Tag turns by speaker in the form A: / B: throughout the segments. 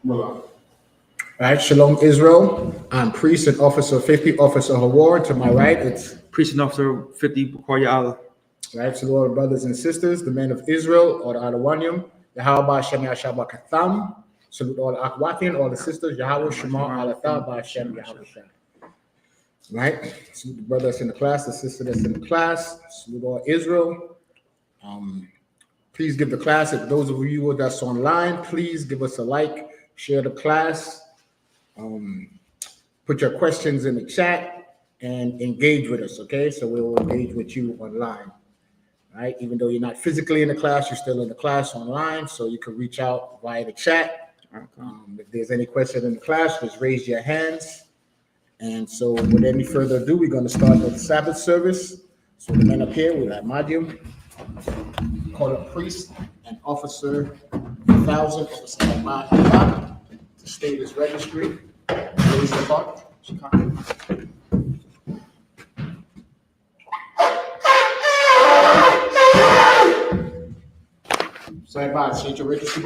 A: All right, Shalom Israel. I'm priest and officer 50, officer Hawar. To my right, it's
B: priest and officer 50, Bukhari Allah.
A: Right, to all brothers and sisters, the men of Israel, or the Adawanyam, Yahweh Shem Yahshua Katham. Salute all the Akhwatin, all the sisters, Yahweh Shema Alatha Ba'Shem Yahweh Shah. Right, salute the brother that's in the class, the sister that's in the class, salute all Israel. Please give the class, if those of you that's online, please give us a like, share the class, put your questions in the chat, and engage with us, okay? So we'll engage with you online, right? Even though you're not physically in the class, you're still in the class online, so you can reach out via the chat. If there's any question in the class, just raise your hands. And so with any further ado, we're going to start with the Sabbath service. So the men up here, we have Madium, call a priest and officer 1,000 officer Ahmad to state his registry. Raise the bar. So Ahmad, state your registry,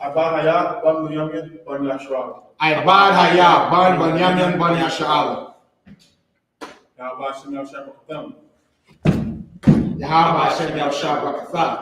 C: Abad Haya, Ban Bunyamin, Ban Yashua.
A: Abad Haya, Ban Bunyamin, Ban Yashua.
C: Yahweh Shem Yahshua Katham.
A: Yahweh Shem Yahshua Katham.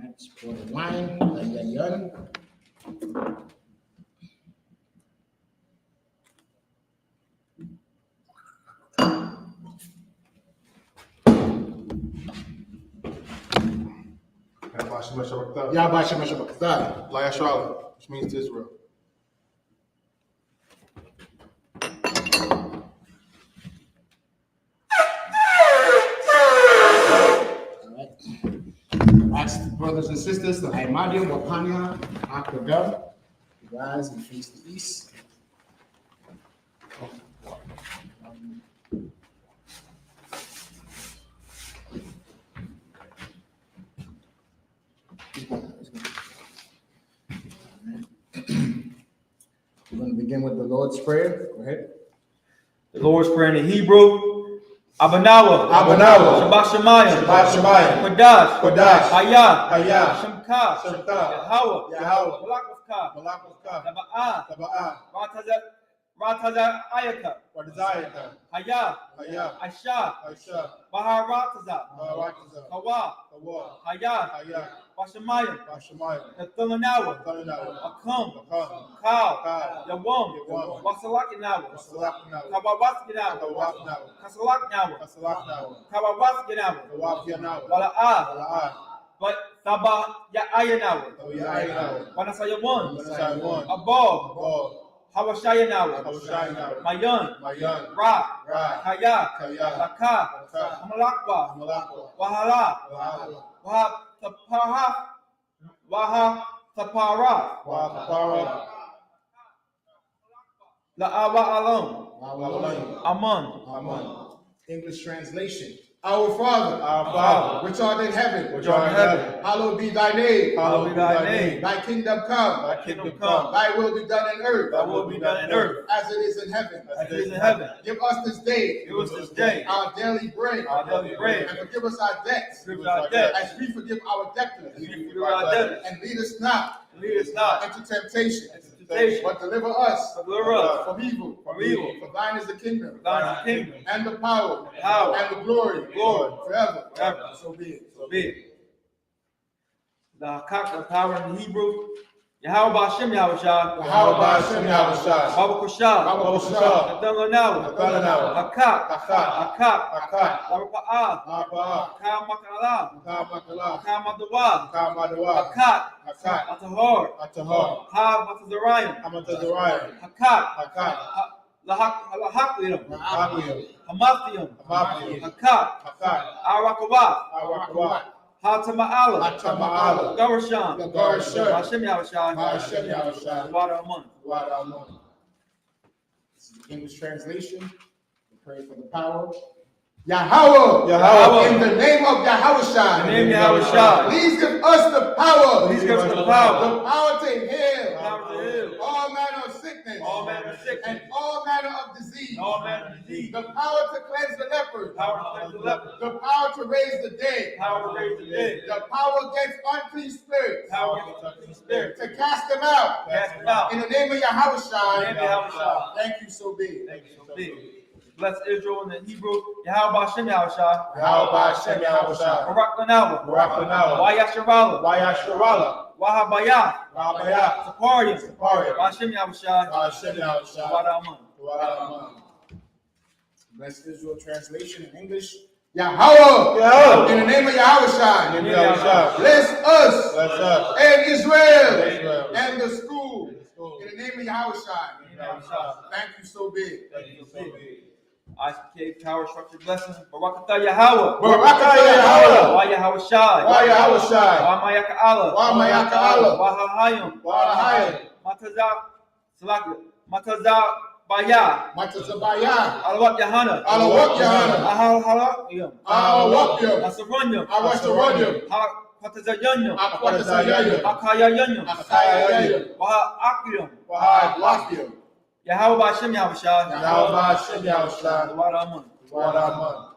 A: Let's pour the wine.
C: Yahweh Shem Yahshua Katham.
A: Yahweh Shem Yahshua Katham.
C: La Yashua, which means to Israel.
A: Ask the brothers and sisters, the Ahmadiya, Wapanya, Akadam, rise and face the east. We're going to begin with the Lord's Prayer. Go ahead.
B: The Lord's Prayer in the Hebrew. Abanawa, Shabbat Shemayim, Kodash, Haya, Shemka, Yahweh, Malakavka, Taba'ah, Rataza Ayaka, Haya, Aisha, Baharataza, Hawa, Haya, Bashamayim, Nathalanawa, Akum, Kal, Yawam, Wasalakinawa, Kawawasinawa, Kasalakinawa, Kawawasinawa, Wala'ah, but Sabbath Ya'ayanawa, Wanasayawan, Above, Hawashayanawa, Mayan, Ra, Kaya, Laka, Amalakwa, Wahala, Waha Tapara, La'awa Alon, Aman.
A: English translation. Our Father, which art in heaven, hallowed be thy name. Thy kingdom come. Thy will be done in earth. As it is in heaven. Give us this day. Our daily bread. And forgive us our debts. As we forgive our debtors. And lead us not into temptation. But deliver us from evil. For thine is the kingdom, and the power, and the glory, forever. So be it.
B: The power in the Hebrew. Yahweh Shem Yahushua, Baba Kushah, Nathalanawa, Akak, Larapa'ah, Kamadawah, Akat, Atahor, Matazariah, Hakat, Lahaklium, Hamathium, Hakat, Arakawah, Hatama'ala, Garshan, Hashem Yahushua, Water Amun.
A: This is the English translation. We pray for the power Yahweh,
B: Yahweh,
A: in the name of Yahushua,
B: in the name of Yahushua,
A: please give us the power,
B: please give us the power
A: to heal
B: to heal
A: all manner of sickness,
B: all manner of sickness,
A: and all manner of disease,
B: all manner of disease,
A: the power to cleanse the lepers,
B: power to cleanse the leper,
A: the power to raise the dead,
B: power to raise the dead,
A: the power against unclean spirits,
B: power against unclean spirits,
A: to cast them out,
B: cast them out.
A: in the name of Yahushua.
B: In the name of Yahushua.
A: Thank you so big.
B: Thank you so big. Bless Israel in the Hebrew. Yahweh Hashem Yahushua.
C: Yahweh Hashem Yahushua.
B: Barak Lanawa.
C: Barak Lanawa.
B: Wayasharala.
C: Wayasharala.
B: Wahabaya.
C: Wahabaya.
B: Saparium.
C: Saparium.
B: Hashem Yahushua.
C: Hashem Yahushua.
B: Wadaman.
C: Wadaman.
A: Bless Israel translation in English. Yahweh,
C: Yahweh,
A: in the name of Yahushua,
C: in the name of Yahushua.
A: bless us,
C: Bless us.
A: and Israel,
C: Israel.
A: and the school, in the name of Yahushua. Thank you so big.
C: Thank you so big.
B: I.S.U.P.K power structure blessings. Barakatah Yahweh.
A: Barakatah Yahweh.
B: Why Yahushua.
A: Why Yahushua.
B: Why Mayaka Allah.
A: Why Mayaka Allah.
B: Why Hahayim.
A: Why Hahayim.
B: Matazah Baya.
A: Matazabaya.
B: Alawat Yahanna.
A: Alawat Yahanna.
B: Ahalawat.
A: Alawat.
B: Asaranya.
A: Awasaranya.
B: Patazayanya.
A: Akwatazayanya.
B: Akayayanya.
A: Akayayanya.
B: Waha Akiyam.
A: Waha
B: Yahweh Hashem Yahushua.
C: Yahweh Hashem Yahushua.
B: Wadaman.
C: Wadaman.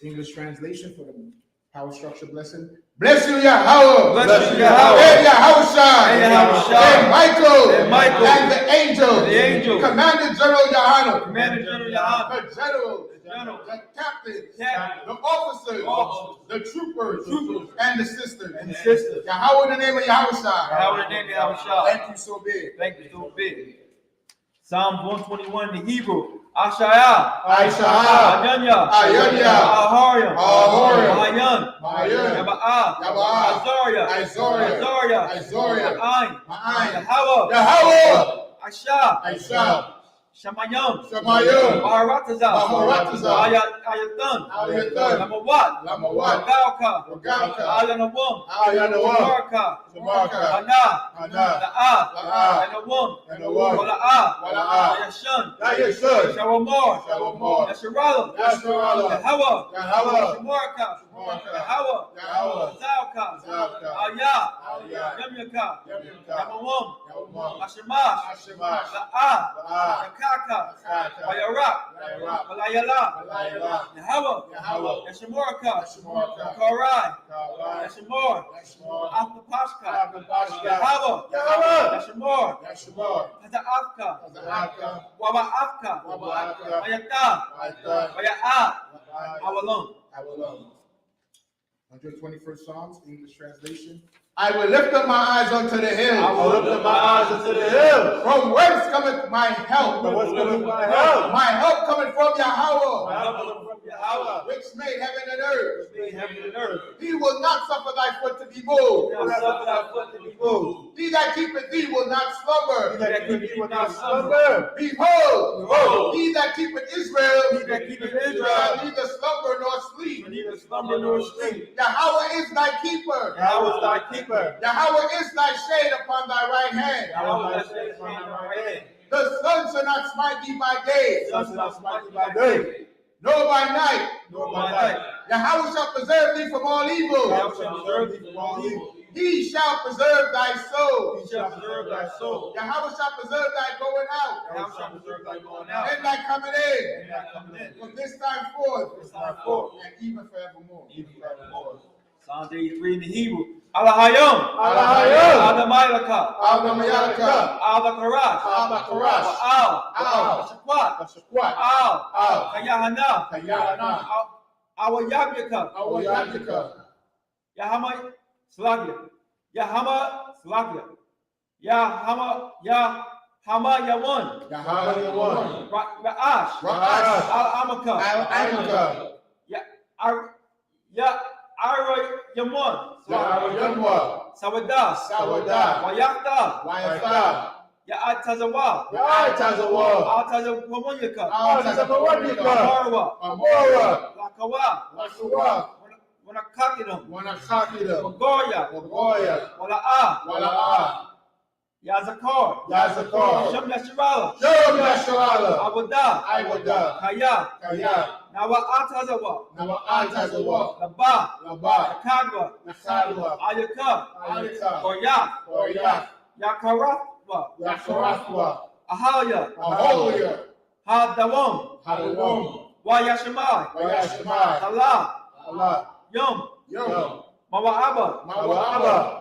A: English translation for the power structure blessing. Bless you, Yahweh.
B: Bless you, Yahweh.
A: And Yahushua.
B: And Yahushua.
A: And Michael.
B: And Michael.
A: And the angel.
B: The angel.
A: Commander General Yohanan.
B: Commander General Yohanan.
A: The general.
B: General.
A: The captains.
B: Captain.
A: The officers.
B: Officers.
A: The troopers.
B: Troopers.
A: And the sisters.
B: And the sisters.
A: Yahweh in the name of Yahushua.
B: Yahweh in the name of Yahushua.
A: Thank you so big.
B: Thank you so big. Psalm 121 in the Hebrew. Ashaya.
A: Aishah.
B: Ayanya.
A: Ayanya.
B: Ahariam.
A: Ahariam.
B: Mayan.
A: Mayan.
B: Yaba'a.
A: Yaba'a.
B: Azaria.
A: Azaria.
B: Azaria.
A: Azaria.
B: Ma'ayin.
A: Ma'ayin.
B: Yahweh.
A: Yahweh.
B: Asha.
A: Aishah.
B: Shamayam.
A: Shamayam.
B: Maharatazah.
A: Maharatazah.
B: Ayatan.
A: Ayatan.
B: Lamawat.
A: Lamawat.
B: Galka.
A: Galka.
B: Ayanawam.
A: Ayanawam.
B: Tamarka.
A: Tamarka.
B: Hana.
A: Hana.
B: La'a.
A: La'a.
B: Yanawam.
A: Yanawam.
B: Wala'a.
A: Wala'a.
B: Yashan.
A: Yashan.
B: Shawamor.
A: Shawamor.
B: Yasharala.
A: Yasharala.
B: Yahweh.
A: Yahweh.
B: Shamarka.
A: Shamarka.
B: Yahweh.
A: Yahweh.
B: Zalka.
A: Zalka.
B: Aya.
A: Aya.
B: Yamyaka.
A: Yamyaka.
B: Yamawam.
A: Yamawam.
B: Ashamash.
A: Ashamash.
B: La'a.
A: La'a.
B: Yakaka.
A: Yakaka.
B: Wayarak.
A: Wayarak.
B: Walayala.
A: Walayala.
B: Yahweh.
A: Yahweh.
B: Yashamorka.
A: Yashamorka.
B: Karai.
A: Karai.
B: Yashamor.
A: Yashamor.
B: Akupashka.
A: Akupashka.
B: Yahweh.
A: Yahweh.
B: Yashamor.
A: Yashamor.
B: Hadaafka.
A: Zahaka.
B: Wabaafka.
A: Wabaka.
B: Wayata.
A: Waita.
B: Waya'a. Awalon.
A: Awalon. 121st Psalms, English translation. I will lift up my eyes unto the hills.
C: I will lift up my eyes unto the hills.
A: From whence cometh my help?
C: From whence cometh my help?
A: My help cometh from Yahweh,
C: My help cometh from Yahweh,
A: which made heaven and earth.
C: which made heaven and earth.
A: He will not suffer thy foot to be moved.
C: He will not suffer thy foot to be moved.
A: He that keepeth thee will not
C: He
A: slumber.
C: that keepeth thee will not slumber.
A: Behold,
C: Behold,
A: he that keepeth Israel
C: he that keepeth
A: shall
C: Israel
A: neither slumber nor sleep.
C: shall neither slumber nor sleep.
A: Yahweh is thy keeper.
C: Yahweh is thy keeper.
A: Yahweh is thy shade upon thy right hand.
C: Yahweh is thy shade upon thy right hand.
A: The sun shall not smite thee by day,
C: The sun shall not smite thee by day,
A: nor by night.
C: nor by night.
A: Yahweh shall preserve thee from all evil.
C: Yahweh shall preserve thee from all evil.
A: He shall preserve thy soul.
C: He shall preserve thy soul.
A: Yahweh shall preserve thy going out,
C: Yahweh shall preserve thy going out,
A: and thy coming in,
C: and thy coming in.
A: from this time forth,
C: This time forth,
A: and even forevermore.
C: even forevermore.
B: Psalm 83 in the Hebrew. Alahayim.
C: Alahayim.
B: Adamayalaka.
A: Al-Namayalaka,
B: Al-Bakarash.
A: Al-Bakarash,
B: Al.
A: Al.
B: Shakwat.
A: Ashakwat,
B: Al.
A: Al.
B: Kayahana.
A: Kayana,
B: Awayabyaka.
A: Awyabika,
B: Yahama Slagia. Yahama Slagia. Yahama Yawan.
A: Yahweh,
B: Ra'ash.
A: Ra'ash,
B: Al-Amaka.
A: Al-Amaka,
B: Ira Yaman.
A: Yahweh,
B: Sawadah.
A: Sawadah,
B: Wayakta.
A: Wayatha,
B: Ya'at Tazawa.
A: Tazawa,
B: Al Tazawamanyaka.
A: Tazawanika,
B: Marwa.
A: Amora,
B: Lakawa.
A: Lashua,
B: Wanakakidam.
A: Wanakakida,
B: Wagoya.
A: Wagoya,
B: Wala'a.
A: Wala'a,
B: Yazakar.
A: Yazakar,
B: Shem Yashirala.
A: Shem Yasharala,
B: Awadah.
A: Iwada,
B: Kaya.
A: Kaya,
B: Nawa'atazawa.
A: Nawa'atazawa.
B: Naba.
A: Naba.
B: Nakadwa.
A: Nakadwa.
B: Ayaka.
A: Ayaka.
B: Koyak.
A: Koyak.
B: Yakaratwa.
A: Yakarathwa.
B: Ahaya.
A: Aholia.
B: Hadawam.
A: Hadawam.
B: Wayashimai.
A: Wayashimai.
B: Allah.
A: Allah.
B: Yum.
A: Yom.
B: Mawa'aba.
A: Mawa'aba.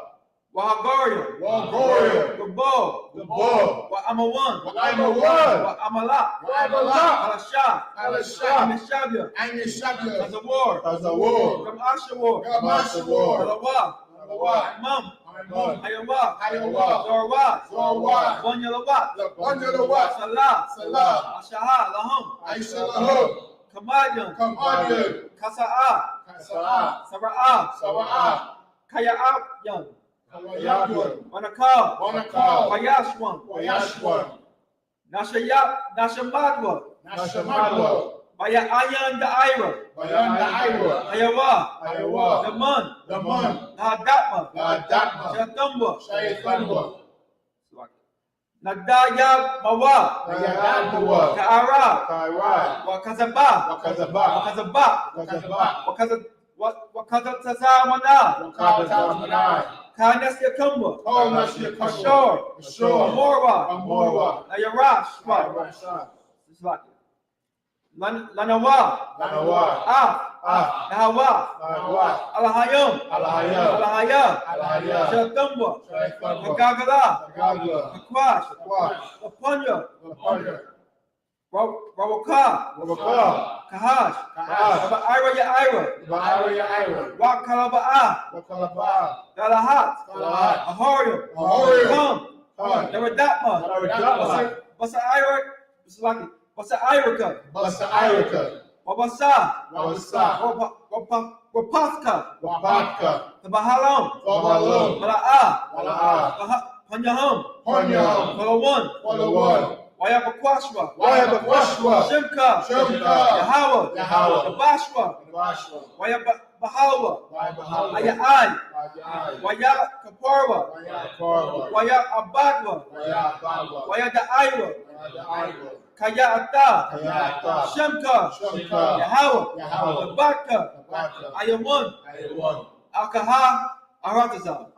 B: Wahagaria.
A: Wagoria.
B: Gabo.
A: Gabo.
B: Wa Amawan.
A: Amawan.
B: Wa Amala.
A: Amala.
B: Alashah.
A: Alashah.
B: Amishabia.
A: And Yeshabia.
B: As a war.
A: As a war.
B: From Ashawar.
A: Gamashawar.
B: Alawa.
A: Alawa.
B: Imam.
A: Imam.
B: Ayawa.
A: Ayawa.
B: Zorwa.
A: Zorwa.
B: Banyalawat.
A: Banyalawat.
B: Salah.
A: Salah.
B: Ashaha. Lahum.
A: Aishalahum.
B: Kamadian.
A: Kamadian.
B: Kasa'a.
A: Kasa'a.
B: Saba'a.
A: Saba'a.
B: Kaya'abyan.
A: Kawayabyan.
B: Wanakal.
A: Wanakal.
B: Wayashwan.
A: Wayashwan.
B: Nashamadwa.
A: Nashamadwa.
B: Baya Ayan Da'ira.
A: Bayan Da'ira.
B: Ayawa.
A: Ayawa.
B: Daman.
A: Daman.
B: Nadatma.
A: Nadatma.
B: Shatamba.
A: Shayatamba.
B: Nagdayab Mawa.
A: Nayadadwa.
B: Ka'ara.
A: Kairai.
B: Wakazaba.
A: Wakazaba.
B: Wakazaba.
A: Wakazaba.
B: Wakazatazamana.
A: Wakazamana.
B: Kanas Yakamba.
A: Konas Yakamba.
B: Ashur.
A: Ashur.
B: Amorwa.
A: Amorwa.
B: Ayarash. Lanawa.
A: Lanawa.
B: Ah. Nahawa.
A: Nahawa.
B: Alahayam.
A: Alahayam.
B: Alahaya.
A: Alahaya.
B: Shatamba.
A: Shayatamba.
B: Nagagala.
A: Gagla.
B: Akwash.
A: Akwash.
B: Lapanya.
A: Lapanya.
B: Rawaka.
A: Wabaka.
B: Kahash.
A: Kahash.
B: Ira ya Ira.
A: Ba'ara ya Ira.
B: Wakalaba'a.
A: Wakalaba.
B: Galahat.
A: Galahat.
B: Ahorium.
A: Ahorium.
B: Come.
A: Come.
B: Naradapma.
A: Naradapma.
B: Basa Ira. Basa Irika.
A: Basa Irika.
B: Wabasa.
A: Wabasa.
B: Wapaska.
A: Wapatka.
B: Tabahalam.
A: Tabahalam.
B: Mala'a.
A: Mala'a.
B: Panyaham.
A: Panyaham.
B: Palawan.
A: Palawan.
B: Wayabakwashwa.
A: Wayabakwashwa.
B: Shimka.
A: Shimka.
B: Yahawa. Tabashwa.
A: Washwa.
B: Wayabahalwa.
A: Wayabahalwa.
B: Aya'ai.
A: Aya'ai.
B: Wayakaparwa.
A: Wayakarwa.
B: Wayabadwa.
A: Wayabadwa.
B: Wayada'irwa.
A: Wayada'irwa.
B: Kaya'ata.
A: Kaya'ata.
B: Shimka.
A: Shimka.
B: Yahawa.
A: Yahawa.
B: Tabaka.
A: Wabaka.
B: Ayamun.
A: Ayawan.
B: Akaha. Aratazal.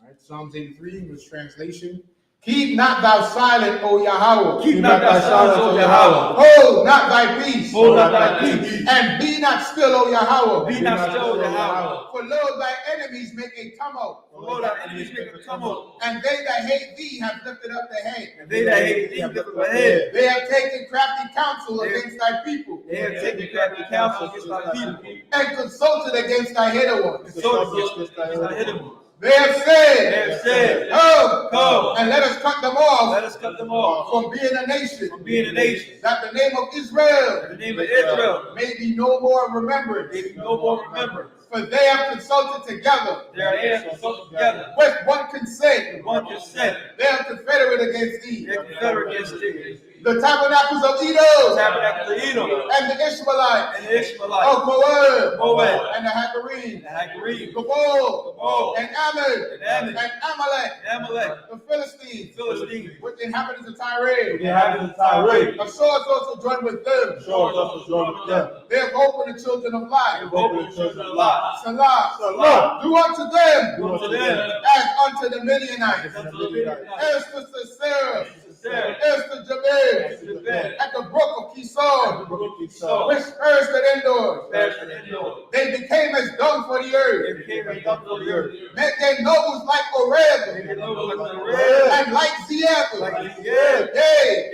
A: Alright, Psalms 83, English translation. Keep not thou silent, O Yahweh.
B: Keep not thy silence, O Yahweh.
A: Hold not thy peace.
B: Hold not thy peace.
A: And be not still, O Yahweh.
B: Be not still, O Yahweh.
A: For lo, thy enemies make a tumult.
B: For thy enemies make a tumult.
A: And they that hate thee have lifted up their head.
B: And they that hate thee lift up their head.
A: They have taken crafty counsel against thy people.
B: They have taken crafty counsel against thy people.
A: And consulted against thy hidden ones.
B: Against thy hidden ones.
A: They have said,
B: Come,
A: and let us cut them off.
B: let us cut them off
A: From being a nation.
B: from being a nation.
A: That the name of Israel
B: In the name of Israel
A: may be no more remembered.
B: may be no more remembrance.
A: For they have consulted together
B: They are here consulted together.
A: with one consent.
B: One consent.
A: They are confederate against thee.
B: They are confederate against thee.
A: The tabernacles of
B: The
A: Edom
B: tabernacle of Edom
A: and the Ishmaelites
B: and the Ishmaelites.
A: of Moab
B: Moab
A: and the Hagarim,
B: and Hagarim.
A: Gabal
B: Gabal
A: and Ammon
B: and Ammon
A: and Amalek,
B: and Amalek.
A: the Philistines,
B: Philistines.
A: with the inhabitants of Tyre.
C: The inhabitants of Tyre.
A: A sword also joined with them.
C: Swords also joined with them.
A: They have opened the children of light.
C: Open the children of Lot.
A: Salah.
C: Salah.
A: Do unto them
B: Do unto them
A: as unto the Midianites.
B: as unto the Midianites.
A: As to Sisera,
B: Sarah,
A: as to Jabez,
B: to the bed,
A: at the brook of Kishon,
B: so
A: which perished at indoors.
B: fashion indoors.
A: They became as dung for the
B: They
A: earth.
B: became a dump of the earth.
A: Met their nobles like
B: They
A: Oreb
B: get over like the red,
A: and like Zeeb.
B: like the red.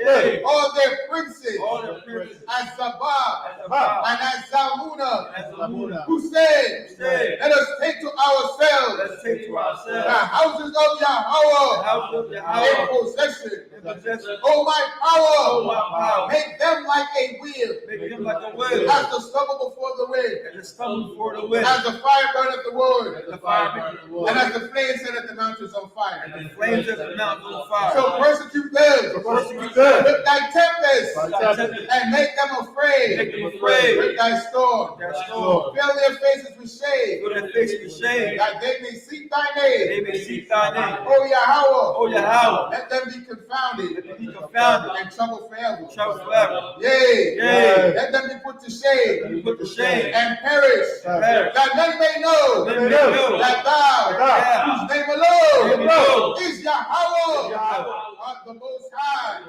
A: Yea, all their princes,
B: All the princes
A: as Zabah
B: as a bow,
A: and as Zalmunna,
B: as a moon.
A: who said,
B: Say,
A: let us take to ourselves
B: let's take to
A: the
B: ourselves
A: houses of
B: the
A: Yahweh
B: house of
A: in
B: Yahweh
A: possession.
B: in possession.
A: O my
B: Oh, my
A: power,
B: power.
A: make them like a wheel,
B: Make him like a wheel,
A: as the stubble before the wind,
B: and the stubble before the wind,
A: as the fire burneth the wood,
B: as the fire maketh the wood,
A: and as the flames set the mountains on fire.
B: and the flames of the mountains on fire.
A: So persecute them
C: Persecute them.
A: with thy tempest,
B: Thy tempest,
A: and make them afraid,
B: make afraid.
A: Break thy storm.
B: Their storm.
A: Fill their faces with shade.
B: Fill their faces with shade.
A: That they may seek thy
B: They
A: name.
B: may seek thy name.
A: O Yahweh.
B: O Yahweh.
A: Let them be confounded.
B: Let them be confounded.
A: And troubled forever.
B: Trouble forever.
A: Yea.
B: Yea.
A: Let them be put to shame.
B: Let them be put to shame.
A: And perish.
B: Perish.
A: That men may know.
B: Let them know
A: That thou,
B: Thou,
A: whose name alone,
B: alone,
A: is Yahweh,
B: Yahweh,
A: art the most high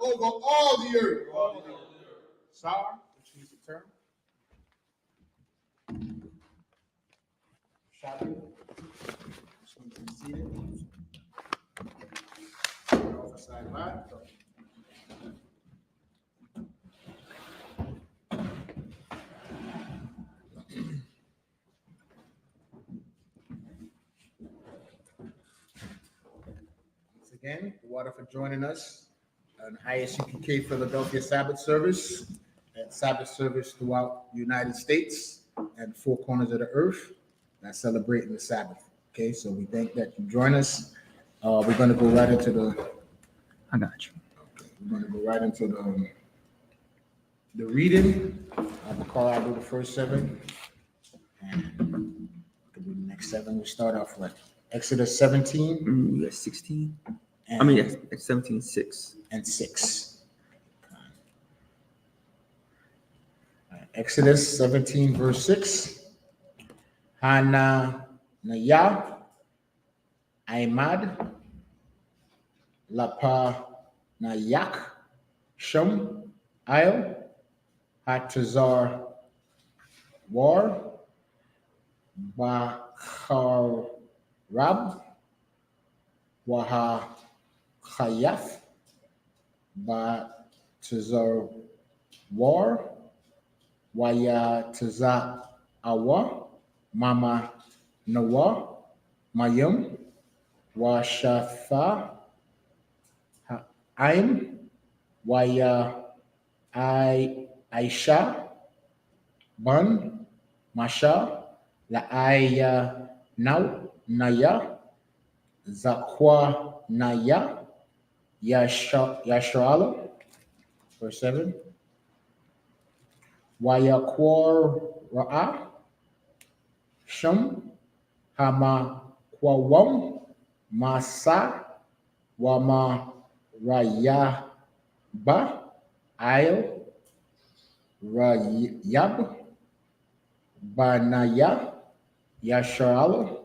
A: over all the earth. Sorry, which means to turn. Shadow. Just need to be seated. Off the side line. Once again, water for joining us on I.S.U.P.K Philadelphia Sabbath service and Sabbath service throughout the United States and four corners of the earth that's celebrating the Sabbath. Okay, so we thank that you join us. We're going to go right into the.
B: I got you.
A: Okay, we're going to go right into the reading. I'll do the first 7, and we'll do the next 7. We start off with Exodus 17.
B: Yes, 16.
A: And,
B: yes, 17:6.
A: And 6. All right, Exodus 17, verse 6. Hana Naya Aimad Lapa Nayak Shum Ail Hatazar War Bakar Rab Waha Khayaf Batazar War Waya Taza Awa Mama Nawa Mayum Washatha Aim Waya Aisha Ban Masha La Aya Naya Zakwa Naya Yashrala, verse 7. Wayakwar Ra'a Shum Hama Kwawam Masa Wama Raya Ba Ail Rayab Banaya Yashrala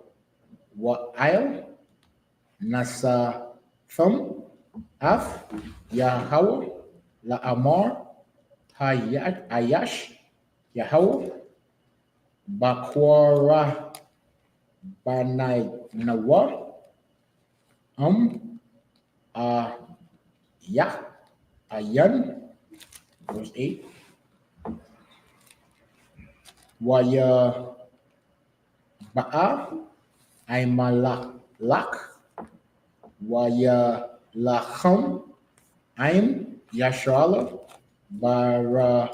A: Wa Ail Nasa Thum Af Yahweh La Amar Ayash Yahweh Bakwara Banai Nawa Yah Ayan, verse 8. Waya Ba'a Aimalak Waya Lacham Aim Yashrala Bara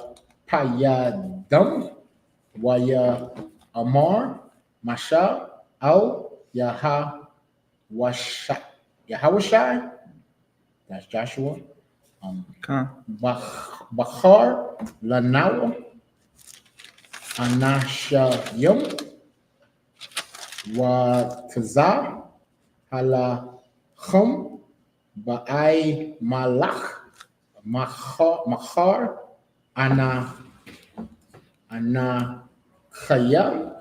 A: Payadam Waya Amar Masha Al Yahawashai, that's Joshua. Bachar Lanawa Anashayim Wa Tazah Halachum Ba'ai Malach Machar Ana Chaya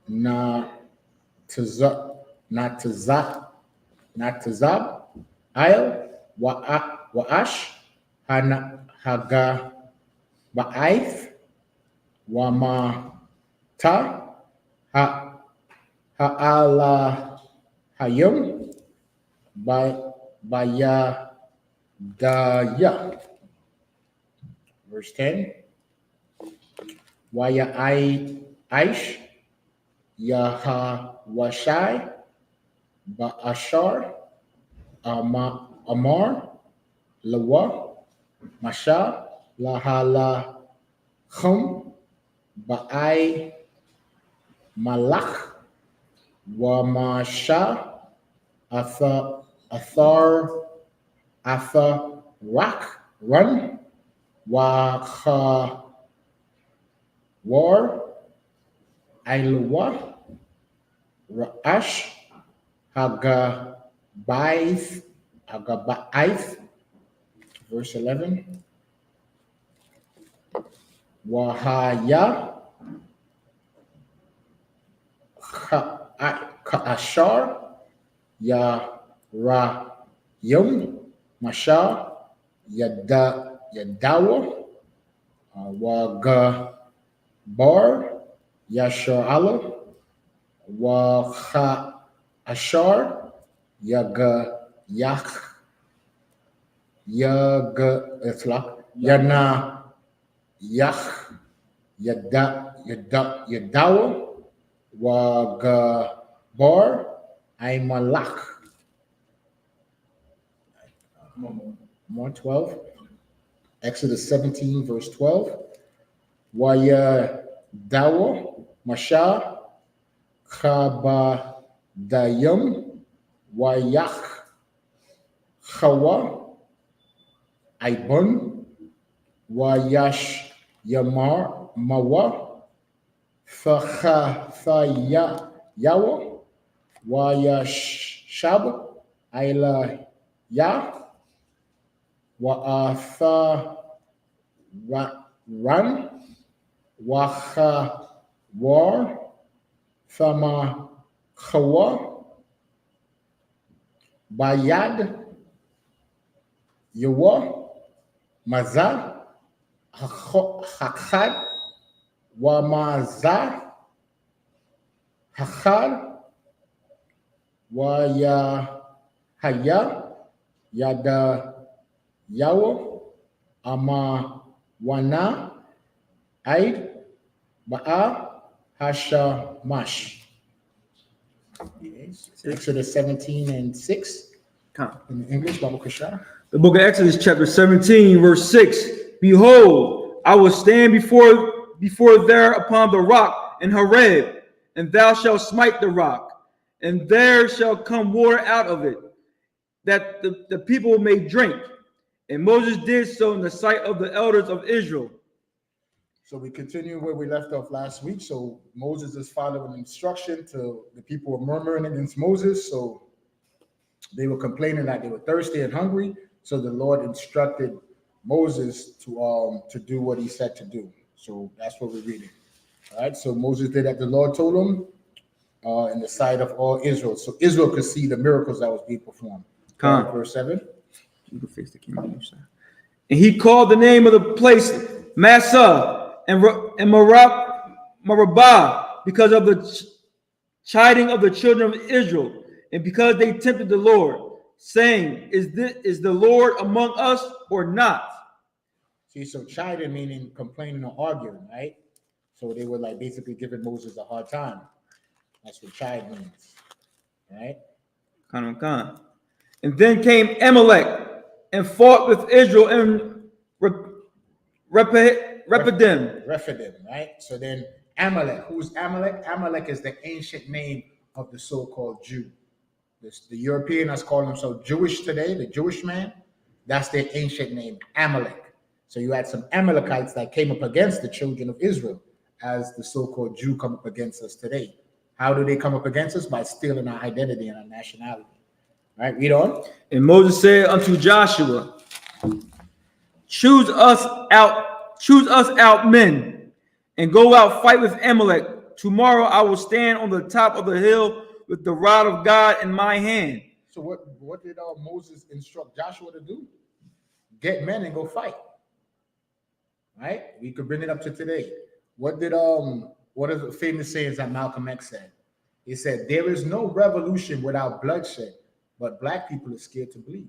A: Na Tazab Ail Wa'ash Haga Ba'aith Wama Ta Ha'ala Hayum Baya Daya. Verse 10. Waya Aish Yahawashai Ba'ashar Amar Lawa Masha Lahala Chum Ba'ai Malach Wamasha Athar Rak Run Wacha War, Ilwa, Ra'ash, Hagabaith, verse 11. Wahaya, Ka'ashar, Yarayum, Mashar, Yadawa, Wagabar, Yasharala, Ashar, Yana, Yach, Yadawa, Wagabar, Aimalach. More 12. Exodus 17, verse 12. Wayadawa, Masha, Chabadayim, Wayach, Chawa, Ibun, Wayash Yamar, Mawa, Yawa, Wayash Shab, Ila Ya, Wa'atha Ran, Wacha War, Thama Chawa, Bayad, Yawa, Mazah, Hakad, Wamazah, Hakad, Wayahaya, Yada Yawa, Amawana, Aid, Ba'a, Hashamash. Yes. Exodus 17 and 6. In the English, Bible Kashah.
B: The book of Exodus, chapter 17, verse 6. Behold, I will stand before there upon the rock in Horeb, and thou shalt smite the rock, and there shall come water out of it, that the people may drink. And Moses did so in the sight of the elders of Israel.
A: So we continue where we left off last week. So Moses is following instruction to the people were murmuring against Moses. So they were complaining that they were thirsty and hungry. So the Lord instructed Moses to do what he said to do. So that's what we're reading. All right. So Moses did as the Lord told him in the sight of all Israel. So Israel could see the miracles that was being performed. Verse 7.
B: You can fix the camera. And he called the name of the place Massah and Meribah because of the chiding of the children of Israel, and because they tempted the Lord, saying, is the Lord among us or not?
A: See, so chiding meaning complaining or arguing, right? So they were like basically giving Moses a hard time. That's what chide means, right?
B: And then came Amalek and fought with Israel in Rephidim,
A: right? So then Amalek, who's Amalek? Amalek is the ancient name of the so-called Jew. The European has called himself Jewish today, the Jewish man. That's their ancient name, Amalek. So you had some Amalekites that came up against the children of Israel as the so-called Jew come up against us today. How do they come up against us? By stealing our identity and our nationality. All right, read on.
B: And Moses said unto Joshua, choose us out men, and go out fight with Amalek. Tomorrow I will stand on the top of the hill with the rod of God in my hand.
A: So what did Moses instruct Joshua to do? Get men and go fight. Right? We could bring it up to today. What are the famous sayings that Malcolm X said? He said, there is no revolution without bloodshed, but black people are scared to bleed.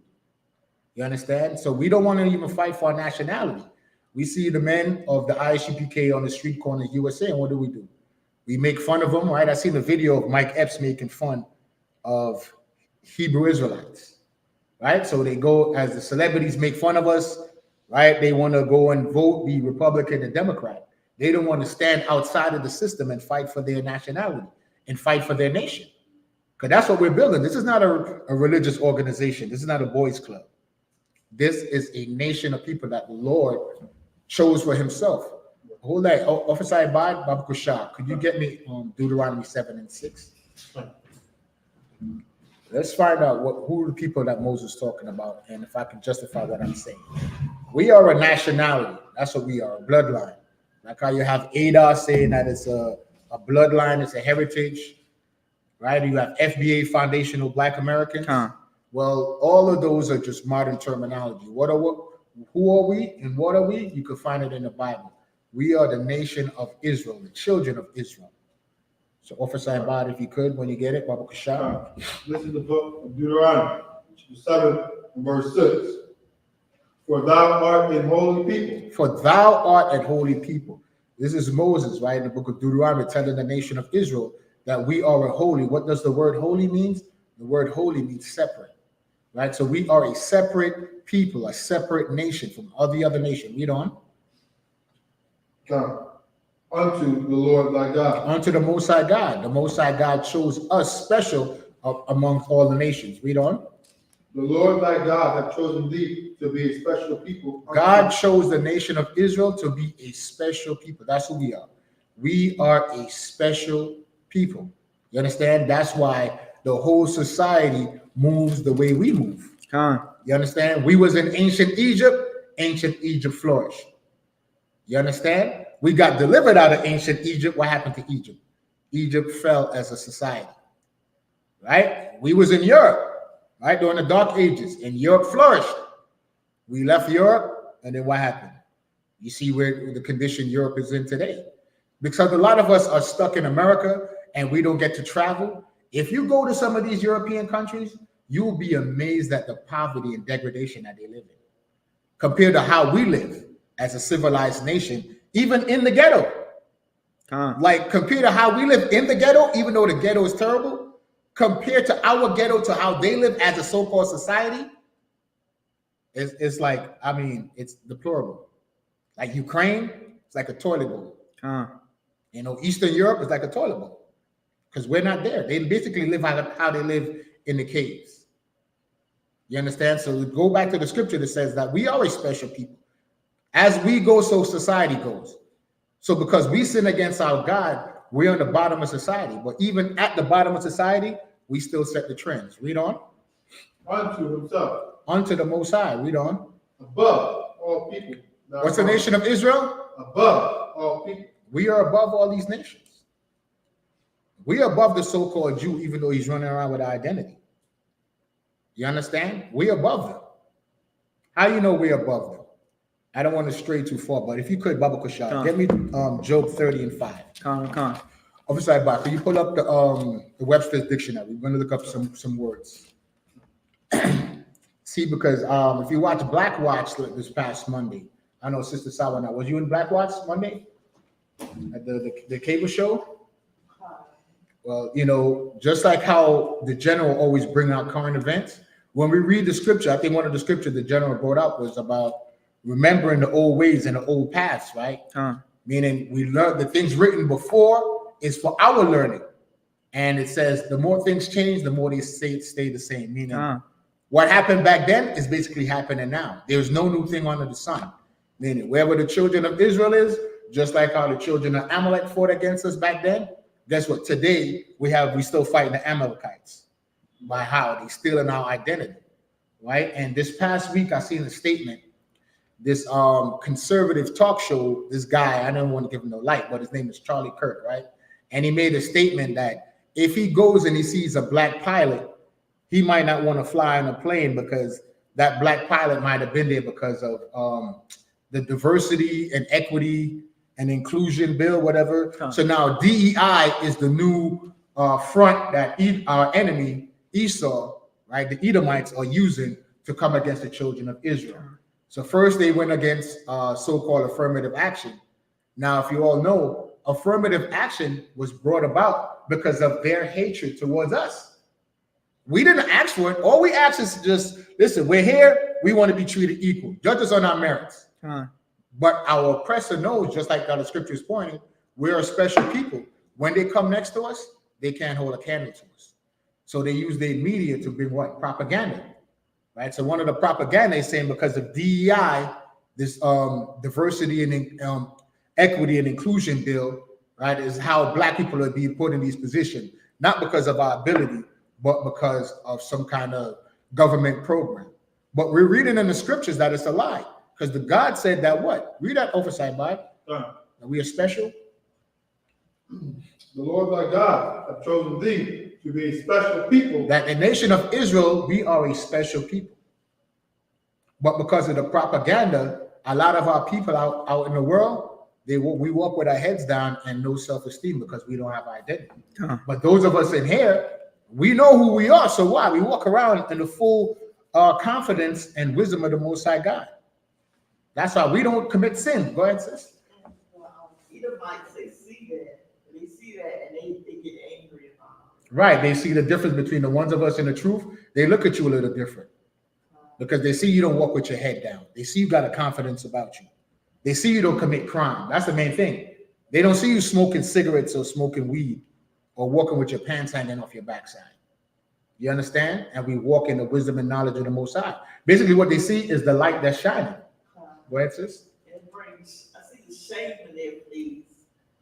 A: You understand? So we don't want to even fight for our nationality. We see the men of the I.S.U.P.K on the street corners USA, and what do? We make fun of them, right? I seen the video of Mike Epps making fun of Hebrew Israelites, right? So they go, as the celebrities make fun of us, right? They want to go and vote, be Republican and Democrat. They don't want to stand outside of the system and fight for their nationality and fight for their nation. Because that's what we're building. This is not a religious organization. This is not a boys' club. This is a nation of people that the Lord chose for himself. Hold that. Officer Ibad, Baba Kushar, could you get me Deuteronomy 7 and 6? Let's find out who are the people that Moses is talking about, and if I can justify what I'm saying. We are a nationality. That's what we are, a bloodline. Like how you have Ada saying that it's a bloodline, it's a heritage, right? You have FBA, Foundational Black Americans. Well, all of those are just modern terminology. Who are we and what are we? You can find it in the Bible. We are the nation of Israel, the children of Israel. So, Officer Ibad, if you could, when you get it, Baba Kashab.
C: This is the book of Deuteronomy, 7 verse 6. For thou art an holy people.
A: For thou art an holy people. This is Moses, right, in the book of Deuteronomy, telling the nation of Israel that we are a holy. What does the word holy mean? The word holy means separate, right? So we are a separate people, a separate nation from all the other nations. Read on.
C: Unto the Lord thy God.
A: Unto the Most High God. The Most High God chose us special amongst all the nations. Read on.
C: The Lord thy God hath chosen thee to be a special people.
A: God chose the nation of Israel to be a special people. That's who we are. We are a special people. You understand? That's why the whole society moves the way we move. You understand? We was in ancient Egypt flourished. You understand? We got delivered out of ancient Egypt. What happened to Egypt? Egypt fell as a society, right? We was in Europe, right, during the Dark Ages, and Europe flourished. We left Europe, and then what happened? You see where the condition Europe is in today. Because a lot of us are stuck in America, and we don't get to travel. If you go to some of these European countries, you will be amazed at the poverty and degradation that they live in, compared to how we live as a civilized nation. Even in the ghetto, like compared to how we live in the ghetto, even though the ghetto is terrible, compared to our ghetto to how they live as a so-called society, it's like, I mean, it's deplorable. Like Ukraine, it's like a toilet bowl. You know, Eastern Europe is like a toilet bowl because we're not there. They basically live how they live in the caves. You understand? So we go back to the scripture that says that we are a special people. As we go, so society goes. So because we sin against our God, we're on the bottom of society. But even at the bottom of society, we still set the trends. Read on.
C: Unto himself.
A: Unto the Most High. Read on.
C: Above all people.
A: What's the nation of Israel?
C: Above all people.
A: We are above all these nations. We are above the so-called Jew, even though he's running around with our identity. You understand? We're above them. How do you know we're above them? I don't want to stray too far, but if you could, Baba Kushar, get me Job 30 and 5. Officer Ibad, can you pull up the Webster's dictionary? We're going to look up some words. See, because if you watch Black Watch this past Monday, I know Sister Sawana, was you in Black Watch Monday at the cable show? Well, you know, just like how the general always bring out current events, when we read the scripture, I think one of the scriptures the general brought up was about remembering the old ways and the old paths, right? Meaning we learn the things written before is for our learning. And it says the more things change, the more they stay the same. Meaning what happened back then is basically happening now. There's no new thing under the sun. Meaning wherever the children of Israel is, just like how the children of Amalek fought against us back then, guess what? Today we still fighting the Amalekites. By how they stealing our identity, right? And this past week I seen a statement. This conservative talk show, this guy, I don't want to give him no light, but his name is Charlie Kirk, right? And he made a statement that if he goes and he sees a black pilot, he might not want to fly on a plane because that black pilot might have been there because of the diversity and equity and inclusion bill, whatever. So now DEI is the new front that our enemy Esau, right, the Edomites are using to come against the children of Israel. So first they went against so-called affirmative action. Now, if you all know, affirmative action was brought about because of their hatred towards us. We didn't ask for it. All we asked is just, listen, we're here. We want to be treated equal. Judge us on our merits. But our oppressor knows, just like how the scripture is pointing, we're a special people. When they come next to us, they can't hold a candle to us. So they use their media to bring what? Propaganda, right? So one of the propaganda is saying because of DEI, this diversity and equity and inclusion bill, right, is how black people are being put in these positions, not because of our ability, but because of some kind of government program. But we're reading in the scriptures that it's a lie, because the God said that what? Read that oversight, Bible. That we are special.
C: The Lord thy God hath chosen thee to be a special people.
A: That the nation of Israel, we are a special people. But because of the propaganda, a lot of our people out in the world, we walk with our heads down and no self-esteem because we don't have identity. But those of us in here, we know who we are. So why? We walk around in the full confidence and wisdom of the Most High God. That's why we don't commit sin. Go ahead, sis.
D: Edomites, they see that, and they get angry about it.
A: Right. They see the difference between the ones of us and the truth. They look at you a little different because they see you don't walk with your head down. They see you got a confidence about you. They see you don't commit crime. That's the main thing. They don't see you smoking cigarettes or smoking weed or walking with your pants hanging off your backside. You understand? And we walk in the wisdom and knowledge of the Most High. Basically, what they see is the light that's shining. Go ahead, sis.
D: It brings, I see the shame in their face.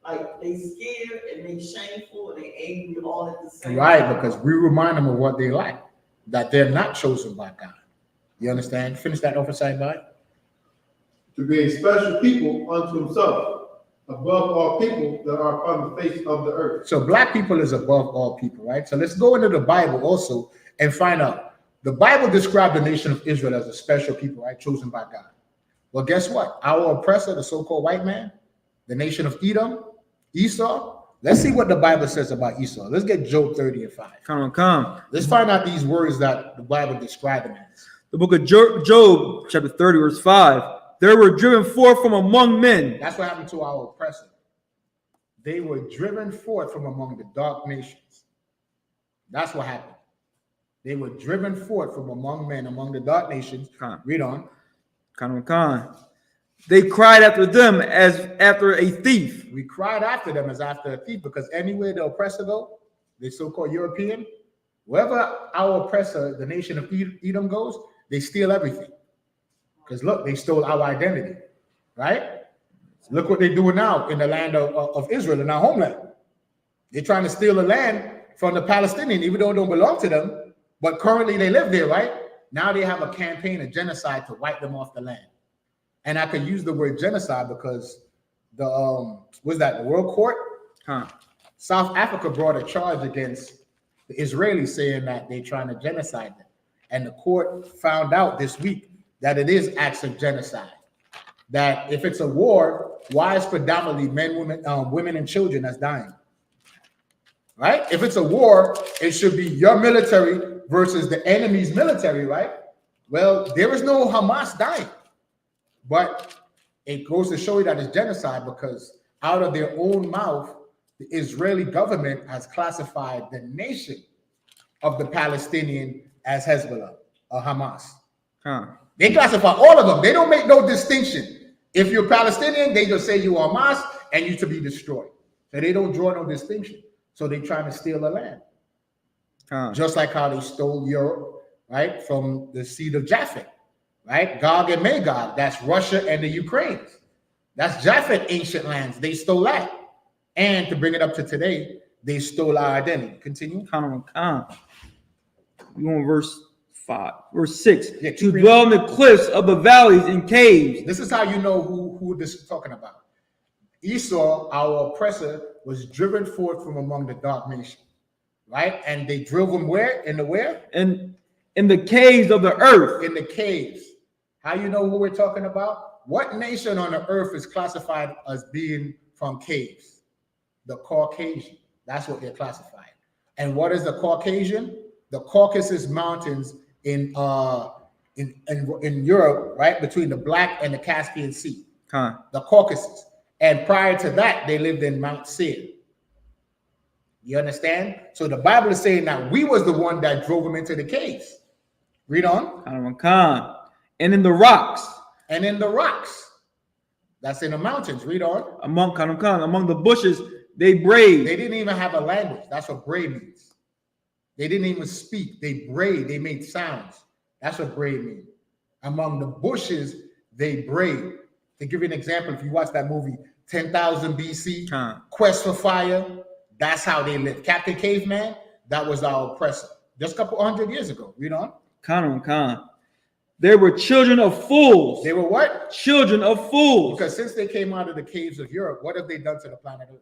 D: Like they scared and they shameful and they angry all at the same time.
A: Right, because we remind them of what they like, that they're not chosen by God. You understand? Finish that oversight, bud.
C: To be a special people unto himself, above all people that are upon the face of the earth.
A: So black people is above all people, right? So let's go into the Bible also and find out. The Bible described the nation of Israel as a special people, right? Chosen by God. Well, guess what? Our oppressor, the so-called white man, the nation of Edom, Esau. Let's see what the Bible says about Esau. Let's get Job 30 and 5.
B: Come.
A: Let's find out these words that the Bible describes them as.
B: The book of Job, chapter 30, verse 5. They were driven forth from among men.
A: That's what happened to our oppressor. They were driven forth from among the dark nations. That's what happened. They were driven forth from among men, among the dark nations. Read on.
B: They cried after them as after a thief.
A: We cried after them as after a thief, because anywhere the oppressor go, the so-called European, wherever our oppressor, the nation of Edom goes, they steal everything. Because look, they stole our identity, right? Look what they're doing now in the land of Israel, in our homeland. They're trying to steal the land from the Palestinians, even though it don't belong to them, but currently they live there, right? Now they have a campaign, a genocide to wipe them off the land. And I could use the word genocide because the the World Court? South Africa brought a charge against the Israelis saying that they're trying to genocide them. And the court found out this week that it is acts of genocide. That if it's a war, why is predominantly men, women, and children that's dying? Right? If it's a war, it should be your military versus the enemy's military, right? Well, there is no Hamas dying. But it goes to show you that it's genocide because out of their own mouth, the Israeli government has classified the nation of the Palestinian as Hezbollah or Hamas. They classify all of them. They don't make no distinction. If you're Palestinian, they just say you are Hamas and you to be destroyed. So they don't draw no distinction. So they're trying to steal the land. Just like how they stole Europe, right, from the seed of Japheth, right? Gog and Magog, that's Russia and the Ukraine. That's Japheth ancient lands. They stole that. And to bring it up to today, they stole our identity. Continue.
B: You want verse 6. Yeah, to dwell in the cliffs of the valleys and caves.
A: This is how you know who this is talking about. Esau, our oppressor, was driven forth from among the dark nation, right? And they drove him where? In the where?
B: In the caves of the earth.
A: In the caves. How you know who we're talking about? What nation on the earth is classified as being from caves? The Caucasian. That's what they're classified. And what is the Caucasian? The Caucasus Mountains in Europe, right? Between the Black and the Caspian Sea. The Caucasus. And prior to that, they lived in Mount Seir. You understand? So the Bible is saying that we was the one that drove them into the caves. Read on.
B: And in the rocks.
A: And in the rocks. That's in the mountains. Read on.
B: Among the bushes, they brayed.
A: They didn't even have a language. That's what bray means. They didn't even speak. They brayed. They made sounds. That's what bray means. Among the bushes, they brayed. To give you an example, if you watch that movie, 10,000 BC.
B: Con.
A: Quest for fire. That's how they lived. Captain Caveman, that was our oppressor. Just a couple 100 years ago. Read on.
B: Con. They were children of fools.
A: They were what?
B: Children of fools.
A: Because since they came out of the caves of Europe, what have they done to the planet Earth?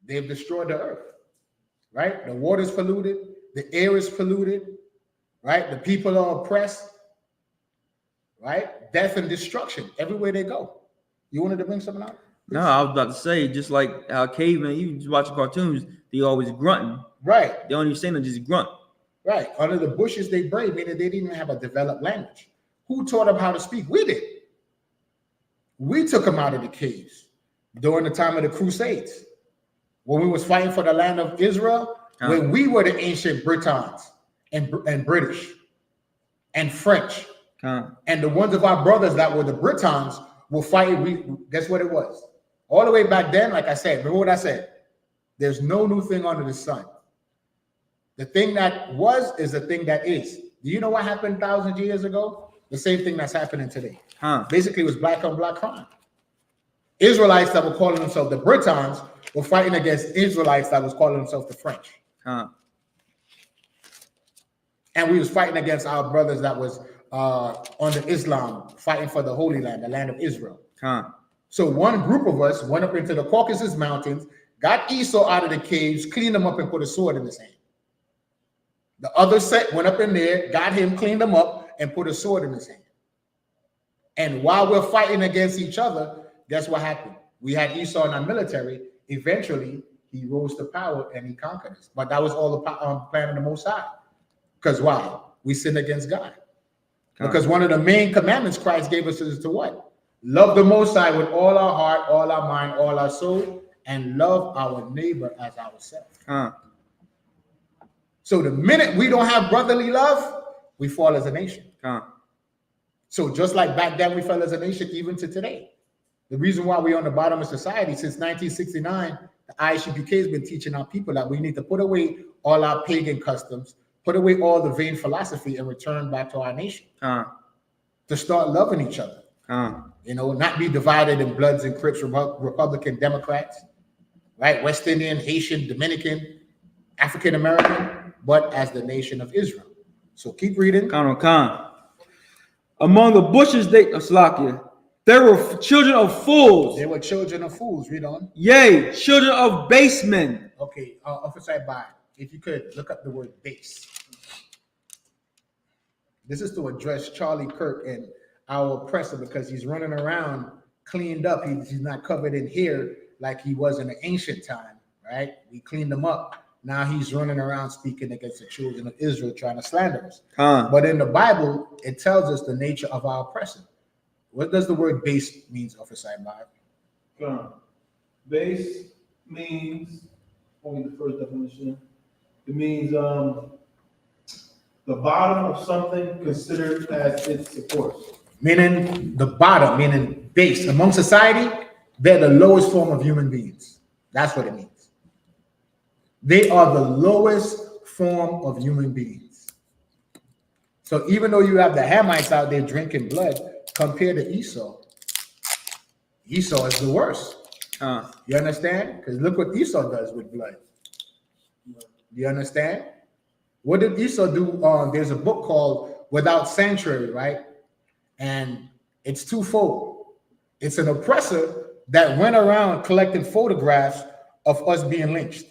A: They've destroyed the earth, right? The water's polluted. The air is polluted, right? The people are oppressed, right? Death and destruction everywhere they go. You wanted to bring something out?
B: No, I was about to say, just like how cavemen, you just watch cartoons, they always grunting.
A: Right.
B: They don't even say nothing, just grunt.
A: Right. Under the bushes they brayed, meaning they didn't even have a developed language. Who taught them how to speak? We did. We took them out of the caves during the time of the Crusades. When we was fighting for the land of Israel, when we were the ancient Britons and British and French. And the ones of our brothers that were the Britons were fighting. Guess what it was? All the way back then, like I said, remember what I said? There's no new thing under the sun. The thing that was is the thing that is. Do you know what happened 1,000 years ago? The same thing that's happening today. Basically, it was black on black crime. Israelites that were calling themselves the Britons were fighting against Israelites that was calling themselves the French. And we was fighting against our brothers that was under Islam, fighting for the Holy Land, the land of Israel. So one group of us went up into the Caucasus Mountains, got Esau out of the caves, cleaned him up, and put a sword in his hand. The other set went up in there, got him, cleaned him up, and put a sword in his hand. And while we're fighting against each other, guess what happened? We had Esau in our military. Eventually, he rose to power and he conquered us. But that was all the plan of the Most High. Because why? We sinned against God. Because one of the main commandments Christ gave us is to what? Love the Most High with all our heart, all our mind, all our soul, and love our neighbor as ourselves. So the minute we don't have brotherly love, we fall as a nation. So just like back then we fell as a nation, even to today. The reason why we're on the bottom of society since 1969, the I.S.U.P.K has been teaching our people that we need to put away all our pagan customs, put away all the vain philosophy, and return back to our nation. To start loving each other. You know, not be divided in Bloods and Crips, Republican, Democrats, right? West Indian, Haitian, Dominican, African American, but as the nation of Israel. So keep reading.
B: Among the bushes there were children of fools.
A: They were children of fools. Read on.
B: Yea, children of base men.
A: Okay, Officer by, if you could look up the word base. This is to address Charlie Kirk and our oppressor because he's running around cleaned up. He's not covered in hair like he was in the ancient time, right? We cleaned him up. Now he's running around speaking against the children of Israel, trying to slander us. But in the Bible, it tells us the nature of our oppressor. What does the word base means, Officer Bible?
C: Base means, only the first definition, it means the bottom of something considered as its support.
A: Meaning the bottom, meaning base. Among society, they're the lowest form of human beings. That's what it means. They are the lowest form of human beings. So even though you have the Hamites out there drinking blood, compared to Esau, Esau is the worst. You understand? Because look what Esau does with blood. You understand? What did Esau do? There's a book called Without Sanctuary, right? And it's twofold. It's an oppressor that went around collecting photographs of us being lynched.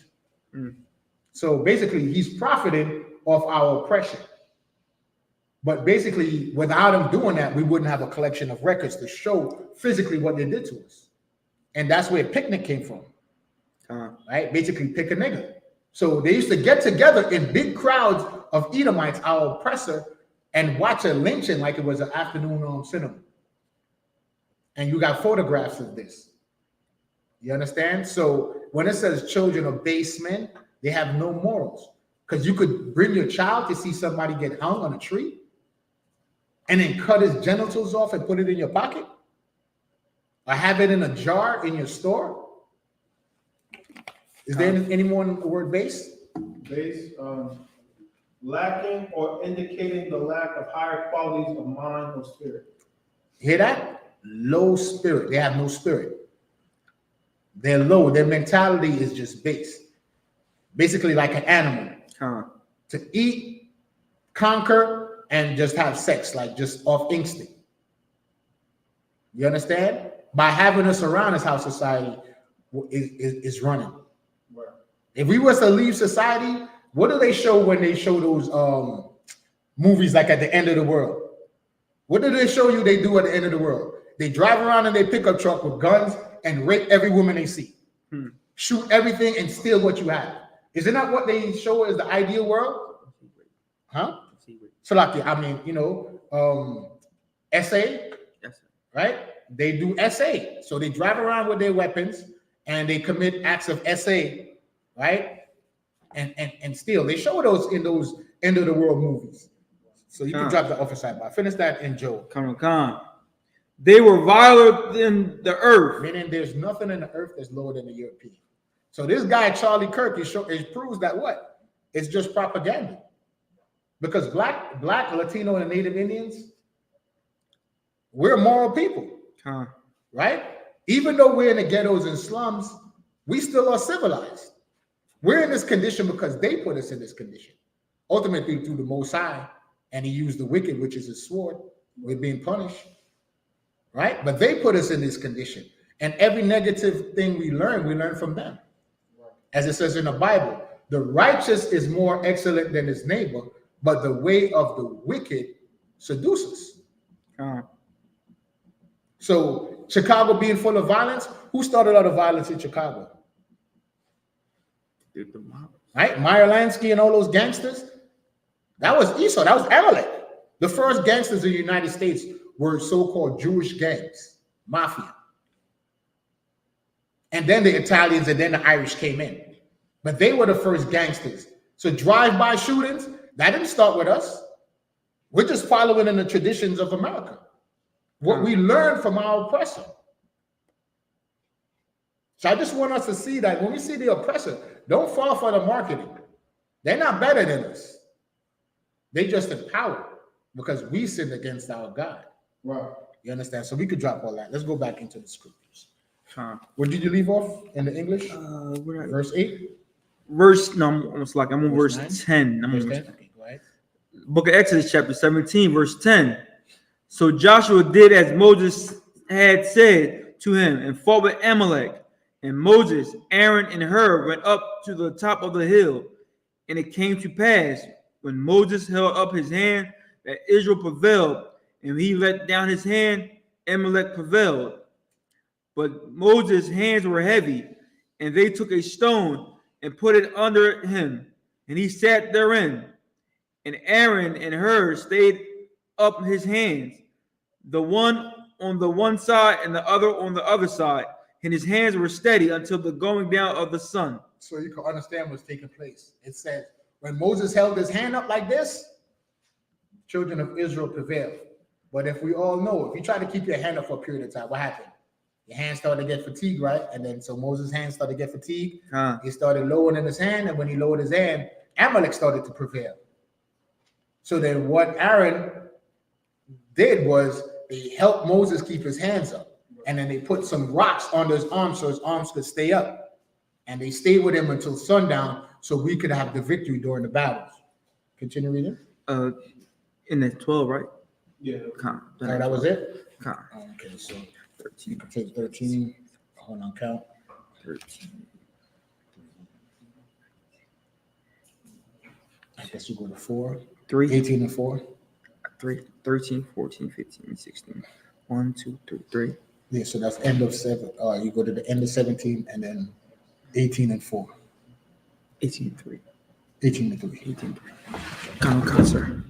A: So basically, he's profiting off our oppression. But basically, without him doing that, we wouldn't have a collection of records to show physically what they did to us. And that's where picnic came from, right? Basically, pick a nigga. So they used to get together in big crowds of Edomites, our oppressor, and watch a lynching like it was an afternoon cinema. And you got photographs of this. You understand? So when it says children of base men, they have no morals. Because you could bring your child to see somebody get hung on a tree and then cut his genitals off and put it in your pocket, or have it in a jar in your store. Is there any more in the word base?
C: Base, lacking or indicating the lack of higher qualities of mind or spirit.
A: Hear that? Low spirit. They have no spirit. They're low. Their mentality is just base. Basically like an animal. To eat, conquer, and just have sex, like just off instinct. You understand? By having us around is how society is running. Right. If we was to leave society, what do they show when they show those movies like at the end of the world? What do they show you they do at the end of the world? They drive around in their pickup truck with guns and rape every woman they see. Shoot everything and steal what you have. Isn't that what they show as the ideal world? Huh? So like, I mean, you know, SA, right? They do SA. So they drive around with their weapons and they commit acts of SA, right? And steal. They show those in those end of the world movies. So you can drop the office side by. Finish that in Job.
B: They were viler than the earth.
A: Meaning there's nothing in the earth that's lower than the European. So this guy, Charlie Kirk, it proves that what? It's just propaganda. Because black, Latino, and Native Indians, we're moral people. Right? Even though we're in the ghettos and slums, we still are civilized. We're in this condition because they put us in this condition. Ultimately through the Most High, and he used the wicked, which is his sword. We're being punished. Right? But they put us in this condition. And every negative thing we learn from them. As it says in the Bible, the righteous is more excellent than his neighbor, but the way of the wicked seduces. So Chicago being full of violence, who started all the violence in Chicago? Right? Meyer Lansky and all those gangsters. That was Esau. That was Amalek. The first gangsters in the United States were so-called Jewish gangs, mafia. And then the Italians and then the Irish came in. But they were the first gangsters. So drive-by shootings, that didn't start with us. We're just following in the traditions of America. What we learned from our oppressor. So I just want us to see that when we see the oppressor, don't fall for the marketing. They're not better than us. They just empowered because we sinned against our God. Right. You understand? So we could drop all that. Let's go back into the scriptures. Where did you leave off in the English? Verse 8?
B: I'm on verse 10. I'm on verse 10.
A: Right.
B: Book of Exodus, chapter 17, verse 10. So Joshua did as Moses had said to him and fought with Amalek. And Moses, Aaron, and Hur went up to the top of the hill. And it came to pass when Moses held up his hand that Israel prevailed. And he let down his hand, Amalek prevailed. But Moses' hands were heavy, and they took a stone and put it under him, and he sat therein. And Aaron and Hur stayed up his hands, the one on the one side and the other on the other side, and his hands were steady until the going down of the sun.
A: So you can understand what's taking place. It says, when Moses held his hand up like this, children of Israel prevailed. But if we all know, if you try to keep your hand up for a period of time, what happened? Your hands started to get fatigued, right? And then so Moses' hands started to get fatigued. He started lowering his hand, and when he lowered his hand, Amalek started to prevail. So then what Aaron did was they helped Moses keep his hands up. And then they put some rocks under his arms so his arms could stay up. And they stayed with him until sundown so we could have the victory during the battles. Continue reading.
B: In the 12, right?
A: Yeah. That was it? Okay, so 13. You can take 13. Hold on, count. 13. I guess you go to 4.
B: 3.
A: 18 and 4.
B: 3, 13, 14, 15, 16. 1, 2, 3, 3.
A: Yeah, so that's end of 7. You go to the end of 17 and then 18 and 4.
B: 18 and 3.
A: 18 and 3.
B: 18 and 3. Come, sir.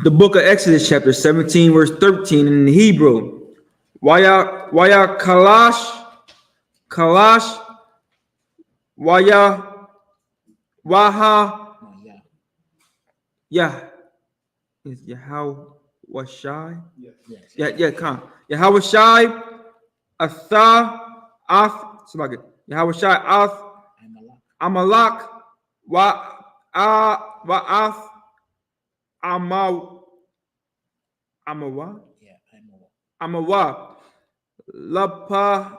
B: The book of Exodus, chapter 17, verse 13 in the Hebrew. Waya kalash, waya waha, is Yahweh Shai? Yeah, come. Yahweh Shai, Atha, Ath, somebody. Yahweh Shai, Ath, Amalak, Wa'ath, Amawa. Lapaya,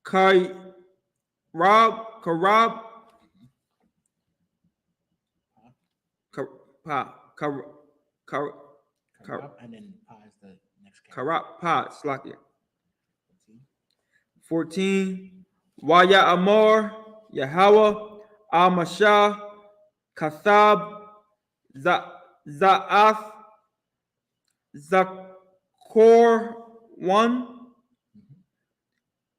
B: Karab,
E: And then pa is the next character.
B: Karapa, Slakia. 14. Waya Amor, Yahweh, Al-Mashah, Kathab, Za'ath, Zakor 1,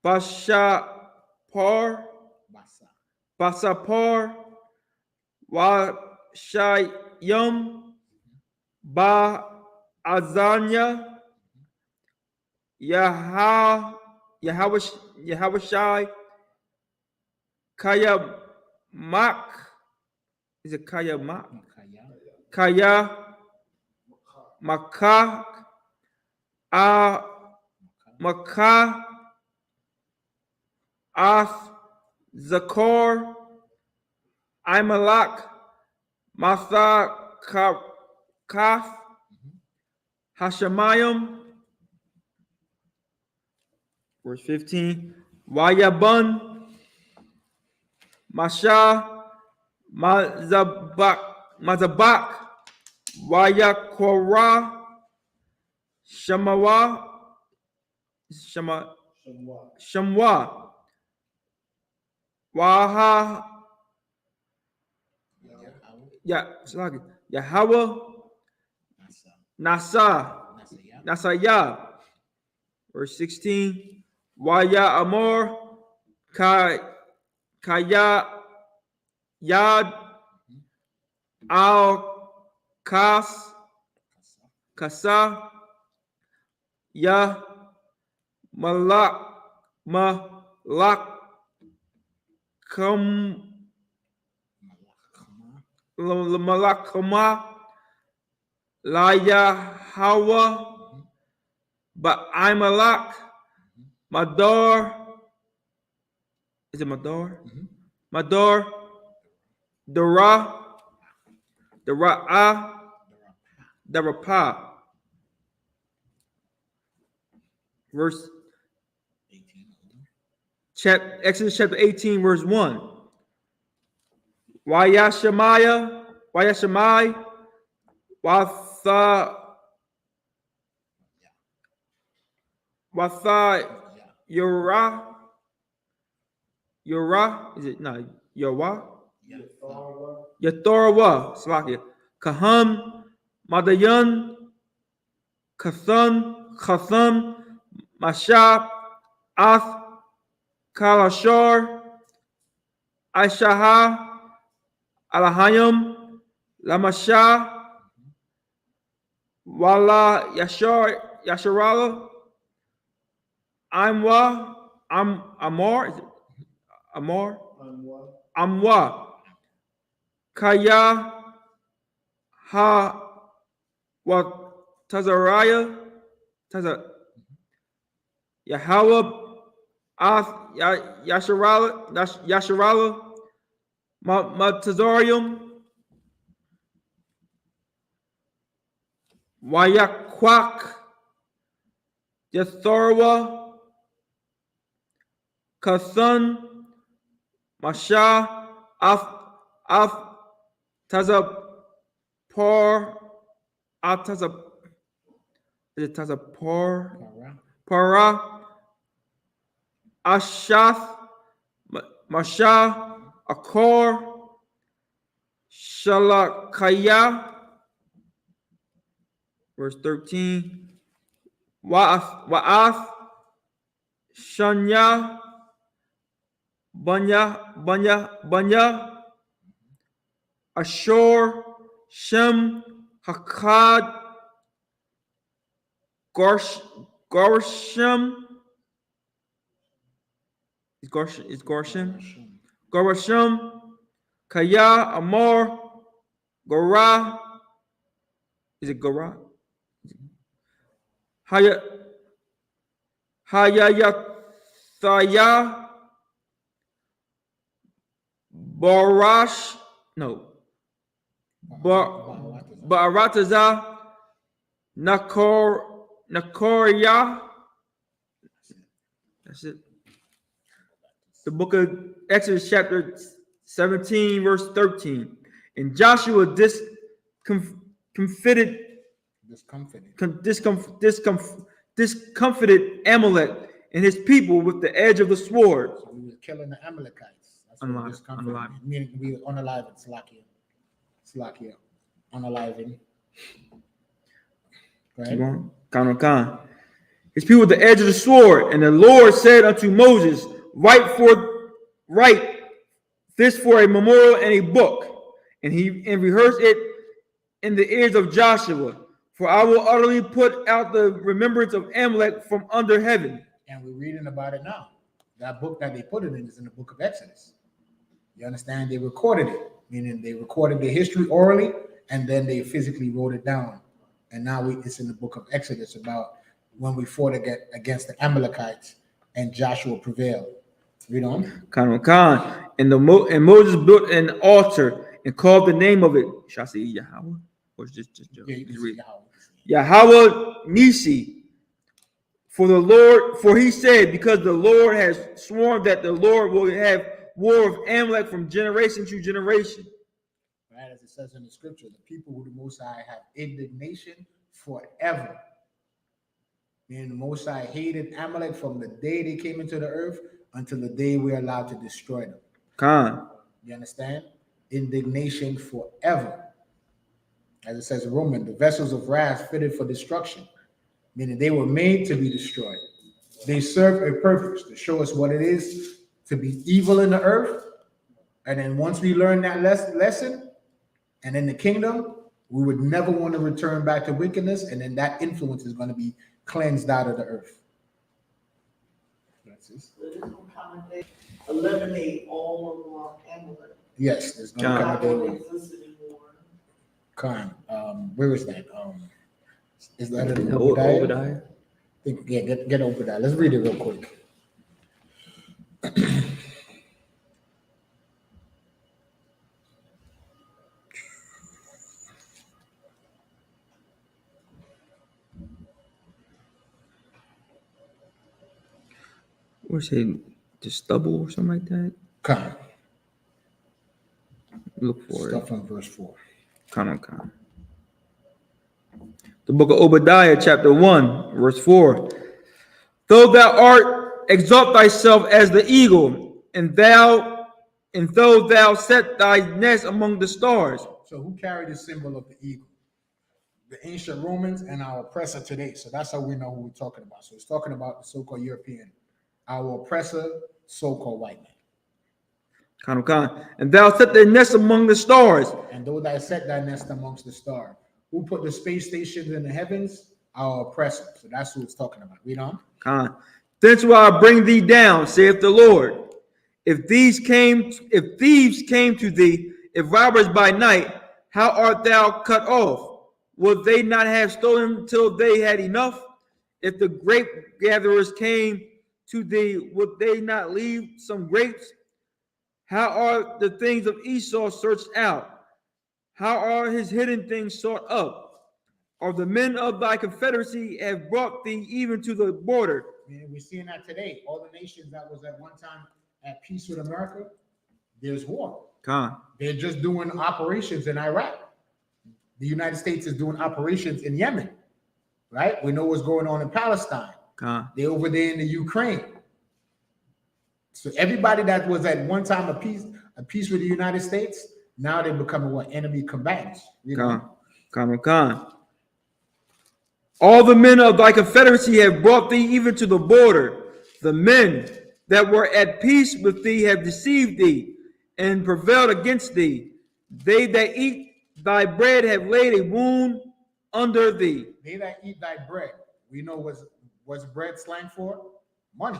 B: Bashapar,
E: Basa.
B: Basapar, Washayum, Ba Azanya, Yahawashai, Kaya Mak, is it Kaya Mak?
E: Kaya.
B: Kaya Makah, Makah, Ath, Zakor, Imalak, Matha, Kath, Hashemayim, verse 15, Wayabun, Masha, Mazabak, Wayakora, Shamawa, Shamwa, Waha, Yahweh, Nasaya, verse 16, Waya Amor, Kaya Yad, Al Kas, Kasa, Ya Malakama, Laya Hawa, Ba'aimalak, Madar, is it Madar? Madar, Darapa, verse Exodus chapter 18, verse 1. Wayashamai, Watha Yura, is it no Yura? Yathorwa, Slakia. Kaham, Madayan, Katham, Mashab, Ath, Kalashar, Aishaha, Alahayim, Lamasha, Wala Yasharala, Amwa, Kaya, Ha, Wat Tazariah, Yahweh, Ath, Yasharala, Matazarium, Wayakwak, Yathorwa, Kathan, Masha, Af, Tazapar, Tazapar, Para, Ashath, Masha, Akor, Shalakaya, verse 13, Wa'ath, Shanya, Banya, Ashur, Shem, Hakad, Gorsham, is Gorsham, Kaya, Amor, Gorah, is it Gorah? Hayathaya, Barash, no, Barataza, Nakor Nakoriah. That's it. The book of Exodus, chapter 17, verse 13. And Joshua discomfited Amalek and his people with the edge of the sword.
E: So we were killing the Amalekites. That's what discomfort meaning. We were unaliving. Slakia. Unaliving.
B: Right? His people with the edge of the sword. And the Lord said unto Moses, write this for a memorial and a book, and rehearse it in the ears of Joshua. For I will utterly put out the remembrance of Amalek from under heaven.
E: And we're reading about it now. That book that they put it in is in the book of Exodus. You understand? They recorded it, meaning they recorded the history orally, and then they physically wrote it down. And now it's in the book of Exodus about when we fought against the Amalekites and Joshua prevailed. Read on.
B: And Moses built an altar and called the name of it. Should I say Yahweh? Or just
E: Yeah, you can read
B: Yahweh Nisi. For he said, because the Lord has sworn that the Lord will have war of Amalek from generation to generation.
E: Right, as it says in the scripture, the people who the Most High have indignation forever. Meaning the Most High hated Amalek from the day they came into the earth until the day we're allowed to destroy them. You understand? Indignation forever. As it says in Romans, the vessels of wrath fitted for destruction, meaning they were made to be destroyed. They serve a purpose to show us what it is to be evil in the earth. And then once we learn that lesson, and in the kingdom, we would never want to return back to wickedness, and then that influence is going to be cleansed out of the earth. That's it.
D: So there's no common day. Eliminate all of Amalek.
E: Yes, there's no common day.
D: Don't exist anymore.
E: Where is that? Is that in Obadiah? Yeah, get Obadiah. Let's read it real quick.
B: Where's it? The stubble or something like that?
E: Come.
B: Look for
E: Stuff from verse 4.
B: Come. The book of Obadiah, chapter 1, verse 4. Though thou art, exalt thyself as the eagle, and though thou set thy nest among the stars.
E: So who carried the symbol of the eagle? The ancient Romans and our oppressor today. So that's how we know who we're talking about. So it's talking about the so-called European, our oppressor, so-called white man.
B: And thou set thy nest among the stars.
E: And though thou set thy nest amongst the stars. Who put the space stations in the heavens? Our oppressor. So that's who it's talking about. Read on.
B: Thence will I bring thee down, saith the Lord. If thieves came to thee, if robbers by night, how art thou cut off? Will they not have stolen till they had enough? If the grape gatherers came to thee, would they not leave some grapes? How are the things of Esau searched out? How are his hidden things sought up? Are the men of thy confederacy have brought thee even to the border?
E: We're seeing that today. All the nations that was at one time at peace with America, there's war. They're just doing operations in Iraq. The United States is doing operations in Yemen, right? We know what's going on in Palestine. They're over there in the Ukraine. So everybody that was at one time at peace with the United States, now they're becoming what? Enemy combatants. You know?
B: All the men of thy confederacy have brought thee even to the border. The men that were at peace with thee have deceived thee and prevailed against thee. They that eat thy bread have laid a wound under thee.
E: They that eat thy bread. We know what's bread slang for? Money.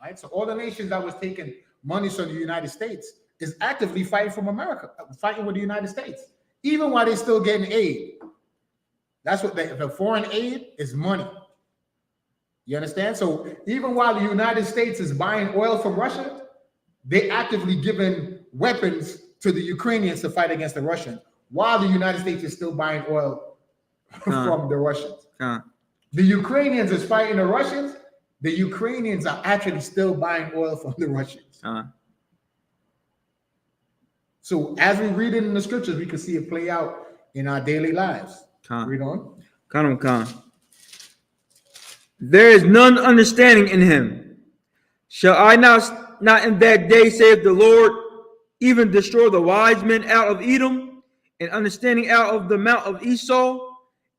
E: Right? So all the nations that was taking money from the United States is actively fighting from America, fighting with the United States, even while they're still getting aid. That's what the foreign aid is money. You understand? So even while the United States is buying oil from Russia, they actively giving weapons to the Ukrainians to fight against the Russians, while the United States is still buying oil from the Russians. The Ukrainians is fighting the Russians. The Ukrainians are actually still buying oil from the Russians. So as we read it in the scriptures, we can see it play out in our daily lives. Read on.
B: There is none understanding in him. Shall I not in that day, saith the Lord, even destroy the wise men out of Edom, and understanding out of the mount of Esau,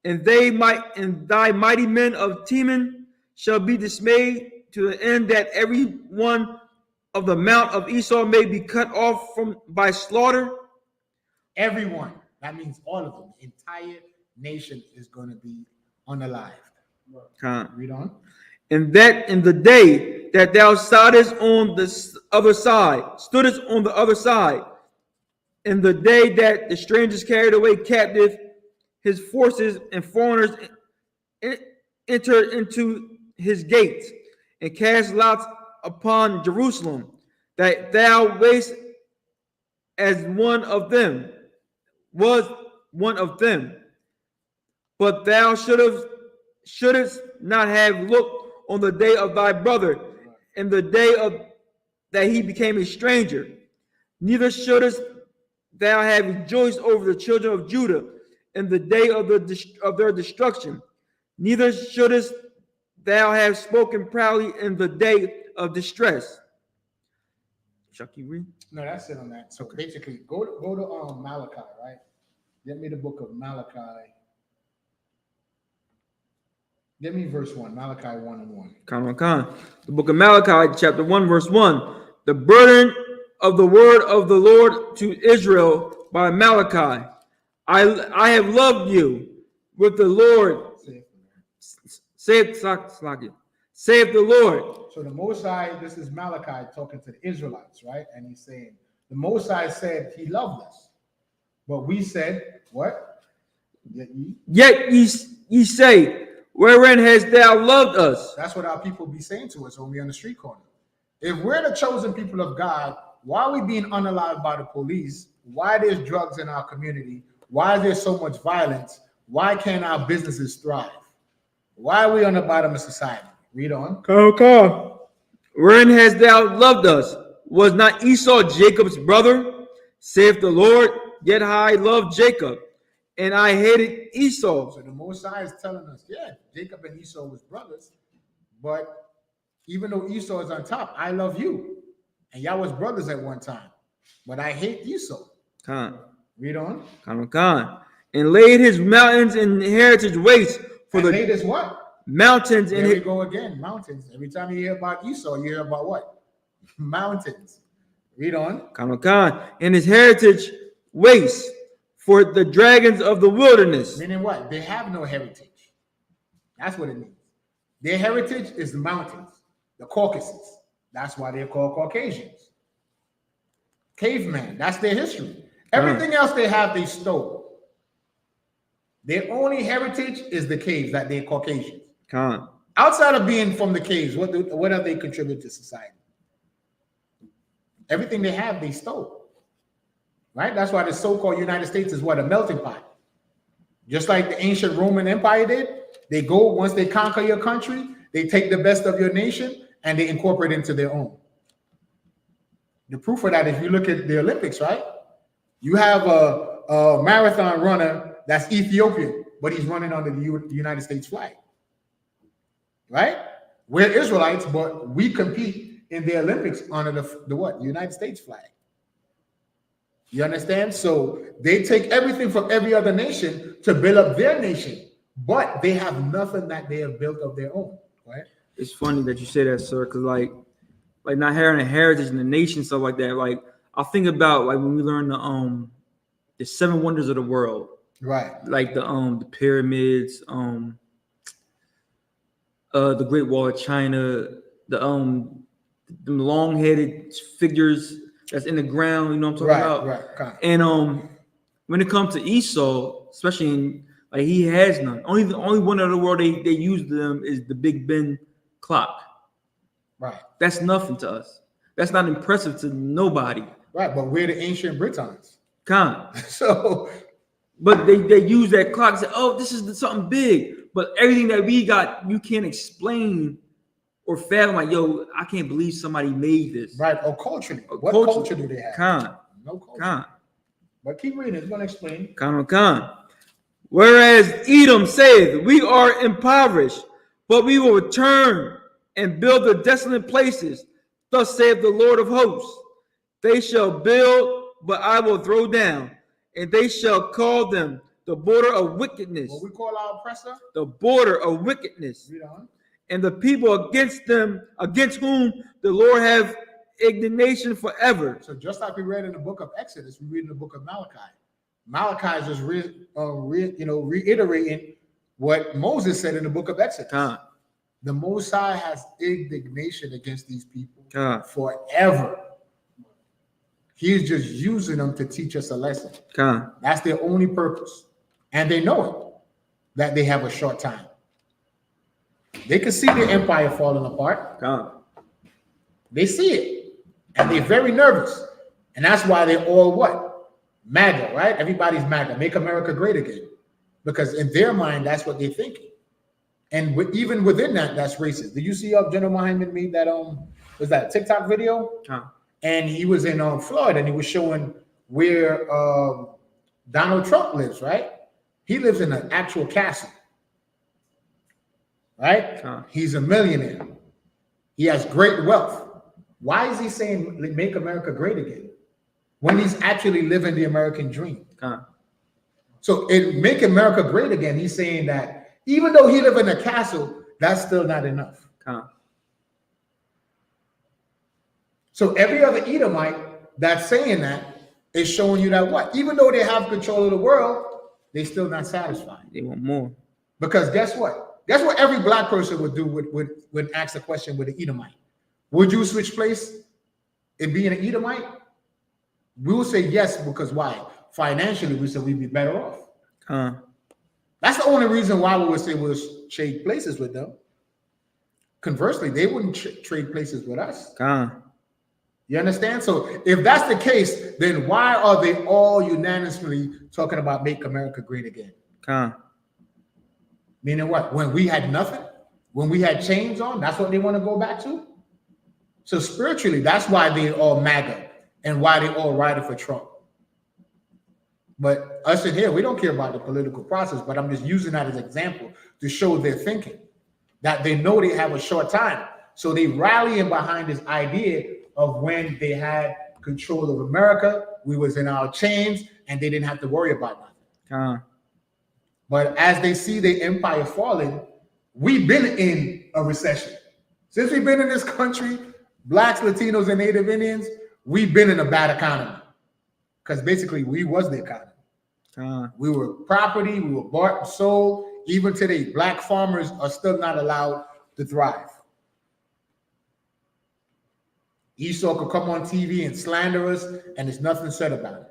B: and thy mighty men of Teman shall be dismayed, to the end that every one of the mount of Esau may be cut off by slaughter.
E: Everyone. That means all of them. The entire nation is going to be unalived. Read on.
B: And that in the day that thou stoodest on the other side, in the day that the strangers carried away captive his forces, and foreigners entered into his gates, and cast lots upon Jerusalem, that thou wast as one of them, but thou shouldest not have looked on the day of thy brother, and the day that he became a stranger. Neither shouldest thou have rejoiced over the children of Judah in the day of their destruction. Neither shouldest thou have spoken proudly in the day of distress. Chuck, you read?
E: No, that's it on that. So basically, go to Malachi, right? Get me the book of Malachi. Give me verse 1, Malachi 1:1.
B: The book of Malachi, chapter 1, verse 1. The burden of the word of the Lord to Israel by Malachi. I have loved you with the Lord. Saith the Lord.
E: So the Most High, this is Malachi talking to the Israelites, right? And he's saying, the Most High said he loved us. But we said, what?
B: Yet ye say, wherein hast thou loved us?
E: That's what our people be saying to us when we're on the street corner. If we're the chosen people of God, why are we being unalived by the police? Why there's drugs in our community? Why is there so much violence? Why can't our businesses thrive? Why are we on the bottom of society? Read on.
B: Wherein hast thou loved us? Was not Esau Jacob's brother? Saith the Lord, yet I loved Jacob, and I hated Esau.
E: So the Most High is telling us, yeah, Jacob and Esau was brothers, but even though Esau is on top, I love you. And y'all was brothers at one time, but I hate Esau. Read on.
B: And laid his mountains and heritage waste for the
E: laid his what?
B: Mountains.
E: There we go again, mountains. Every time you hear about Esau, you hear about what? Mountains. Read on.
B: And his heritage waste for the dragons of the wilderness.
E: Meaning what? They have no heritage. That's what it means. Their heritage is the mountains, the Caucasus. That's why they're called Caucasians. Caveman, that's their history. Everything else they have, they stole. Their only heritage is the caves, that they're Caucasians. Outside of being from the caves, what have they contributed to society? Everything they have, they stole. Right? That's why the so-called United States is what? A melting pot. Just like the ancient Roman Empire did. They go, once they conquer your country, they take the best of your nation and they incorporate it into their own. The proof of that, if you look at the Olympics, right? You have a marathon runner that's Ethiopian, but he's running under the United States flag. Right? We're Israelites, but we compete in the Olympics under the what? United States flag. You understand? So they take everything from every other nation to build up their nation, but they have nothing that they have built of their own. Right?
B: It's funny that you say that, sir, because like not having a heritage in the nation, stuff like that. Like I think about like when we learn the 7 wonders of the world.
E: Right.
B: Like the pyramids, the Great Wall of China, the long-headed figures that's in the ground, you know what I'm talking about?
E: Right.
B: And when it comes to Esau, especially in, like he has none. Only one in the world they use them is the Big Ben clock.
E: Right.
B: That's nothing to us. That's not impressive to nobody.
E: Right, but we're the ancient Britons.
B: Con.
E: So,
B: but they use that clock and say, oh, this is something big. But everything that we got, you can't explain or fathom. Like, yo, I can't believe somebody made this.
E: Right, or culturally.
B: Or
E: What culture do they have?
B: Khan.
E: No culture.
B: Khan.
E: But keep reading, it's going to explain.
B: Khan. Whereas Edom saith, we are impoverished, but we will return and build the desolate places. Thus saith the Lord of hosts, they shall build, but I will throw down, and they shall call them the border of wickedness.
E: What we call our oppressor?
B: The border of wickedness.
E: Read on.
B: And the people against them, against whom the Lord have indignation forever.
E: So just like we read in the book of Exodus, we read in the book of Malachi. Malachi is just reiterating what Moses said in the book of Exodus. The Most High has indignation against these people forever. He's just using them to teach us a lesson. That's their only purpose. And they know it, that they have a short time. They can see their empire falling apart. They see it. And they're very nervous. And that's why they're all what? MAGA, right? Everybody's MAGA. Make America great again. Because in their mind, that's what they're thinking. And even within that, that's racist. Did you see GEN.YAHANNA made that was that a TikTok video? And he was in Florida and he was showing where Donald Trump lives, right? He lives in an actual castle. Right? He's a millionaire. He has great wealth. Why is he saying make America great again when he's actually living the American dream? So in Make America Great Again, he's saying that even though he lives in a castle, that's still not enough. So every other Edomite that's saying that is showing you that what? Even though they have control of the world, they're still not satisfied.
B: They want more.
E: Because guess what? That's what every black person would do when asked a question with an Edomite. Would you switch place and be an Edomite? We will say yes, because why? Financially, we said we'd be better off. That's the only reason why we would say we'll trade places with them. Conversely, they wouldn't trade places with us. You understand? So if that's the case, then why are they all unanimously talking about make America great again? Meaning what? When we had nothing? When we had chains on? That's what they want to go back to? So spiritually, that's why they all MAGA and why they all riding for Trump. But us in here, we don't care about the political process, but I'm just using that as an example to show their thinking, that they know they have a short time. So they rallying behind this idea of when they had control of America, we was in our chains and they didn't have to worry about nothing. But as they see the empire falling, we've been in a recession. Since we've been in this country, blacks, Latinos, and Native Indians, we've been in a bad economy. Because basically we was the economy. We were property, we were bought and sold. Even today, black farmers are still not allowed to thrive. I.S.U.P.K could come on TV and slander us, and there's nothing said about it.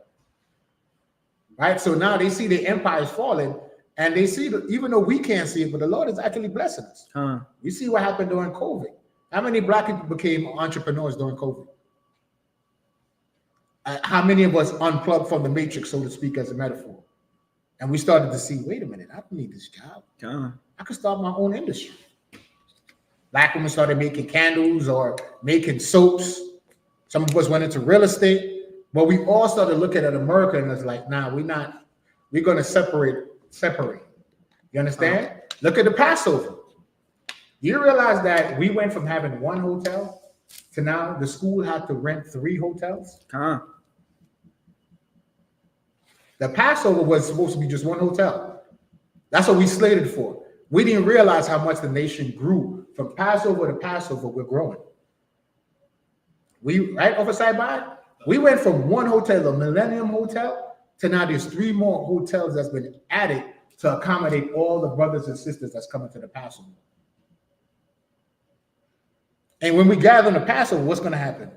E: Right? So now they see the empire is falling, and they see that even though we can't see it, but the Lord is actually blessing us. We see what happened during COVID. How many black people became entrepreneurs during COVID? How many of us unplugged from the matrix, so to speak, as a metaphor? And we started to see, wait a minute, I don't need this job. I could start my own industry. Black women started making candles or making soaps. Some of us went into real estate. But we all started looking at America and it's like, nah, we're going to separate. You understand? Look at the Passover. You realize that we went from having one hotel to now the school had to rent 3 hotels? The Passover was supposed to be just one hotel. That's what we slated for. We didn't realize how much the nation grew. From Passover to Passover, we're growing. Right, Officer By? We went from one hotel, the Millennium Hotel, to now there's 3 more hotels that's been added to accommodate all the brothers and sisters that's coming to the Passover. And when we gather on the Passover, what's going to happen?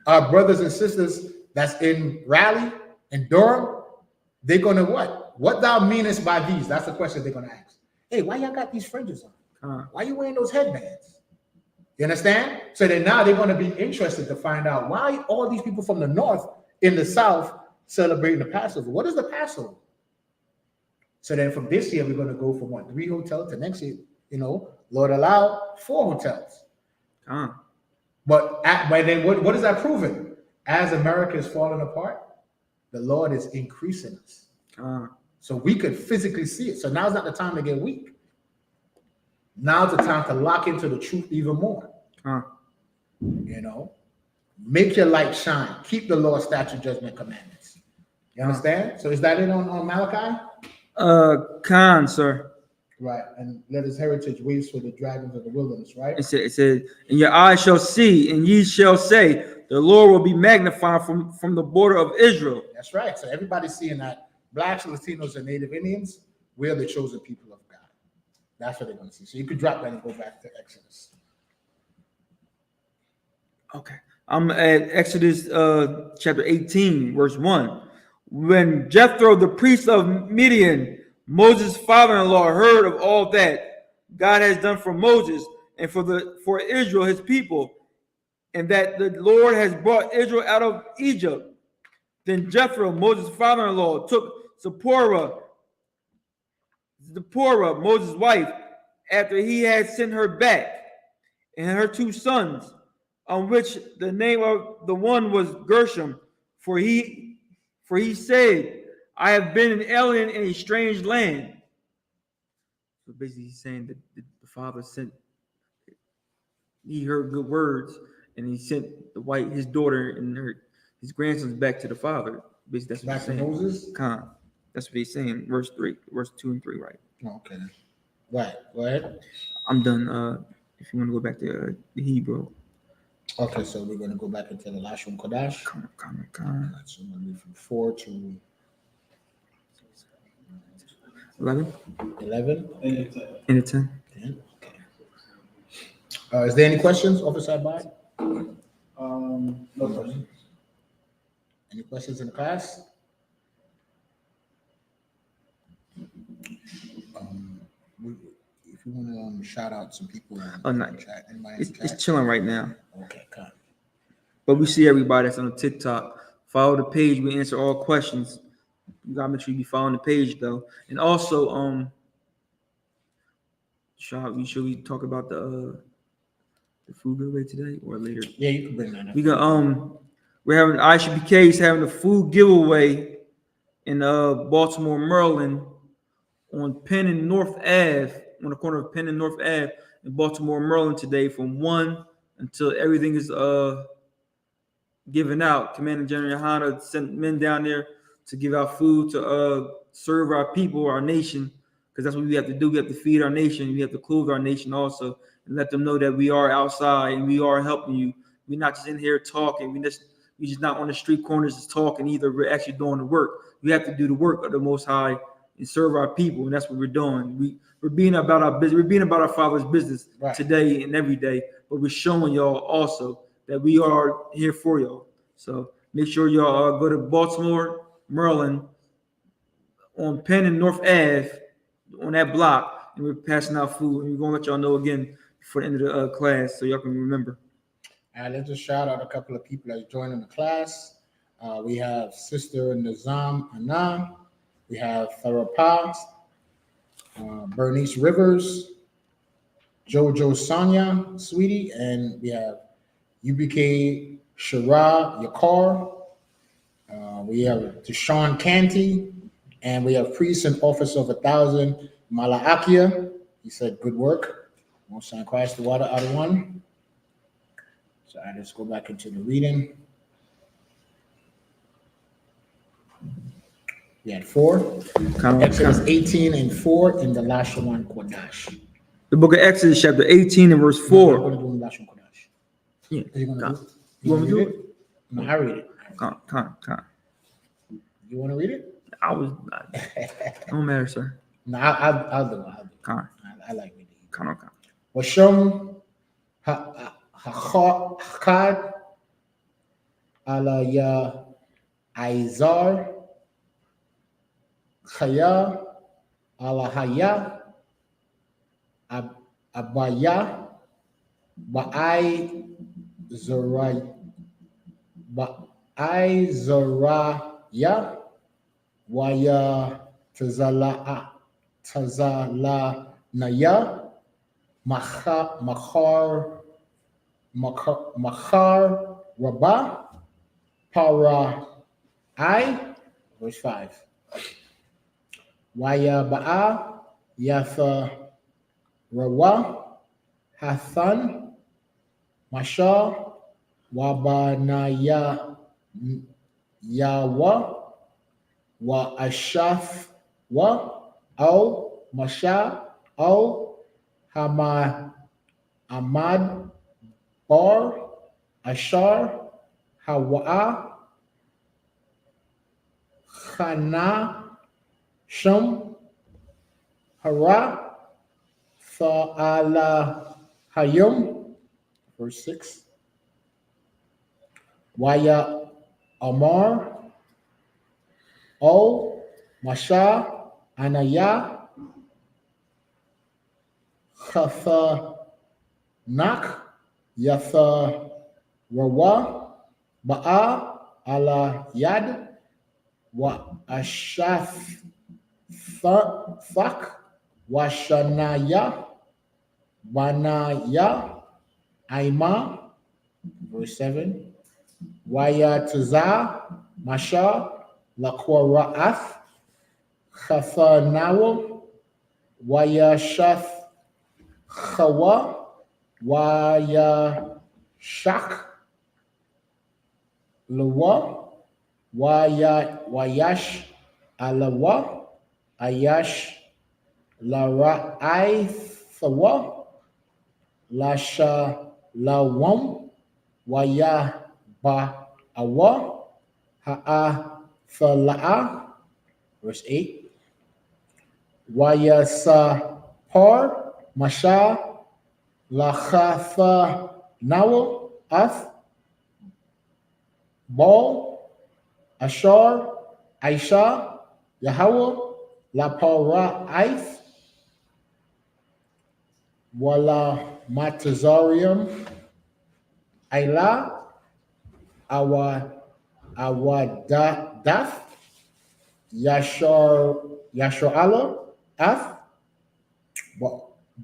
E: Our brothers and sisters that's in Raleigh and Durham, they're going to what? What thou meanest by these? That's the question they're going to ask. Hey, why y'all got these fringes on? Why you wearing those headbands? You understand? So then now they're going to be interested to find out why all these people from the north in the south celebrating the Passover. What is the Passover? So then from this year, we're going to go from 3 hotels to next year, Lord allow 4 hotels. But then what is that proving? As America is falling apart, the Lord is increasing us. So we could physically see it. So now's not the time to get weak. Now's the time to lock into the truth even more. Make your light shine. Keep the law, statute, judgment, commandments. You understand? So is that it on Malachi?
B: Khan, sir.
E: Right. And let his heritage waste for the dragons of the wilderness, right?
B: It said, and your eyes shall see, and ye shall say, the Lord will be magnified from the border of Israel.
E: That's right. So everybody's seeing that Blacks, Latinos, and Native Indians, we're the chosen people of God. That's what they're going to see. So you could drop that and go back to Exodus.
B: Okay. I'm at Exodus chapter 18, verse 1. When Jethro, the priest of Midian, Moses' father-in-law, heard of all that God has done for Moses and for Israel, his people, and that the Lord has brought Israel out of Egypt, then Jethro, Moses' father-in-law, took Zipporah, Moses' wife, after he had sent her back, and her 2 sons, on which the name of the one was Gershom, for he said, I have been an alien in a strange land. So basically he's saying that the father he heard good words, and he sent his daughter and his grandsons back to the father. Basically, that's what
E: back
B: he's saying.
E: to Moses?
B: That's what he's saying. Verse 2 and 3, right?
E: Okay. Right. Go ahead.
B: I'm done. If you want to go back to the Hebrew.
E: Okay, so we're going to go back into the Lashon Kodash.
B: Come.
E: So I'm going to read from 4 to
B: 11.
E: 11.
B: And 10.
E: 10. Okay. Is there any questions, Officer Abad?
C: No questions.
E: Any questions in the class? If you want to shout out some people in the chat,
B: It's chilling right now.
E: Okay, come.
B: But we see everybody that's on TikTok. Follow the page. We answer all questions. You gotta make sure you be following the page though. And also, should we talk about the food giveaway today or later?
E: Yeah, you can bring that up.
B: We're having I.S.U.P.K is having a food giveaway in Baltimore, Maryland, on Penn and North Ave, on the corner of Penn and North Ave in Baltimore, Maryland today from 1 until everything is given out. Commander General Yohanna sent men down there to give out food to serve our people, our nation, because that's what we have to do. We have to feed our nation. We have to clothe our nation also, and let them know that we are outside and we are helping you. We're not just in here talking. We just not on the street corners just talking either. We're actually doing the work. We have to do the work of the Most High and serve our people, and that's what we're doing. We're being about our business. We're being about our Father's business today and every day, but we're showing y'all also that we are here for y'all. So make sure y'all go to Baltimore, Maryland, on Penn and North Ave, on that block, and we're passing out food. And we're gonna let y'all know again before the end of the class, so y'all can remember.
E: All right, let's just shout out a couple of people that joining the class. We have Sister Nizam Anna. We have Farah Paz, Bernice Rivers, Jojo Sonia, sweetie, and we have UBK Shara Yakar. We have Deshaun Canty, and we have Priest and Officer of 1,000 Malaakia. He said, "Good work. Most High Christ the water out of one." So I just go back into the reading. We had 4. Exodus 18 and 4 in the Lashon Kodash.
B: The book of Exodus, chapter 18 and verse 4.
E: I'm going to do the Lashon Kodash.
B: Yeah.
E: You want
B: me to do it?
E: No, I read it.
B: Con.
E: You want to read it?
B: Don't matter, sir.
E: No, I'll do it.
B: Con.
E: I like reading.
B: Con.
E: Washom Hakad ala ya Izar Chaya ala Haya Abaya Ba'ai Zoraya Waya Tazala'a Tazalanaya, Machar Rabah, Para verse 5. Waya Ba'a, Yatha Rawa, Hathan, Masha, Wabanaya Yawa, Wa Ashaf, Wa, Au, Masha, Au, Hama, Ahmad, Bar, Ashar, Hawa, Khana, Shum, Hara, Fa'ala, Hayum, verse 6. Waya Amar, O, Masha, Anaya, Khatha, Nak, Yatha, Rawa, Ba'a, Ala Yad, Wa Ashaf, Thak, Washanaya, Banaya, Aima, verse 7. Waya Taza, Masha, Lakwarath, Chathanawa, Waya Shath, Chawa, Waya Shak, Lawa, Wayash, Alawa, Ayash, Lara Aithawa, Lasha Lawam, Waya Ba Awa, Ha'a Thala, verse 8. Waya Sa Par, Masha, Lachatha Nawa, Ath, Bal, Ashar, Aisha, Yahweh, La Para Aith, Wala Matazarium, Ayla, Awadath, Yashar Ath,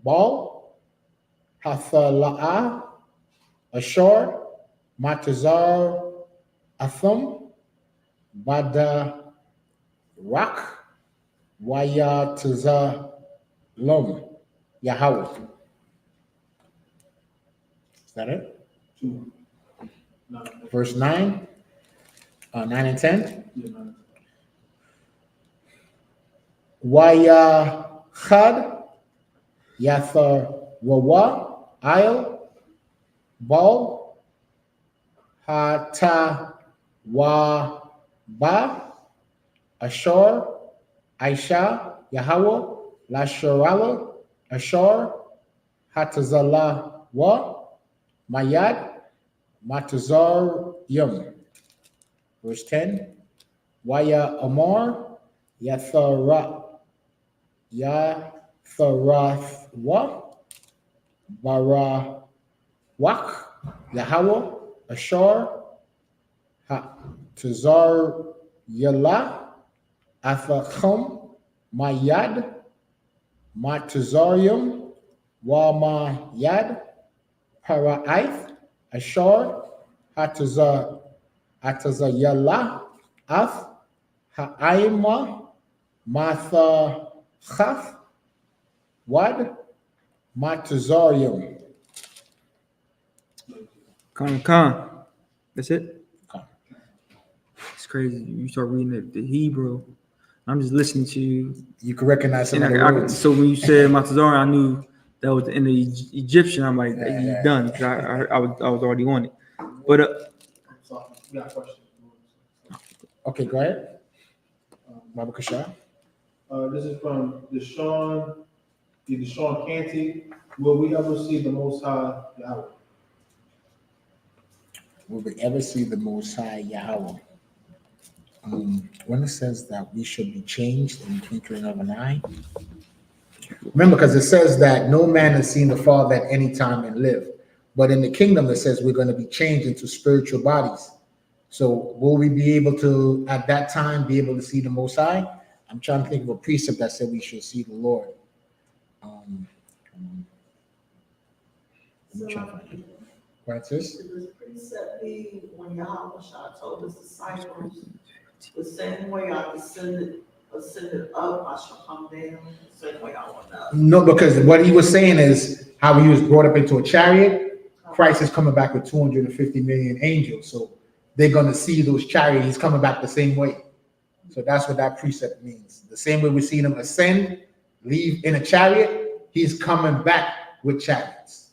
E: Bal, Hathala'ah, Ashar, Matazar, Atham, Bada Rak, Waya Taza Lom, Yahweh. Is that it?
C: 2.
E: Verse 9, 9 and 10.
C: Yeah, 9.
E: Waya Chad, Yatha Wawa, Ail, Bal, Hata Wa Ba, Ashar, Aisha, Yahweh, Lasharala, Ashar, Hatazala Wa, Mayad, Matazar Yum. Verse 10. Waya Amar, Yatharathwa, Bara Wak, Yahweh, Ashar, Tazar Yala, Athachum, Mayad, Matazarium, Wamayad, Para'ith, Ashar, Hatazayala, Ath, Ha'aima, Matha Chaf, Wad, Matazarium.
B: Con. That's it.
E: Con.
B: It's crazy. You start reading the Hebrew. I'm just listening to you.
E: You can recognize some
B: And
E: of the words.
B: so when you said Matazar, I knew that was in the Egyptian. I'm like,
E: Yeah,
B: you
E: yeah.
B: done. 'Cause I was already on it. But
C: So, we got a question.
E: Okay, go ahead. Baba Kasha.
C: This is from Deshaun Canty. Will we ever see the Most High Yahweh?
E: Will we ever see the Most High Yahweh? When it says that we should be changed in the twinkling of an eye, remember, because it says that no man has seen the Father at any time and live. But in the kingdom, it says we're going to be changed into spiritual bodies. So will we be able to, at that time, be able to see the Most High? I'm trying to think of a precept that said we should see the Lord. Let me try to find it. Francis?
D: It was precept be when Yahweh told his disciples, the same way I ascended up, I shall come down, the same way I went up.
E: No, because what he was saying is how he was brought up into a chariot. Christ is coming back with 250 million angels. So they're going to see those chariots. He's coming back the same way. So that's what that precept means. The same way we see him ascend, leave in a chariot, he's coming back with chariots.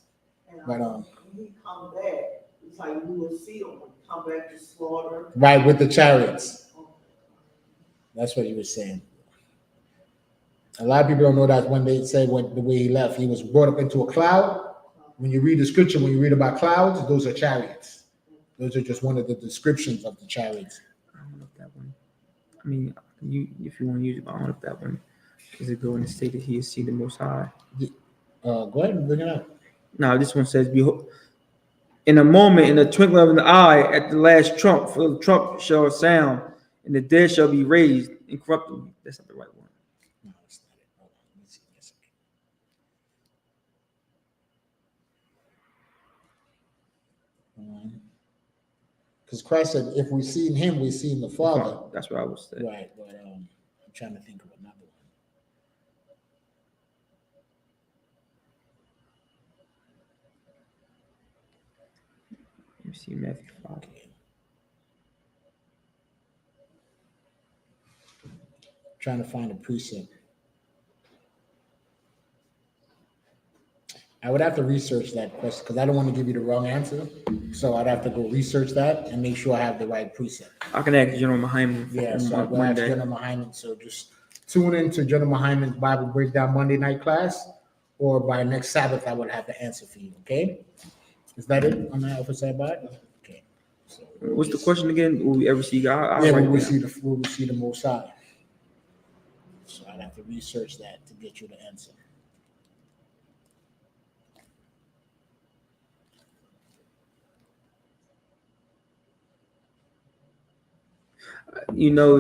E: But
D: when he come back, it's like we will see him when he come back to slaughter.
E: right, with the chariots. That's what he was saying. A lot of people don't know that when they say when the way he left, he was brought up into a cloud. When you read the scripture, when you read about clouds, those are chariots. Those are just one of the descriptions of the chariots.
B: I don't know if that one. I mean, if you want to use it, but I don't know if that one is it going to state that he has seen the Most High.
E: Go ahead and bring it up.
B: Now this one says, "Behold, in a moment, in the twinkling of an eye, at the last trump, for the trump shall sound, and the dead shall be raised incorruptible." That's not the right one.
E: No, it's not it. Hold on. Let me see. Yes, okay. Because Christ said, if we see him, we see the Father.
B: That's what I would say.
E: Right, but I'm trying to think of another one.
B: Let me see Matthew 5.
E: Okay. Trying to find a precept. I would have to research that question because I don't want to give you the wrong answer. So I'd have to go research that and make sure I have the right precept.
B: I can ask General Muhammad.
E: Yeah, so I'll go ask General Muhammad. So just tune in to General Muhammad's Bible Breakdown Monday night class, or by next Sabbath, I would have the answer for you. Okay? Is that it on that officer Bible? Okay. So
B: what's the question again? Will we ever see God?
E: Yeah, will we see the Most High? So I'd have to research that to get you the answer.
B: You know,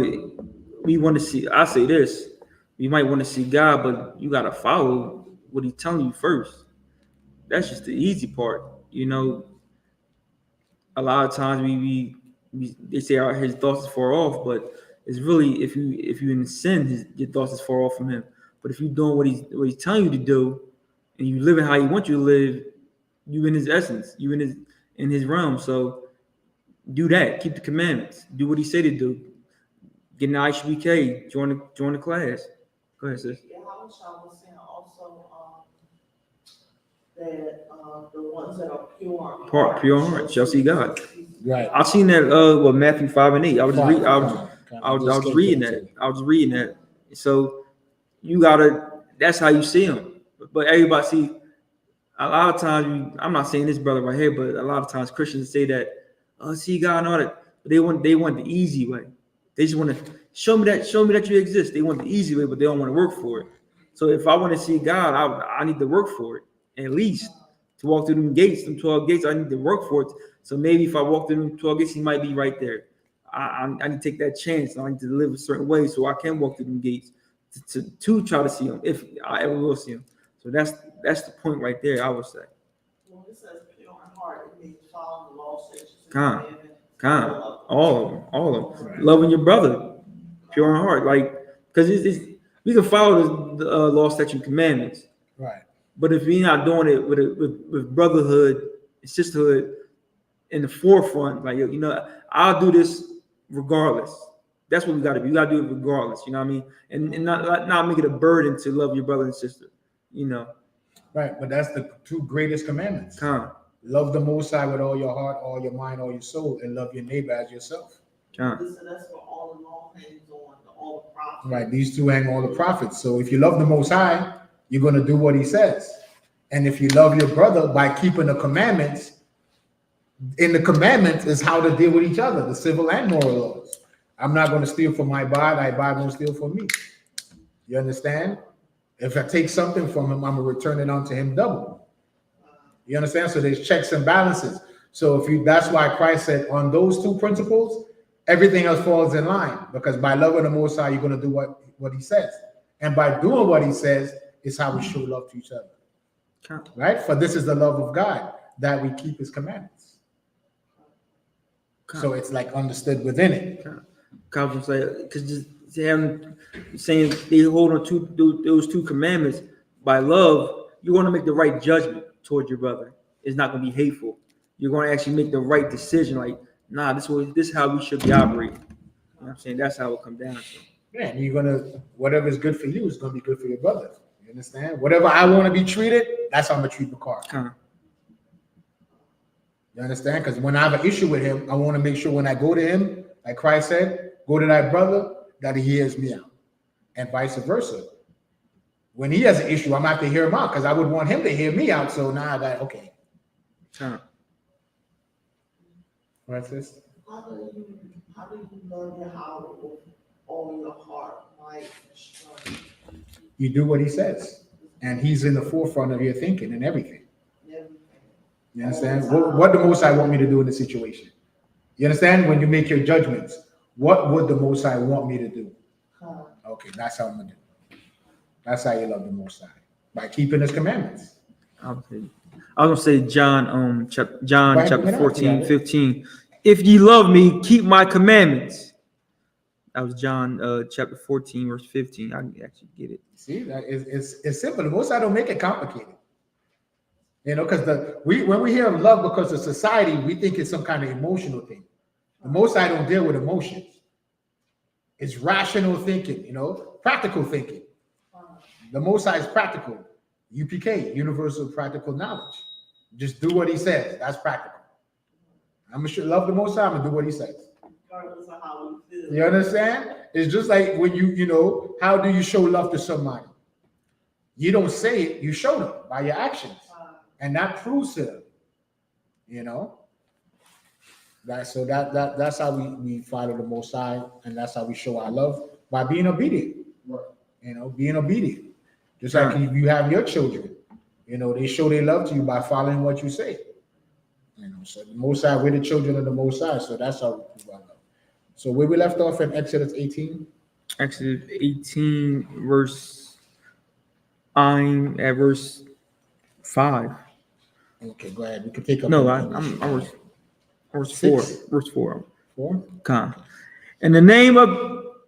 B: we want to see. I say this: you might want to see God, but you gotta follow what He's telling you first. That's just the easy part. You know, a lot of times we they say His thoughts is far off, but it's really if you in sin, your thoughts is far off from Him. But if you're doing what He's telling you to do, and you living how He wants you to live, you in His essence, you in His realm. So do that. Keep the commandments. Do what He said to do. Get an I.S.U.P.K. Join the class. Go ahead, sis.
D: Yeah, I was saying also that the ones that are pure in heart
B: shall see God.
E: Right.
B: I've seen that. Matthew 5 and 8. I was reading that. So you gotta. That's how you see Him. But everybody see. A lot of times, I'm not saying this brother right here, but a lot of times Christians say that, see God and all that. But they want the easy way. They just want to show me that you exist. They want the easy way, but they don't want to work for it. So if I want to see God, I need to work for it. At least to walk through them gates, them 12 gates, I need to work for it. So maybe if I walk through them 12 gates, He might be right there. I need to take that chance. I need to live a certain way so I can walk through them gates to try to see Him, if I ever will see Him. So that's the point right there, I would say.
D: When it says pure in heart, it means following the law, statutes, and
B: Kind.
D: commandments.
B: All of them. Right. Loving your brother, pure in heart, like because we can follow the law, statute, and commandments,
E: right?
B: But if we're not doing it with brotherhood and sisterhood in the forefront, like I'll do this regardless. That's what we got to do. You got to do it regardless. You know what I mean? And not make it a burden to love your brother and sister.
E: Right, but that's the two greatest commandments. Love the Most High with all your heart, all your mind, all your soul, and love your neighbor as yourself.
D: Listen, that's what all the law hangs on, all the prophets.
E: Right, these two hang all the prophets. So if you love the Most High, you're going to do what He says. And if you love your brother by keeping the commandments, in the commandments is how to deal with each other, the civil and moral laws. I'm not going to steal from my bride, my bride won't steal from me. You understand? If I take something from him, I'm going to return it unto him double. You understand? So there's checks and balances. So that's why Christ said on those two principles, everything else falls in line. Because by loving the Most High, you're going to do what what he says. And by doing what he says is how we show love to each other.
B: Okay.
E: Right? For this is the love of God, that we keep his commandments. So it's like understood within it.
B: Because just saying they hold on to those two commandments by love, you're going to make the right judgment towards your brother. It's not going to be hateful. You're going to actually make the right decision. Like, nah, this is how we should be operating. You know what I'm saying? That's how it comes down to.
E: Yeah, and you're gonna, whatever is good for you is gonna be good for your brother. You understand? Whatever I want to be treated, that's how I'm gonna treat Bakar. You understand? Because when I have an issue with him, I want to make sure when I go to him, like Christ said, go to thy brother, that he hears me out, and vice versa. When he has an issue, I'm gonna have to hear him out because I would want him to hear me out. So now I got okay. Right, sis?
D: How do you love Yahweh with all your heart, might, and strength?
E: You do what he says, and he's in the forefront of your thinking and everything. You understand? What the Most High want me to do in the situation? You understand? When you make your judgments, what would the Most High want me to do? Okay, that's how I'm gonna do. That's how you love the Most High, by keeping his commandments.
B: I was gonna say John chapter 14, 15. If ye love me, keep my commandments. That was John chapter 14, verse 15. I can actually get it.
E: See, that it's simple. The Most High don't make it complicated. You know, because when we hear of love because of society, we think it's some kind of emotional thing. The Most High don't deal with emotions. It's rational thinking, you know, practical thinking. The Most High is practical. UPK, universal practical knowledge. Just do what he says. That's practical. I'm gonna love the Most High. I'm gonna do what he says.
D: Regardless of how we feel.
E: You understand? It's just like when you know, how do you show love to somebody? You don't say it, you show them by your actions. And that proves to them, you know. That's how we follow the Most High, and that's how we show our love, by being obedient.
C: Right.
E: You know, being obedient. Just like you have your children, you know, they show their love to you by following what you say. You know, so the Most High, we're the children of the Most High, so that's how we prove our love. So where we left off in Exodus 18?
B: Exodus 18, verse 5.
E: Okay, go ahead. We can take up.
B: No, I'm verse 4. Verse 4.
E: 4?
B: Come. And the name of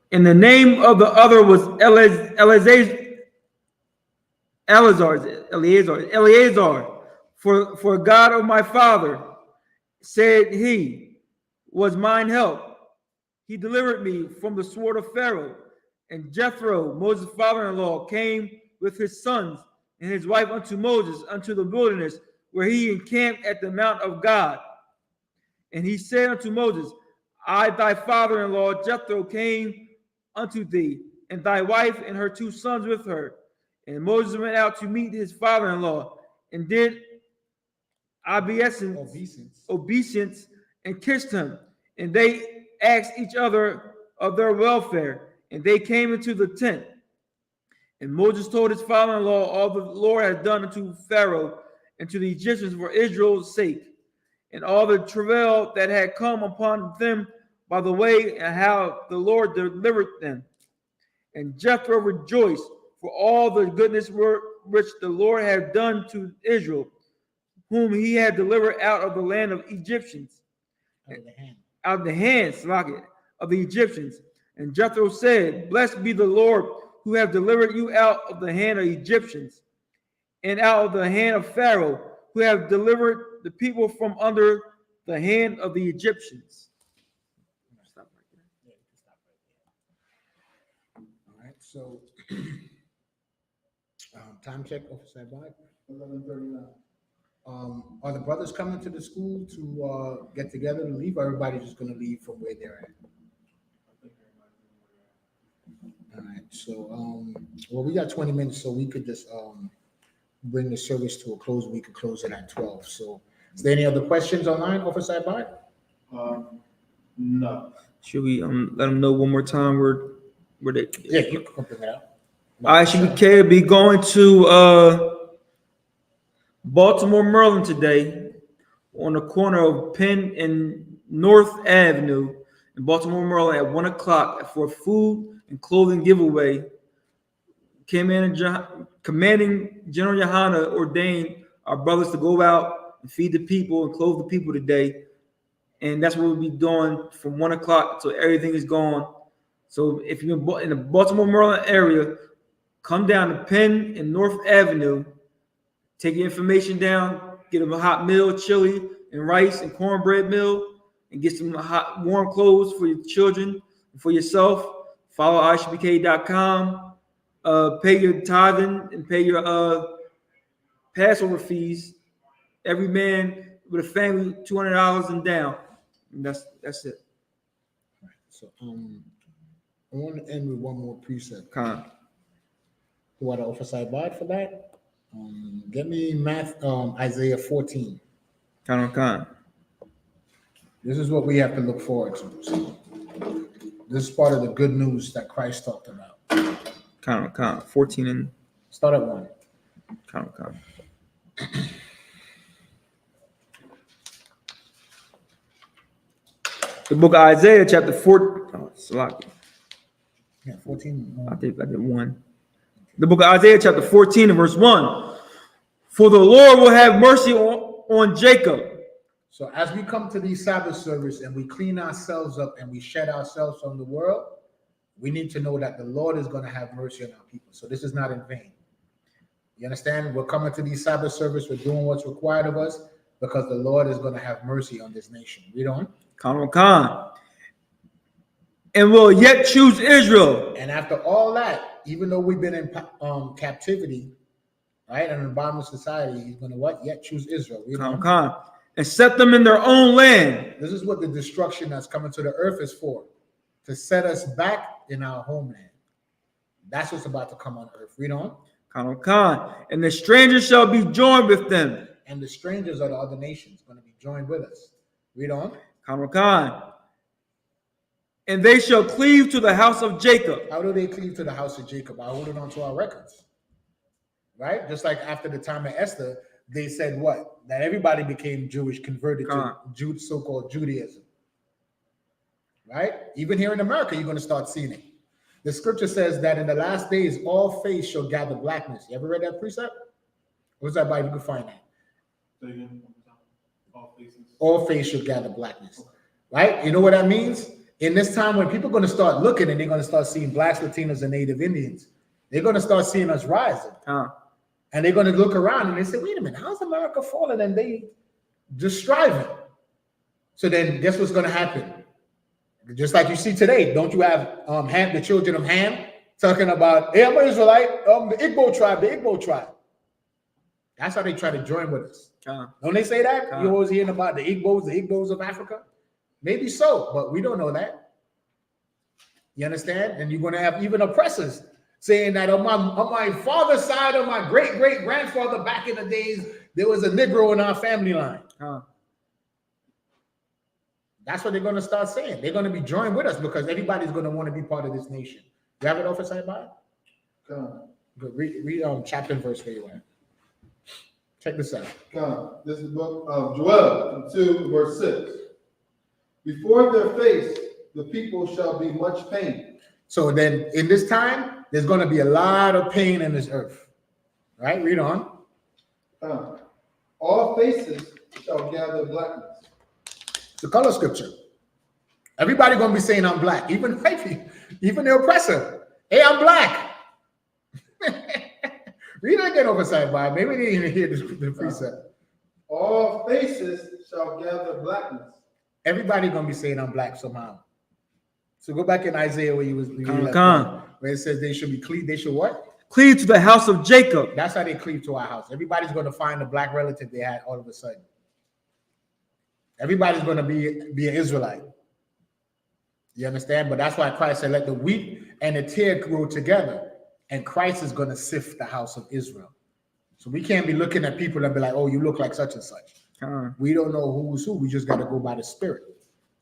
B: the other was Eleazar. For God of my father, said he, was mine help. He delivered me from the sword of Pharaoh. And Jethro, Moses' father-in-law, came with his sons and his wife unto Moses, unto the wilderness, where he encamped at the mount of God. And he said unto Moses, I, thy father-in-law, Jethro, came unto thee, and thy wife and her 2 sons with her. And Moses went out to meet his father-in-law, and did obeisance, and kissed him. And they asked each other of their welfare, and they came into the tent. And Moses told his father-in-law all the Lord had done unto Pharaoh and to the Egyptians for Israel's sake, and all the travail that had come upon them by the way, and how the Lord delivered them. And Jethro rejoiced for all the goodness which the Lord had done to Israel, whom he had delivered out of the land of Egyptians, out of the hands of the Egyptians. And Jethro said, blessed be the Lord, who have delivered you out of the hand of Egyptians, and out of the hand of Pharaoh, who have delivered the people from under the hand of the Egyptians.
E: Stop right there. Yeah, you can stop right there. All right, so time check, Officer Sabbath.
C: 11:39.
E: Are the brothers coming to the school to get together to leave, or everybody's just going to leave from where they're at? All right, so well, we got 20 minutes, so we could just bring the service to a close. We could close it at 12. So, is there any other questions online, Officer Sabbath?
C: No.
B: Should we let them know one more time where they?
E: Yeah, you can bring it out.
B: I.S.U.P.K be going to Baltimore, Maryland today, on the corner of Penn and North Avenue in Baltimore, Maryland, at 1 o'clock for food and clothing giveaway. Commanding General Yahanna ordained our brothers to go out and feed the people and clothe the people today. And that's what we'll be doing from 1 o'clock till everything is gone. So if you're in the Baltimore, Maryland area, come down to Penn and North Avenue, take your information down, get them a hot meal, chili and rice and cornbread meal, and get some hot, warm clothes for your children and for yourself. Follow ISUPK.com. Pay your tithing and pay your Passover fees. Every man with a family, $200 and down. And that's it.
E: So I want to end with one more precept.
B: Con.
E: Who want to offer side for that? Get me Isaiah 14.
B: Con.
E: This is what we have to look forward to. So this is part of the good news that Christ talked about.
B: Con. 14 and
E: start at 1.
B: Con. The book of Isaiah, chapter 4. Oh, Salaki.
E: Yeah, 14.
B: I did 1. The book of Isaiah, chapter 14 and verse 1. For the Lord will have mercy on Jacob.
E: So as we come to these Sabbath service and we clean ourselves up and we shed ourselves from the world, we need to know that the Lord is going to have mercy on our people. So this is not in vain. You understand? We're coming to these Sabbath service. We're doing what's required of us because the Lord is going to have mercy on this nation. Read on.
B: Con. And will yet choose Israel.
E: And after all that, even though we've been in captivity, right, and in the bottom of society, he's going to what? Yet choose Israel. Read on.
B: Con. And set them in their own land.
E: This is what the destruction that's coming to the earth is for. To set us back in our homeland. That's what's about to come on earth. Read on.
B: Con. And the strangers shall be joined with them.
E: And the strangers are the other nations going to be joined with us. Read on.
B: Con. And they shall cleave to the house of Jacob.
E: How do they cleave to the house of Jacob? By holding on to our records. Right? Just like after the time of Esther, they said what? That everybody became Jewish, converted to so-called Judaism. Right? Even here in America, you're going to start seeing it. The scripture says that in the last days, all face shall gather blackness. You ever read that precept? What's that Bible? You can find that. All face shall gather blackness. Right? You know what that means? In this time when people are going to start looking and they're going to start seeing blacks, Latinos, and Native Indians, they're going to start seeing us rising. And they're going to look around and they say, wait a minute, how's America falling? And they just striving. So then guess what's going to happen? Just like you see today, don't you have Ham, the children of Ham, talking about, hey, I'm an Israelite, the Igbo tribe. That's how they try to join with us. Don't they say that? You're always hearing about the Igbos of Africa. Maybe so, but we don't know that. You understand? And you're going to have even oppressors saying that on my father's side, on my great-great-grandfather back in the days, there was a Negro in our family line. That's what they're going to start saying. They're going to be joined with us because everybody's going to want to be part of this nation. You have it off side by? Good. Read chapter and verse where you at. Check this out.
A: This is the book of Joel 2, verse 6. Before their face, the people shall be much pain.
E: So then in this time, there's going to be a lot of pain in this earth. Right? Read on.
A: All faces shall gather blackness.
E: The color scripture. Everybody going to be saying I'm black. Even white people, even the oppressor. Hey, I'm black. Read it again over side by. Maybe they didn't even hear the precept.
A: All faces shall gather blackness.
E: Everybody going to be saying I'm black somehow. So go back in Isaiah where where it says they should be cleave. They should what?
B: Cleave to the house of Jacob.
E: That's how they cleave to our house. Everybody's going to find the black relative they had all of a sudden. Everybody's going to be an Israelite. You understand? But that's why Christ said, let the wheat and the tear grow together. And Christ is going to sift the house of Israel. So we can't be looking at people and be like, oh, you look like such and such. We don't know who's who. We just got to go by the Spirit.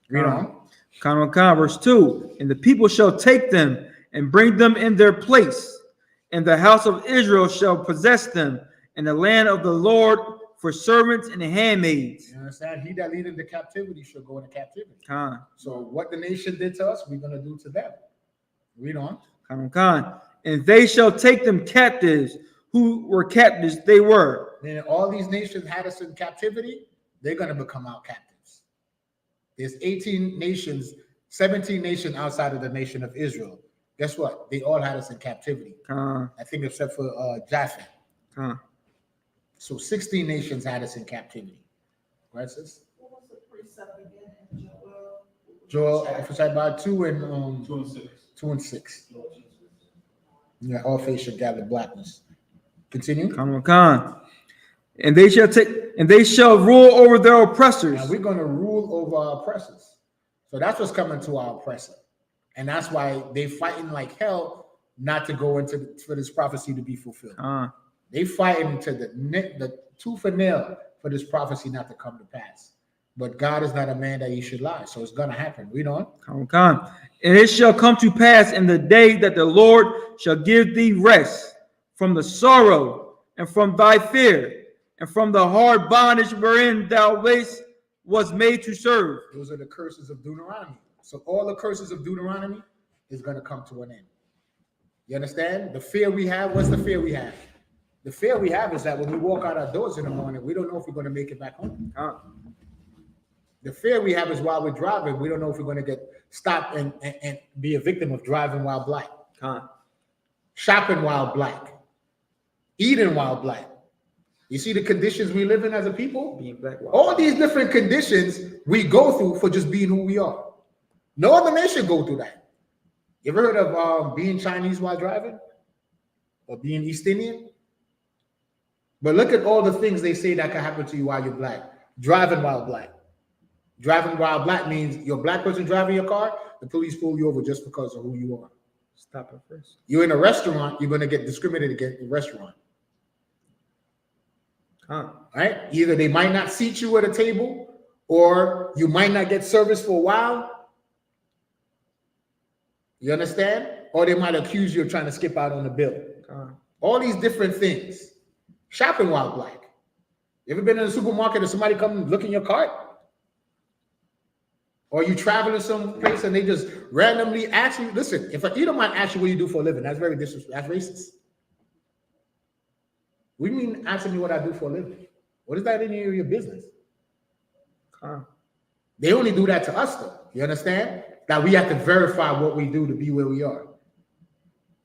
E: Read on.
B: Verse 2. And the people shall take them and bring them in their place. And the house of Israel shall possess them. And the land of the Lord for servants and handmaids.
E: You understand? He that leadeth the captivity shall go into captivity. So what the nation did to us, we're going to do to them. Read on.
B: And they shall take them captives who were captives they were.
E: Meaning all these nations had us in captivity, they're going to become our captives. There's 18 nations, 17 nations outside of the nation of Israel. Guess what? They all had us in captivity. I think except for Japheth. So 16 nations had us in captivity. Right, sis?
D: What was the precept again in
E: Joel, prophesied by 2 and
C: 6.
E: 2 and 6. Yeah, all face shall gather blackness. Continue.
B: And they shall rule over their oppressors.
E: Now we're going to rule over our oppressors. So that's what's coming to our oppressor. And that's why they're fighting like hell not to go into for this prophecy to be fulfilled. They fighting to the tooth and nail for this prophecy not to come to pass. But God is not a man that he should lie. So it's going to happen. Read on.
B: And it shall come to pass in the day that the Lord shall give thee rest from the sorrow and from thy fear and from the hard bondage wherein thou was made to serve.
E: Those are the curses of Deuteronomy. So all the curses of Deuteronomy is going to come to an end. You understand? The fear we have, what's the fear we have? The fear we have is that when we walk out our doors in the morning, we don't know if we're going to make it back home. The fear we have is while we're driving, we don't know if we're going to get stopped and be a victim of driving while black, shopping while black, eating while black. You see the conditions we live in as a people?
B: Being black,
E: all these different conditions we go through for just being who we are. No other nation go through that. You ever heard of being Chinese while driving? Or being East Indian? But look at all the things they say that can happen to you while you're black. Driving while black. Driving while black means you're a black person driving your car, the police pull you over just because of who you are.
B: Stop it first.
E: You're in a restaurant, you're going to get discriminated against in the restaurant. Right? Either they might not seat you at a table, or you might not get service for a while. You understand? Or they might accuse you of trying to skip out on the bill. All these different things. Shopping while black. You ever been in a supermarket and somebody come look in your cart? Or you travel to some place and they just randomly ask you, listen, if an Edomite asks you what you do for a living, that's very disrespectful. That's racist. What do you mean asking me what I do for a living? What is that in your business? They only do that to us though. You understand? That we have to verify what we do to be where we are.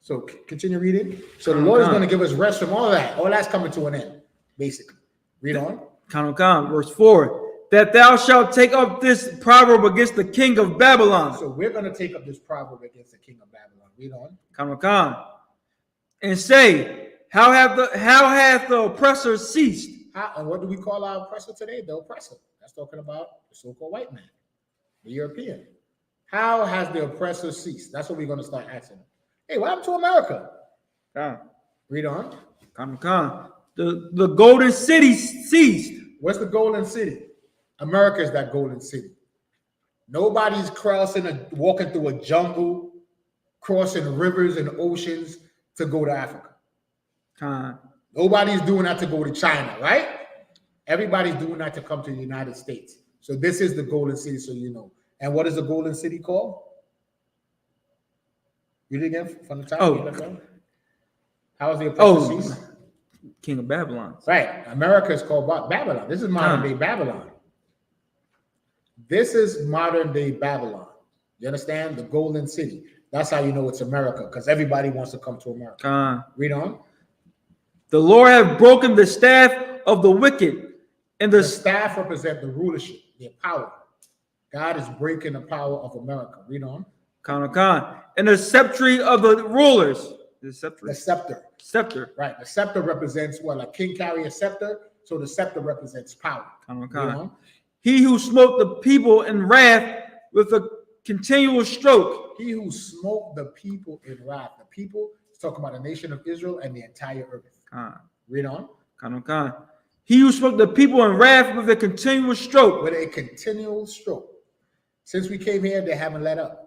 E: So continue reading. So the Lord is going to give us rest from all that. All that's coming to an end, basically. Read on.
B: Verse 4. That thou shalt take up this proverb against the king of Babylon.
E: So we're going to take up this proverb against the king of Babylon. Read on.
B: And say, how hath the oppressor ceased?
E: And what do we call our oppressor today? The oppressor. That's talking about the so-called white man, the European. How has the oppressor ceased? That's what we're going to start asking. Hey, what happened to America? Read on.
B: The golden city ceased.
E: What's the golden city? America is that golden city. Nobody's walking through a jungle, crossing rivers and oceans to go to Africa. Nobody's doing that to go to China, right? Everybody's doing that to come to the United States. So this is the golden city, so you know. And what is the golden city called? Read it again from the top. How is the oppressor ceased?
B: King of Babylon.
E: Right. America is called Babylon. This is modern day Babylon. This is modern day Babylon. You understand? The golden city. That's how you know it's America, because everybody wants to come to America. Read on.
B: The Lord hath broken the staff of the wicked, and the
E: staff represent the rulership, their power. God is breaking the power of America. Read on.
B: And the scepter of the rulers. The scepter.
E: Right. The scepter represents what? A king carry a scepter. So the scepter represents power.
B: He who smote the people in wrath with a continual stroke.
E: He who smote the people in wrath. The people is talking about the nation of Israel and the entire earth. Read on.
B: He who smote the people in wrath with a continual stroke.
E: With a continual stroke. Since we came here, they haven't let up.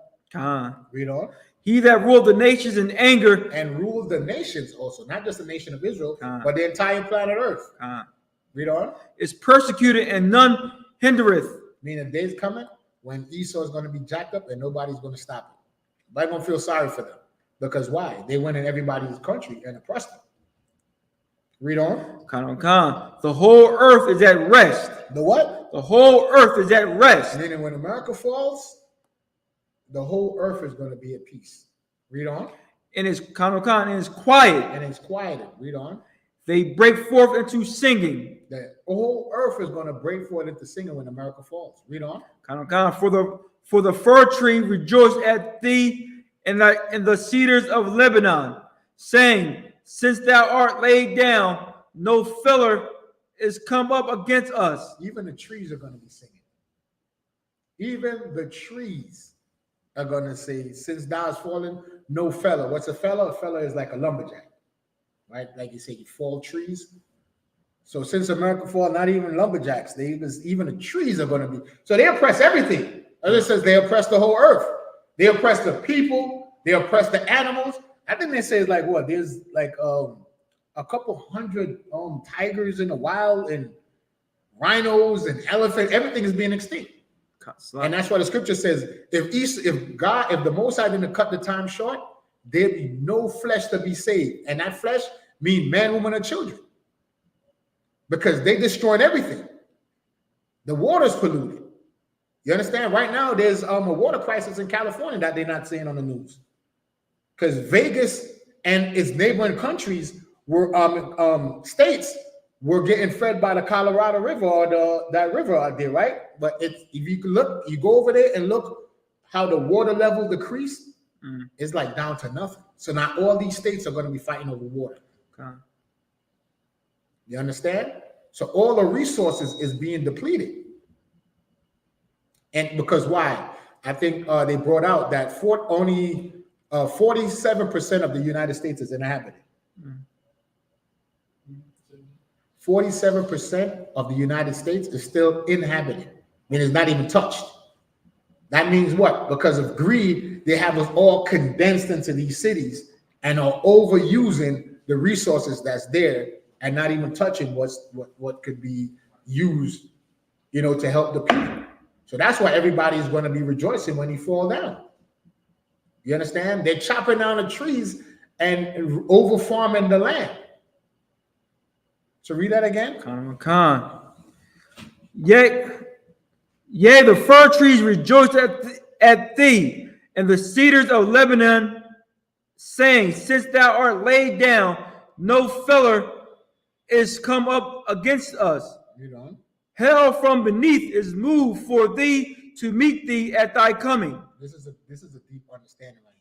E: Read on.
B: He that ruled the nations in anger.
E: And ruled the nations also. Not just the nation of Israel, but the entire planet Earth. Read on.
B: Is persecuted and none hindereth.
E: Meaning the day's coming when Esau is going to be jacked up and nobody's going to stop Nobody gonna feel sorry for them. Because why? They went in everybody's country and oppressed them. Read on.
B: Khan. The whole earth is at rest.
E: The what?
B: The whole earth is at rest.
E: Meaning when America falls, the whole earth is going to be at peace. Read on.
B: And it's Khan, and it's quiet.
E: And it's quieted. Read on.
B: They break forth into singing.
E: The whole earth is going to break forth into singing when America falls. Read on.
B: Khan. For the fir tree rejoiced at thee and the cedars of Lebanon, saying, since thou art laid down, no filler is come up against us.
E: Even the trees are going to be singing. Even the trees are going to say, since thou hast fallen, no feller. What's a feller? A feller is like a lumberjack, right? Like you say, you fall trees. So since America fall, not even lumberjacks, even the trees are going to be. So they oppress everything. As it says, they oppress the whole earth. They oppress the people. They oppress the animals. I think they say it's like what? There's like a couple hundred tigers in the wild and rhinos and elephants. Everything is being extinct. And that's why the scripture says, if the Most High didn't cut the time short, there'd be no flesh to be saved. And that flesh means man, woman, and children. Because they destroyed everything. The water's polluted. You understand? Right now, there's a water crisis in California that they're not saying on the news. Because Vegas and its neighboring countries were states were getting fed by the Colorado River or that river out there, right? But if you look, you go over there and look how the water level decreased, it's like down to nothing. So now all these states are going to be fighting over water.
B: Okay.
E: You understand? So all the resources is being depleted. And because why? I think they brought out that only 47% of the United States is inhabited. 47% of the United States is still inhabited. I mean, it's not even touched. That means what? Because of greed, they have us all condensed into these cities and are overusing the resources that's there and not even touching what could be used, to help the people. So that's why everybody is going to be rejoicing when he fall down. You understand? They're chopping down the trees and over farming the land. So read that again.
B: Khan. Yea, the fir trees rejoiced at thee, and the cedars of Lebanon, saying, since thou art laid down, no feller is come up against us.
E: Read on.
B: Hell from beneath is moved for thee to meet thee at thy coming.
E: This is a deep understanding right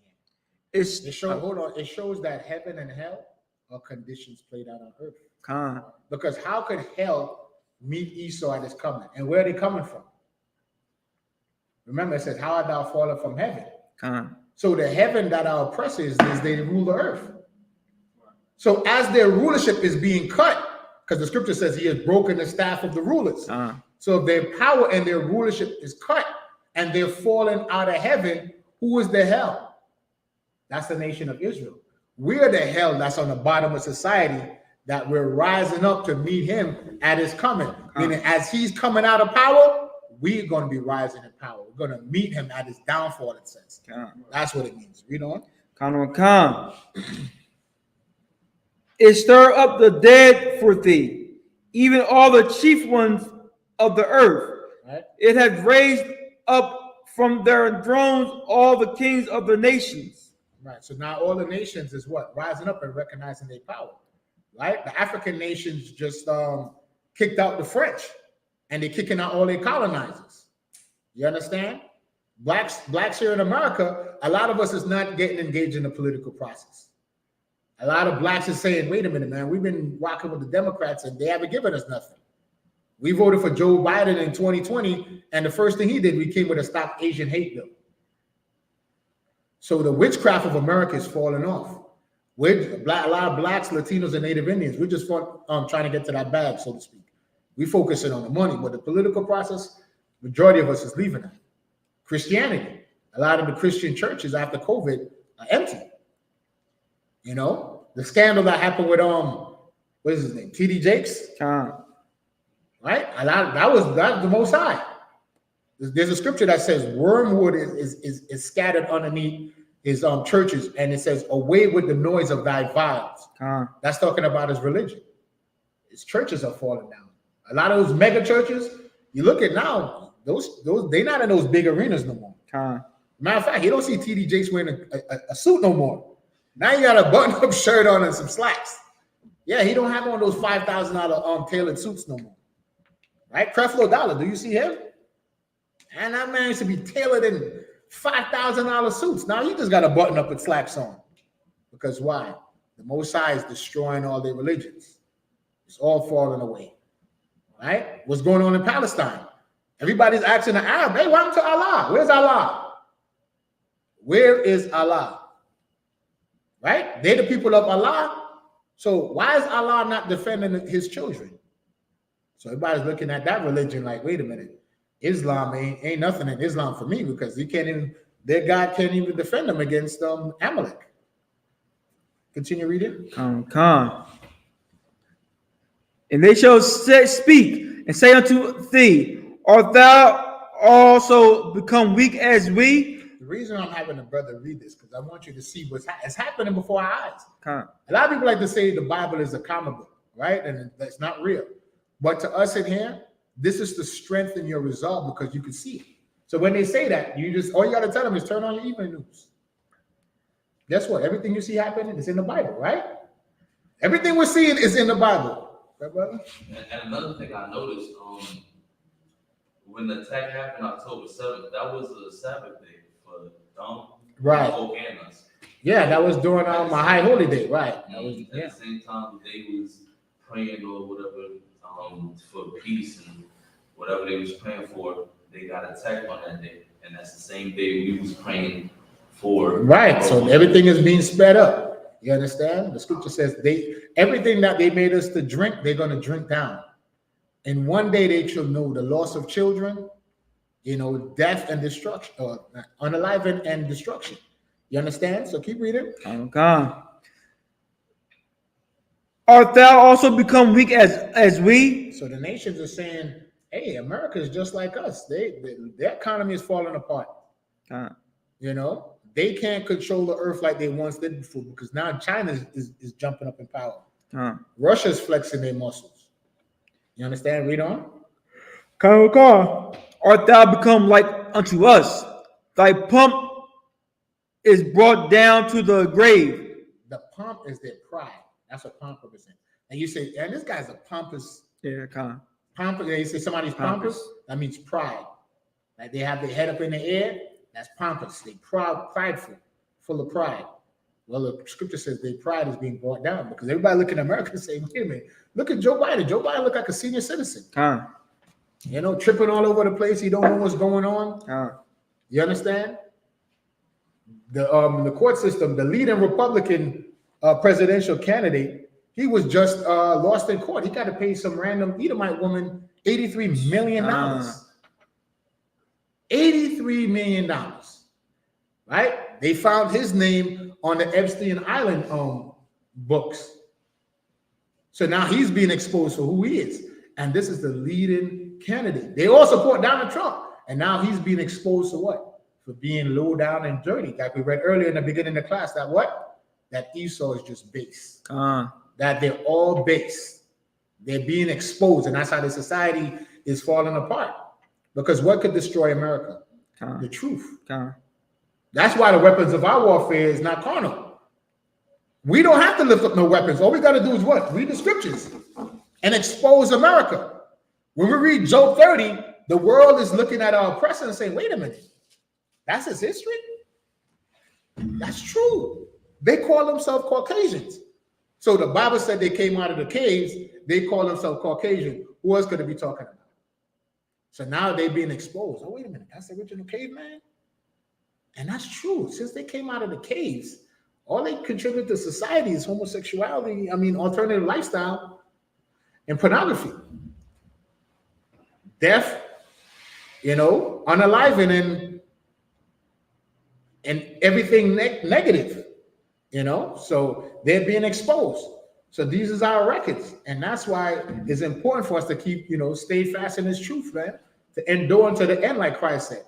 E: here. Hold on. It shows that heaven and hell are conditions played out on earth.
B: Khan.
E: Because how could hell meet Esau at his coming? And where are they coming from? Remember, it says, how art thou fallen from heaven?
B: Khan.
E: So the heaven that our oppressors is they rule the earth. So as their rulership is being cut, because the scripture says he has broken the staff of the rulers. So if their power and their rulership is cut and they're falling out of heaven, who is the hell? That's the nation of Israel. We're the hell that's on the bottom of society that we're rising up to meet him at his coming. Meaning as he's coming out of power, we're going to be rising in power. We're going to meet him at his downfall, it says. That's what it means. Read on.
B: Khan. It stir up the dead for thee, even all the chief ones of the earth.
E: Right.
B: It hath raised up from their thrones all the kings of the nations.
E: Right. So now all the nations is what? Rising up and recognizing their power. Right? The African nations just kicked out the French, and they're kicking out all their colonizers. You understand? Blacks here in America, a lot of us is not getting engaged in the political process. A lot of blacks are saying, wait a minute, man, we've been rocking with the Democrats and they haven't given us nothing. We voted for Joe Biden in 2020, and the first thing he did, we came with a Stop Asian Hate bill. So the witchcraft of America is falling off. A lot of blacks, Latinos, and Native Indians, we're just trying to get to that bag, so to speak. We're focusing on the money, but the political process, majority of us is leaving it. Christianity, a lot of the Christian churches after COVID are empty. The scandal that happened with what is his name? T.D. Jakes. Right? That was the Most High. There's a scripture that says wormwood is scattered underneath his churches, and it says, "Away with the noise of thy viols." That's talking about his religion. His churches are falling down. A lot of those mega churches, you look at now, those they're not in those big arenas no more. Matter of fact, you don't see TD Jakes wearing a suit no more. Now you got a button-up shirt on and some slacks. Yeah, he don't have on those $5,000 tailored suits no more. Right? Creflo Dollar, do you see him? And that man used to be tailored in $5,000 suits. Now you just got a button-up and slacks on. Because why? The Most High is destroying all their religions. It's all falling away. Right? What's going on in Palestine? Everybody's asking the Arab, hey, what happened to Allah? Where's Allah? Where is Allah? Right? They're the people of Allah. So why is Allah not defending his children? So everybody's looking at that religion like, wait a minute, Islam ain't nothing in Islam for me, because their God can't even defend them against Amalek. Continue reading.
B: And they shall speak and say unto thee, art thou also become weak as we?
E: The reason I'm having a brother read this, because I want you to see what's happening before our eyes. A lot of people like to say the Bible is a comic book, right? And that's not real. But to us in here, this is to strengthen your resolve, because you can see it. So when they say that, all you got to tell them is turn on your evening news. Guess what? Everything you see happening is in the Bible, right? Everything we're seeing is in the Bible. Right, brother?
F: And another thing I noticed, when the attack happened October 7th, that was a Sabbath day for
E: right.
F: Yohanas.
E: Yeah, that was during my high holy day, right?
F: At the same time, they was praying or whatever for peace and whatever they was praying for, they got attacked on that day, and that's the same day we was praying for. Right.
E: So everything is being sped up. You understand? The scripture says everything that they made us to drink, they're going to drink down. And one day they shall know the loss of children, death and destruction, or unalive and destruction. You understand? So keep reading.
B: Art thou also become weak as we?
E: So the nations are saying, hey, America is just like us. Their economy is falling apart. They can't control the earth like they once did before, because now China is jumping up in power. Russia's flexing their muscles. You understand? Read on.
B: Art thou become like unto us? Thy pomp is brought down to the grave.
E: The pomp is their pride. That's what pomp represents. And you say, and this guy's a pompous. Pompous. You say somebody's pompous. That means pride. Like they have their head up in the air. That's pompous. They prideful, full of pride. Well, the scripture says their pride is being brought down, because everybody looking at America and say, wait a minute, look at Joe Biden. Joe Biden look like a senior citizen. Tripping all over the place. He don't know what's going on. You understand? The court system, the leading Republican presidential candidate, he was just lost in court. He got to pay some random Edomite woman $83 million. $83 million. Right? They found his name on the Epstein Island books. So now he's being exposed for who he is. And this is the leading candidate. They all support Donald Trump. And now he's being exposed for what? For being low down and dirty. Like we read earlier in the beginning of the class, that what? That Esau is just base. That they're all base. They're being exposed. And that's how the society is falling apart. Because what could destroy America? The truth. That's why the weapons of our warfare is not carnal. We don't have to lift up no weapons. All we got to do is what? Read the scriptures and expose America. When we read Job 30, the world is looking at our oppressor and saying, wait a minute, that's his history? That's true. They call themselves Caucasians. So the Bible said they came out of the caves. They call themselves Caucasian. Who else could it be talking about? So now they're being exposed. Oh, wait a minute. That's the original caveman? And that's true. Since they came out of the caves, all they contribute to society is homosexuality, alternative lifestyle, and pornography. Death, unaliving, and everything negative, So they're being exposed. So these is our records. And that's why it's important for us to keep, stay fast in this truth, man. To endure unto the end, like Christ said.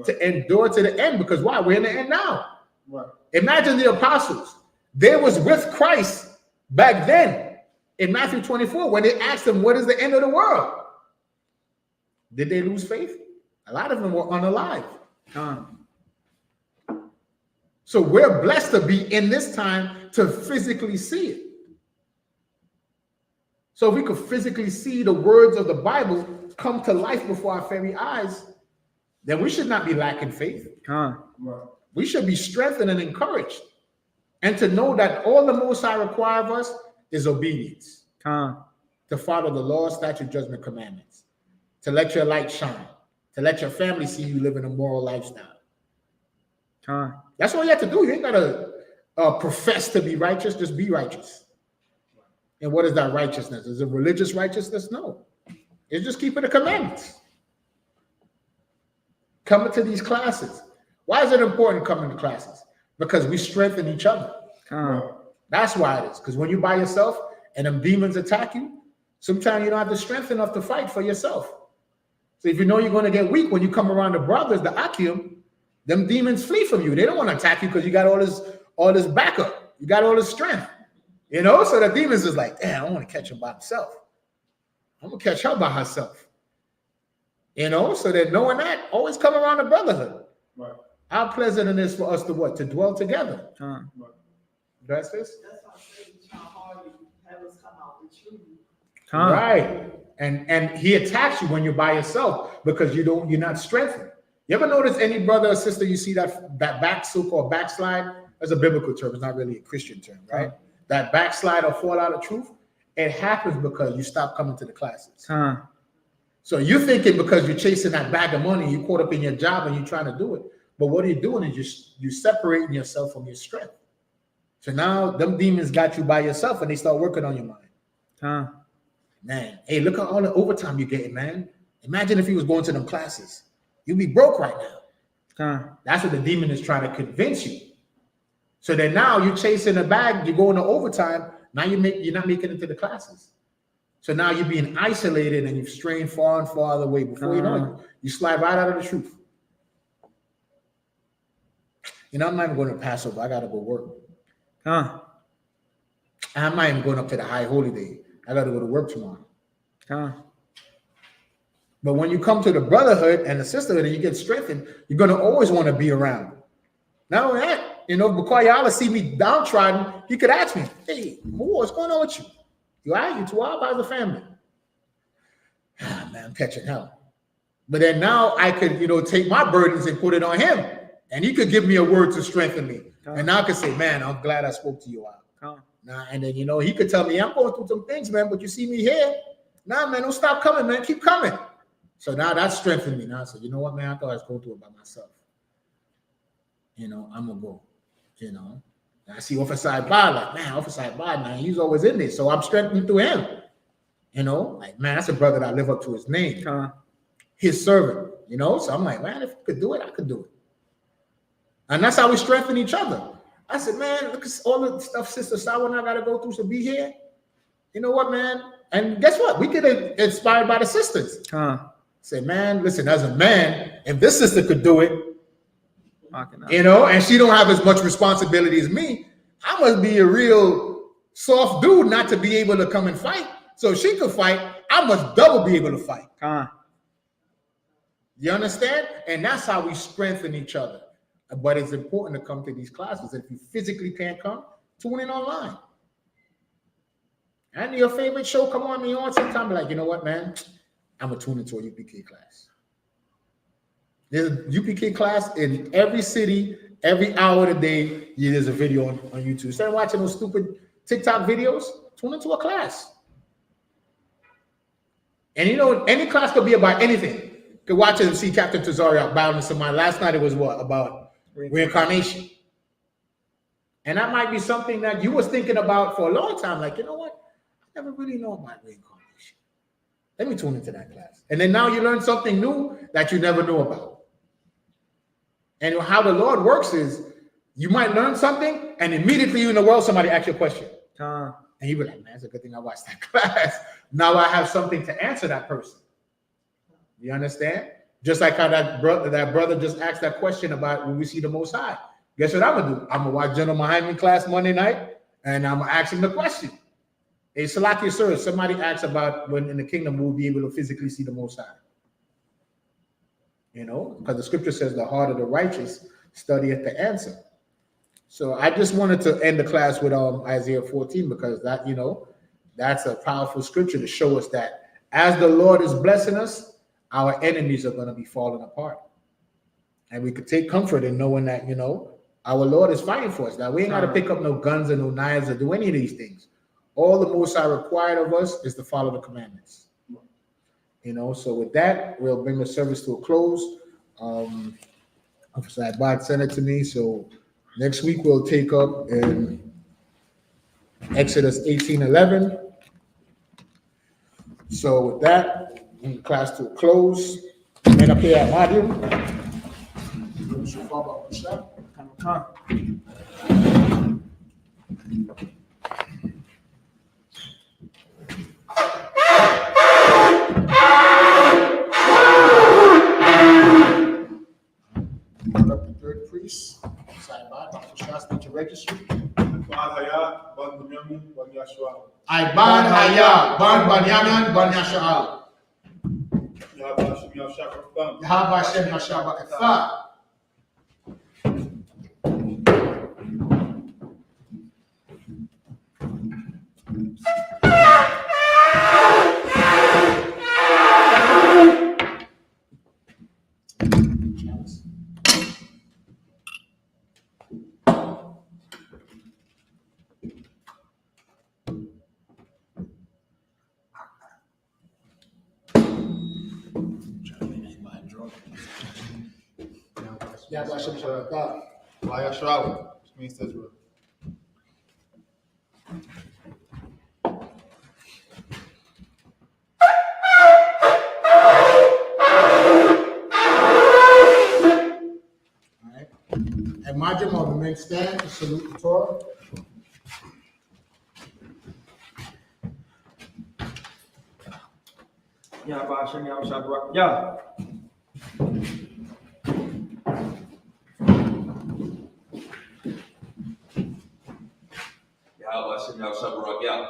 E: to endure to the end, because why? We're in the end now.
C: Right.
E: Imagine the apostles. They was with Christ back then in Matthew 24 when they asked them, what is the end of the world? Did they lose faith? A lot of them were unalive. So we're blessed to be in this time to physically see it. So if we could physically see the words of the Bible come to life before our very eyes, then we should not be lacking faith.
C: Right.
E: We should be strengthened and encouraged. And to know that all the Most High require of us is obedience. To follow the law, statute, judgment, commandments. To let your light shine. To let your family see you living a moral lifestyle. That's all you have to do. You ain't got to profess to be righteous. Just be righteous. And what is that righteousness? Is it religious righteousness? No. It's just keeping the commandments. Coming to these classes. Why is it important coming to classes? Because we strengthen each other. That's why it is. Because when you're by yourself and them demons attack you, sometimes you don't have the strength enough to fight for yourself. So if you know you're going to get weak, when you come around the brothers, the Akim, them demons flee from you. They don't want to attack you because you got all this backup. You got all this strength. You know, so the demons is like, damn, I want to catch him by himself. I'm going to catch her by herself. You know, so that knowing that, always come around the brotherhood.
C: Right.
E: How pleasant it is for us to what? To dwell together.
C: Right.
E: That's this?
D: That's why I say it's not hard to have us come out with you.
E: Right. And he attacks you when you're by yourself because you're not strengthened. You ever notice any brother or sister you see that back so-called backslide? That's a biblical term. It's not really a Christian term, right? That backslide or fall out of truth, it happens because you stop coming to the classes. So you're thinking because you're chasing that bag of money, you're caught up in your job and you're trying to do it. But what you're doing is you're separating yourself from your strength. So now them demons got you by yourself and they start working on your mind. Man, hey, look at all the overtime you're getting, man. Imagine if he was going to them classes. You'd be broke right now. That's what the demon is trying to convince you. So then now you're chasing a bag, you're going to overtime. Now you're not making it to the classes. So now you're being isolated and you've strayed far and farther away. Before you know it, you slide right out of the truth. You know, I'm not even going to Passover. I got to go work. I'm not even going up to the high holy day. I got to go to work tomorrow. But when you come to the brotherhood and the sisterhood and you get strengthened, you're going to always want to be around. Not only that, you know, because y'all see me downtrodden, he could ask me, hey, what's going on with you? You all right? You too wild? How's the family? Man, I'm catching hell. But then now I could, you know, take my burdens and put it on him. And he could give me a word to strengthen me. And now I could say, man, I'm glad I spoke to you out. Nah, and then, you know, he could tell me, I'm going through some things, man, but you see me here. Nah, man, don't stop coming, man. Keep coming. So now that's strengthened me. Now I said, you know what, man, I thought I was going through it by myself. You know, I'm going to go, you know. And I see Officer Ibad, like, man, Officer Ibad, man, he's always in there. So I'm strengthening through him. You know, like, man, that's a brother that live up to his name. His servant, you know. So I'm like, man, if I could do it, I could do it. And that's how we strengthen each other. I said, man, look at all the stuff Sister Sawa and I got to go through to be here. You know what, man? And guess what? We get inspired by the sisters. Say, man, listen, as a man, if this sister could do it, you know, and she don't have as much responsibility as me, I must be a real soft dude not to be able to come and fight. So if she could fight, I must double be able to fight. You understand? And that's how we strengthen each other. But it's important to come to these classes. If you physically can't come, tune in online. And your favorite show come on me on sometime. Like, you know what, man? I'm going to tune into a UPK class. There's a UPK class in every city, every hour of the day. Yeah, there's a video on YouTube. Instead of watching those stupid TikTok videos, tune into a class. And you know, any class could be about anything. You could watch it and see Captain Tazari out battling somebody. Last night it was what? About reincarnation. And that might be something that you was thinking about for a long time. Like, you know what? I never really know about reincarnation. Let me tune into that class. And then now you learn something new that you never knew about. And how the Lord works is you might learn something and immediately you in the world, somebody asks you a question. And you be like, man, it's a good thing I watched that class. Now I have something to answer that person. You understand? Just like how that brother just asked that question about when we see the Most High. Guess what I'm gonna do? I'm gonna watch Gen.YAHANNA class Monday night, and I'm gonna ask him the question. Hey, Salaki, sir, somebody asked about when in the kingdom we'll be able to physically see the Most High. You know, because the scripture says the heart of the righteous studieth the answer. So I just wanted to end the class with Isaiah 14 because that, you know, that's a powerful scripture to show us that as the Lord is blessing us, our enemies are going to be falling apart. And we could take comfort in knowing that, you know, our Lord is fighting for us. Now, we ain't got to pick up no guns and no knives or do any of these things. All the Most High required of us is to follow the commandments. You know, so with that, we'll bring the service to a close. Officer Abad sent it to me, so next week we'll take up in Exodus 18:11. So with that, bring the class to a close. Men up here at Madium. Up the third priest, side by speech registry. I ban Haya, ban Banyamin, ban Yasha'al. Yahweh Hashem Yashabakatha. Yahweh Hashem Yashabakatha.
A: ISRAELITES, which means Israel.
E: And Majim will remain stand to salute the Torah.
B: Yeah, Bashem, yeah, Shabbat. Yeah.
F: Yahweh Hashem Yahweh Yah.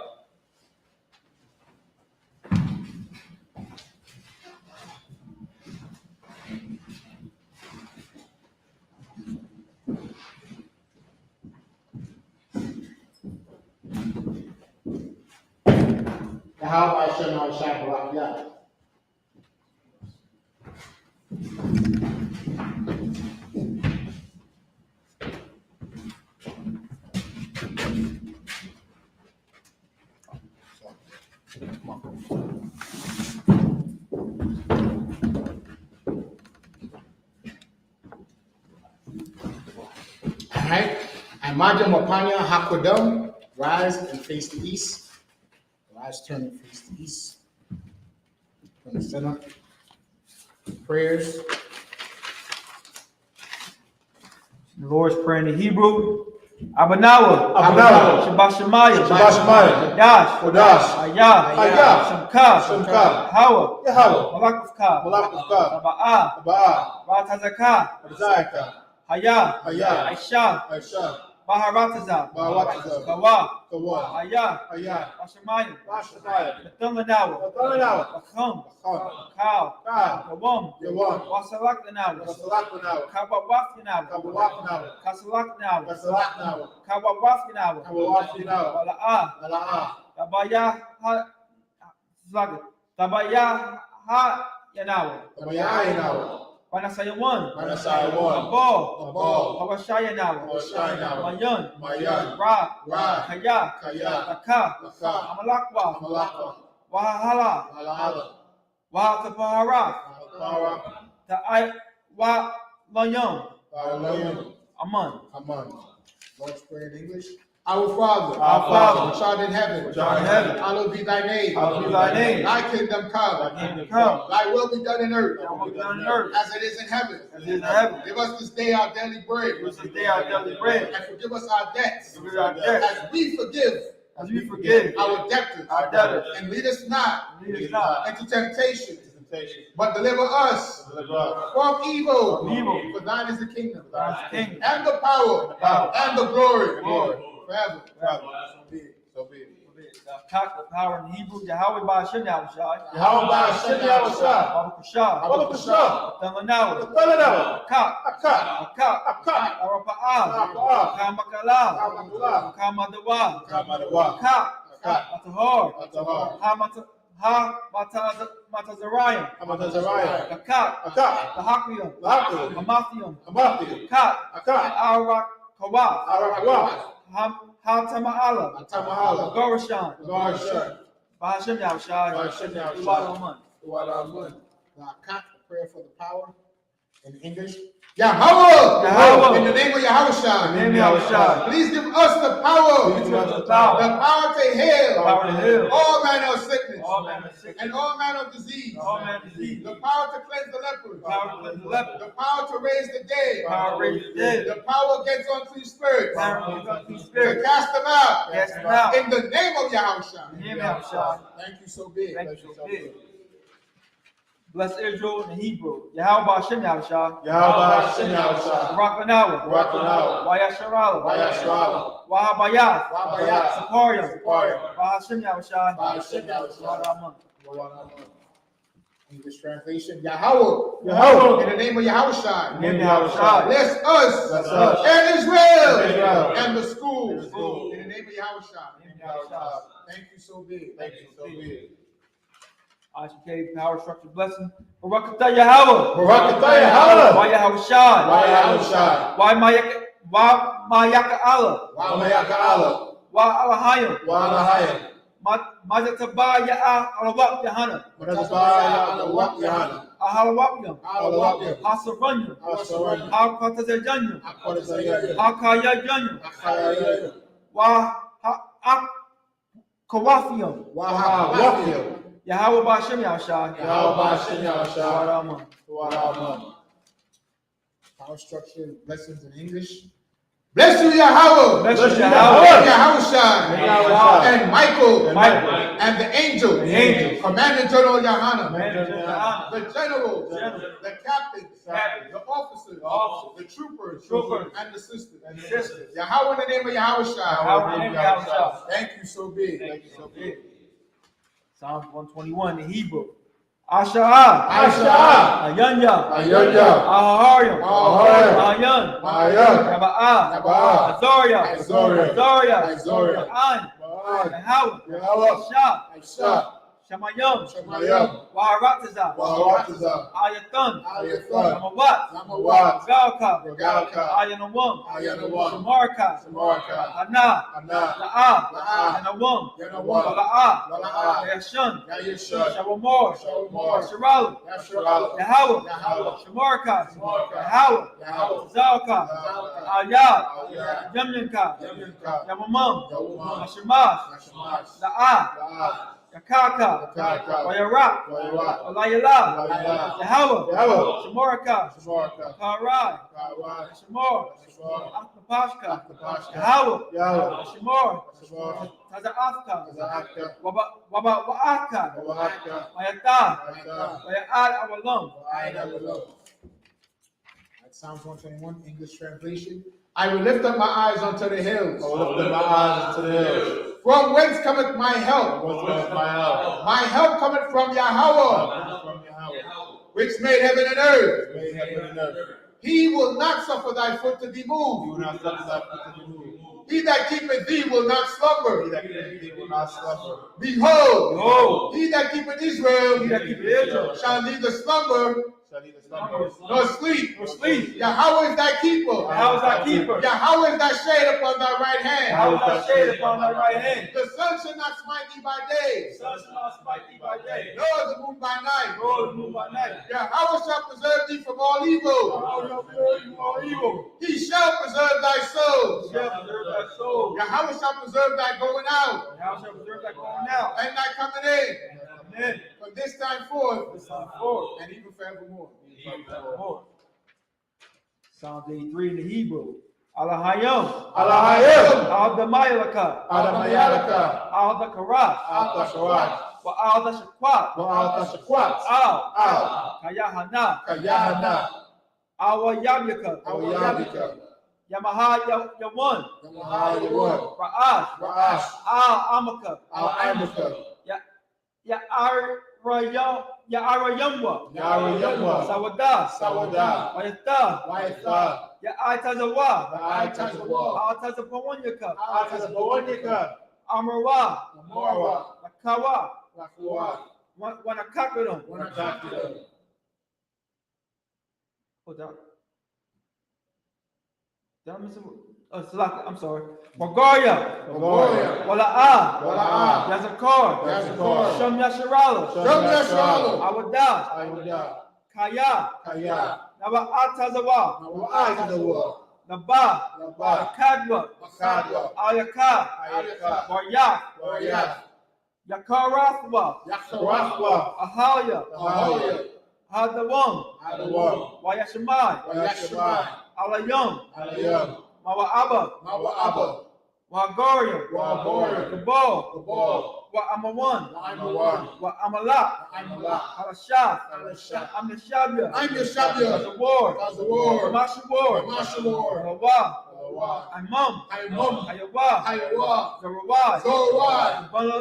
E: Yahweh Hashem Yashabakatha. All right. And Majim Wapanya Hakodam, rise and face the east. Rise, turn and face the east. From the center. Prayers.
B: The Lord's Prayer in Hebrew. Abanawa.
A: Abanawa.
B: Shabbat Shemayah.
A: Shabbat Shemayah.
B: Kodash.
A: Kodash.
B: Hayah.
A: Hayah.
B: Shamka.
A: Shamka.
B: Yahweh.
A: Yahweh.
B: Malakufka.
A: Malakufka.
B: Taba'ah.
A: Aba'ah.
B: Ratazaka.
A: Abzayaka.
B: Hayah.
A: Hayah.
B: Aisha.
A: Aisha.
B: Baharataza.
A: Baharataza.
B: Kawa.
A: Kawa.
B: Hayah.
A: Hayah.
B: Bashemayah.
A: Bashemayah.
B: Natamanawa.
A: Natamanawa.
B: Bakam.
A: Bakam.
B: Cow.
A: Cow.
B: Kawam.
A: Yawam.
B: Wasalakanawa.
A: Wasalakanawa.
B: Kabawafinawa.
A: Kabawafinawa.
B: Kasalakanawa.
A: Kasalakanawa.
B: Kabawafinawa.
A: Kabawafinawa.
B: Wala'ah.
A: Ala'ah.
B: Tabaya ha Zag. Tabaya ha Yanawa.
A: Tabayayanawa.
B: Panasayawan.
A: Panasayawan.
B: Abo.
A: Abo.
B: Pawashayanawa.
A: Pawashayanawa.
B: Mayan.
A: Mayan.
B: Ra.
A: Ra.
B: Kaya.
A: Kaya.
B: Taka.
A: Taka.
B: Amalakwa.
A: Amalakwa.
B: Wahala.
A: Alahala.
B: Wahatapahara.
A: Para.
B: Ta'ai wa Layam.
A: Paralayam.
B: Aman.
A: Aman.
E: Lord's Prayer in English.
A: Our Father, which art in heaven, hallowed be thy name.
B: Hallowed be thy name.
A: Thy kingdom come.
B: Thy kingdom come.
A: Thy will be done in earth,
B: Thy will be done on earth
A: as it is in heaven.
B: as it is in heaven.
A: Give us this day our daily bread,
B: Give us this day our daily bread.
A: and forgive us our debts,
B: Forgive our debts.
A: as we forgive
B: As we forgive
A: our debtors.
B: our debtors.
A: And lead us not
B: Lead us not
A: into temptation, but deliver us from evil.
B: From evil.
A: For thine is the kingdom,
B: Thine is the kingdom,
A: and the power, and the glory, forever.
C: So be it.
B: the power in Hebrew, Yahweh Ba'ashem Yahushai.
C: Yahweh Ba'ashem Yahushai.
B: Baruch Hashah. Tananawa. Akak. Arapa'ah. Kamakalah. Kamadawa. Akak. Atahor. Matazariah. Akak. Tahaklium. Hamathium. Akak. Arak. Hatama'ala. Gorashan. Ba'ashem Yahushai.
E: The Akak, prayer for the power in English.
A: Yahweh, in the name of Yahushua,
B: Name Yahushai.
A: please give us the power,
B: Please give us the power.
A: the power to heal,
B: Power to heal.
A: all manner of sickness,
B: All manner of sickness.
A: and all manner of disease,
B: All manner of disease.
A: the power to cleanse the lepers,
B: Power to cleanse the leper.
A: the power to raise the dead,
B: Power to raise the dead.
A: the power against unclean spirits,
B: Power against unclean
A: to
B: spirits.
A: cast them out,
B: Cast them out.
A: in the name of Yahushua.
B: Name Yahushai.
A: Thank you so big.
B: Thank you so big. Bless Israel in Hebrew. Yahweh Ba'ashem Yahushai. Barakanawa. Wayasharala. Wahabayah. Saparia. Ba'ashem Yahushai.
A: English translation, Yahweh, in the name of Yahushua,
B: Name Yahushai.
A: bless us, and Israel, and the schools, in the name of Yahushua. Thank you so big.
B: I.S.U.K. power structure blessing. Barakatah Yahweh. Why Yahushai. Why Mayaka Allah. Why Alahayim. Mazatabah Ya'a Alawak Yahanna. Ahalawakya. Asaranya. Akatazajanya. Akayajanya. Kawafiyam. Yahweh Ba'ashem Yahushai.
A: Power structure lessons in English. Bless you, Yahweh.
B: Bless you, Yahweh.
A: Yahushua.
B: Yahweh.
A: And Michael.
B: Michael.
A: And the angels.
B: The angels.
A: Commander General Yahanna.
B: Yahanna.
A: The generals.
B: Generals.
A: The captains.
B: Captains.
A: The officers.
B: The officers.
A: The troopers.
B: Troopers.
A: And the sisters.
B: Sisters.
A: Yahweh in the name of Yahushua.
B: Yahweh in the name of Yahushua.
A: Thank you so big.
B: Thank you so big. Psalms 121 in Hebrew. Asha'ah. Ayanya. Aharyam. Ayan. Yaba'ah. Azoria. An. Yahweh. Shah. Shamayam. Waharatazah. Ayatan. Samawat. Galka. Ayanawam. Shamarka. Hana. La'ah. Yanawam. La'ah. Yashan. Shawamor. Yasharala. Yahweh. Shamarka. Yahweh. Zalka. Ayat. Yamyanka. Yamamam. Hashemash. La'ah. Yakaka. Wayarak. Walayala. Yahweh. Shemoraka. Karai. Shemor. Akapashka. Yahweh. Shemor. Taza'afka. Waba'aka. Wayata. Waya'ad Awalam.
A: Psalms 121, English translation. I will lift up my eyes unto the hills. From whence cometh my help? My help cometh from Yahweh, which made heaven and earth. He will not suffer thy foot to be moved. He that keepeth thee will not slumber. Behold, he that keepeth Israel shall neither slumber nor sleep. Yahweh is thy keeper. Yahweh is thy shade upon thy right hand. The sun shall not smite thee by day, nor the moon by night. Yahweh shall preserve thee from all evil. He shall preserve thy soul. Yahweh shall preserve thy going out and thy coming in from this time forth and even forevermore.
B: Psalms 83 in the Hebrew. Alahayim.
C: Alahayim.
B: Al-Damayalaka.
C: Adamayalaka.
B: Al-Dakarat.
C: Al-Dakarat.
B: Wa'al Tashakwat.
A: Wa'al Tashakwat.
B: Al. Kayahana.
A: Kayahana.
B: Awa Yabika.
A: Awayabika.
B: Yamaha Yawan.
A: Yamaha Yawan.
B: Ra'ash.
A: Ra'ash.
B: Al Amaka.
A: Al-Amika.
B: Ya'arayamwa.
A: Yarayamwa.
B: Sawada.
A: Sawada.
B: Wayata.
A: Waitha.
B: Ya'atazawa.
A: Ra'aitazawa.
B: Altazapawanyaka.
A: Atazabawanika.
B: Amrawa.
A: Amorwa.
B: Makawa.
A: Lakuwa.
B: Wanakakadon.
A: Wanakakida.
B: Hold on. Did I miss it? Oh, Salaka, I'm sorry. Wagaria.
A: Wagoria.
B: Wala'a.
A: Wala'a.
B: Yazakar.
A: Yazakar.
B: Sham Yasharala.
A: Sham Yasharala.
B: Awada.
A: Awada.
B: Kaya.
A: Kaya.
B: Naba Atazawa.
A: Nawa'aitazawa.
B: Naba.
A: Naba.
B: Kadwa.
A: Makadwa.
B: Ayaka.
A: Ayaka.
B: Waryak.
A: Waryak.
B: Yakarathwa.
A: Yakarathwa.
B: Ahalya.
A: Ahoya.
B: Hadawam.
A: Adawam.
B: Wayashamai.
A: Wayashimai.
B: Alayam.
A: Alayam.
B: Mawa'aba.
A: Mawa'aba.
B: Wagaria.
A: Wagaria.
B: Gabal.
A: Gabal.
B: Wa'amawan.
A: Wa'amawan.
B: Wa'amalak.
A: Wa'amalak.
B: Alashaf.
A: Alashaf.
B: I'm the Shabia.
A: I'm Yeshabia.
B: Tazawar.
A: Tazawar.
B: Mashawar.
A: Mashawar.
B: Alawa.
A: Alawa.
B: Imam.
A: Imam.
B: Ayawa.
A: Ayawa.
B: Zarawai.
A: Zorawai.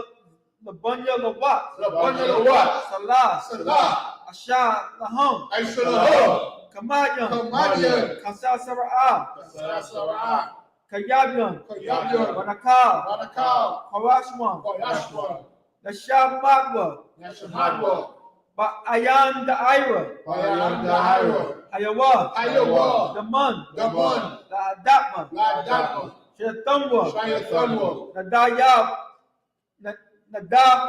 B: Labunya Lawat.
A: Labunya Lawat.
B: Salah.
A: Salah.
B: Asha Laham.
A: Aishalaham.
B: Kamayan.
A: Kamayan.
B: Kasa Sara'ah.
A: Sarasara.
B: Kayabyan.
A: Kayabyan.
B: Wanakal.
A: Wanakal.
B: Kawashwan.
A: Koyashwan.
B: Nashab Magwa.
A: Nashamadwa.
B: Ayan the Ira.
A: Bayan Dahira.
B: Ayawa.
A: Ayawa.
B: Daman.
A: Daman.
B: La Datman.
A: Ladama.
B: Shatamwa.
A: Shayathanwa.
B: Nadayab. Nadab.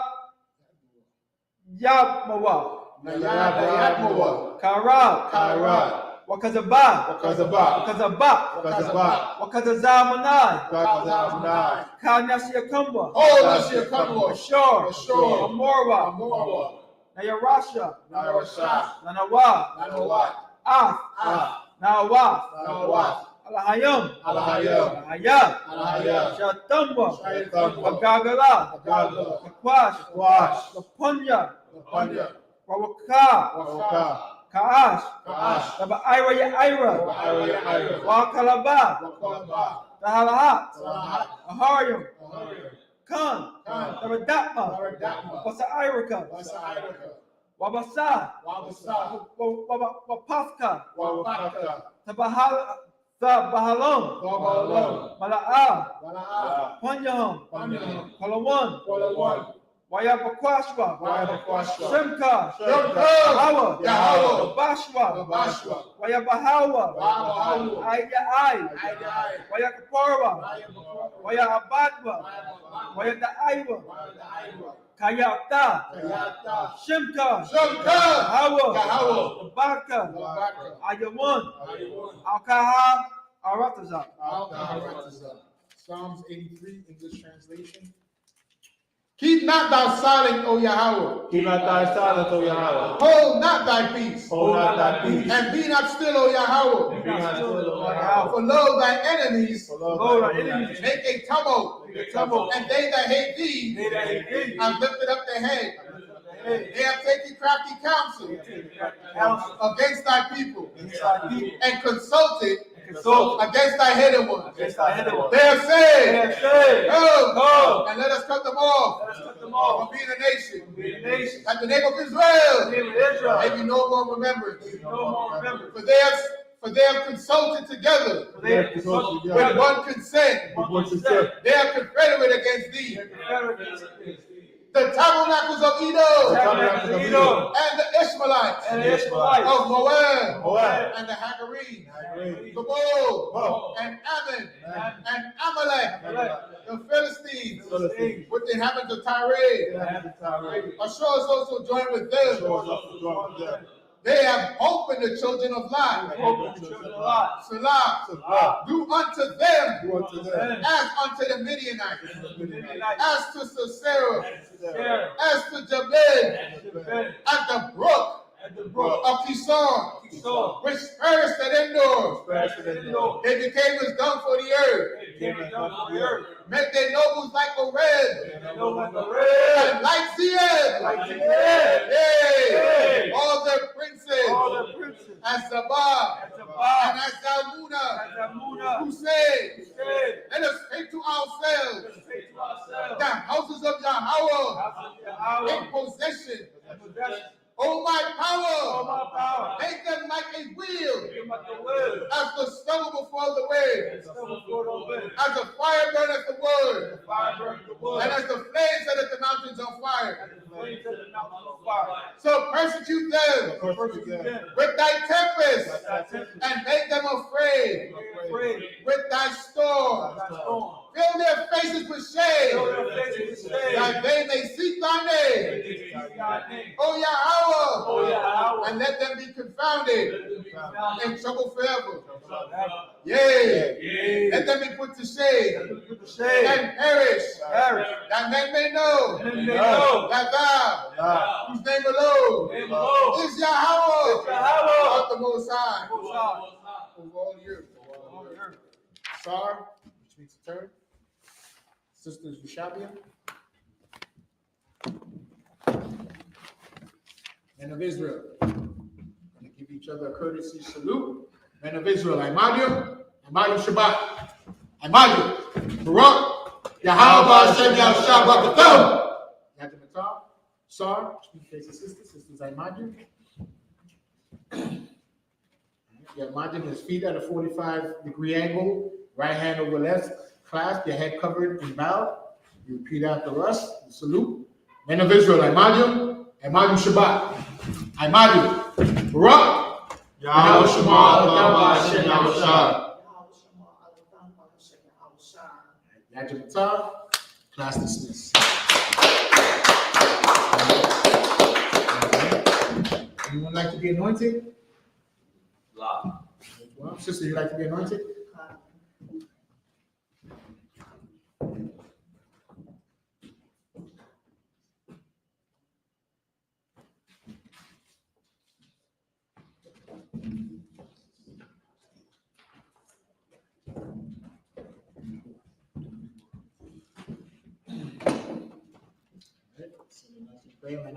B: Yabmawa.
A: Nayadayadmawa.
B: Karab.
A: Kairad.
B: Wakazaba.
A: Wakazaba.
B: Wakazaba.
A: Wakazaba.
B: Wakazazamanai.
A: Wakazabnai.
B: Kanyasyakumba.
A: Oh, Nashiakamwa.
B: Ashur.
A: Ashur.
B: Amorwa.
A: Amorwa.
B: Nayarasha.
A: Narasha.
B: Nanawa.
A: Nanawat.
B: Af. Nawa.
A: Nawat.
B: Alahayam.
A: Alahayam.
B: Alahayam.
A: Alahayam.
B: Shatamba.
A: Shayathanwa.
B: Agagala.
A: Agagala.
B: Kakwash.
A: Wash.
B: Lapunya.
A: Lapanya.
B: Wawaka.
A: Waka.
B: Kaash.
A: Kaash.
B: Naba Ira ya Ira.
A: Ira.
B: Wakalaba.
A: Wakalaba.
B: Tahalahat.
A: Salahat.
B: Aharium.
A: Aharium.
B: Khan.
A: Khan.
B: Naba Datma.
A: Naradama.
B: Wasa Iraka.
A: Wasa Iraka.
B: Wabasa.
A: Wabasa.
B: Wapafka.
A: Wapaka.
B: Tabahalom.
A: Wabalom.
B: Mala'a.
A: Wala'a.
B: Panyaham.
A: Panyaham.
B: Kalawan.
A: Walawan.
B: Wayabakwashwa.
A: Wayabakwashwa.
B: Shemka.
A: Shemka.
B: Hawa.
A: Yahweh.
B: Bashwa.
A: Bashwa.
B: Wayabahawa.
A: Wabahawa.
B: Aya Ai.
A: Aidai.
B: Wayakaparwa.
A: Wayabahawa.
B: Wayabadwa.
A: Wayabahawa.
B: Wayadaiwa.
A: Wayabahawa.
B: Kayata.
A: Kayata.
B: Shemka.
A: Shemka.
B: Hawa.
A: Yahweh.
B: Baka.
A: Wabaka.
B: Ayawan.
A: Ayawan.
B: Alkaha. Arataza.
A: Al-Kaharatiza. Psalms 83, English translation. Keep not thou silent, O Yahweh.
C: Keep not thy silence, O Yahweh.
A: Hold not thy peace.
C: Hold not thy peace.
A: And be not still, O Yahweh.
C: Be not still, O Yahweh.
A: For lo, thy enemies
B: Lo, thy enemies
A: make a tumult.
C: Make a tumult.
A: And they that hate thee
B: They that hate thee
A: have lifted up their head. They have taken crafty counsel against thy people and consulted against thy hidden ones. They have said, Come, and let us cut them off from being a nation. That the name of Israel may be no more remembered. For they have consulted together with one consent. They are confederate against thee. The tabernacles of Edom and the Ishmaelites of Moab and the Hagarene, Gabal and Ammon and Amalek, the Philistines, which inhabit the Tyre. Ashur is also joined with them. They have hope in the children of Lot. Salah. Do unto them as unto the Midianites, as to Sisera, as to Jabin, at the brook, of Kishon, which perished at Endor. They became as dung for the earth. Make their nobles like a red, and like Zion. Yea, all their princes, as Sabbath, and as Zalmunna, who say, let us take to ourselves the houses of Yahweh in possession. Oh, my power, make them like a wheel, as the stubble before the wind, as the fire burneth the wood, and as the flames set the mountains on fire. So persecute them with thy tempest, and make them afraid with thy storm. Fill their faces with shame, that they may seek thy name. O Yahweh, and let them be confounded in trouble forever. Yea, let them be put to shame and perish, that men may know that thou, whose name alone is Yahweh, art the Most High over all the earth. Sar, which means to turn. Sisters Yushabia. Men of Israel. Going to give each other a courtesy salute. Men of Israel, Imadium Shabbat. Imadium, Barak, Yahweh, Hashem, Yahushua, Bakatham. Yadamatar, Sar, which means sisters Imadium. Your Imadium is feet at a 45-degree angle, right hand over left, clasp, your head covered and bowed. You repeat after us, the salute. Men of Israel, Imadium Shabbat. Imadium, Barak, Yahweh Shema, Allah, Hashem, Yahushua. Yajamatar, class dismissed. Anyone like to be anointed? Well, sister, you like to be anointed?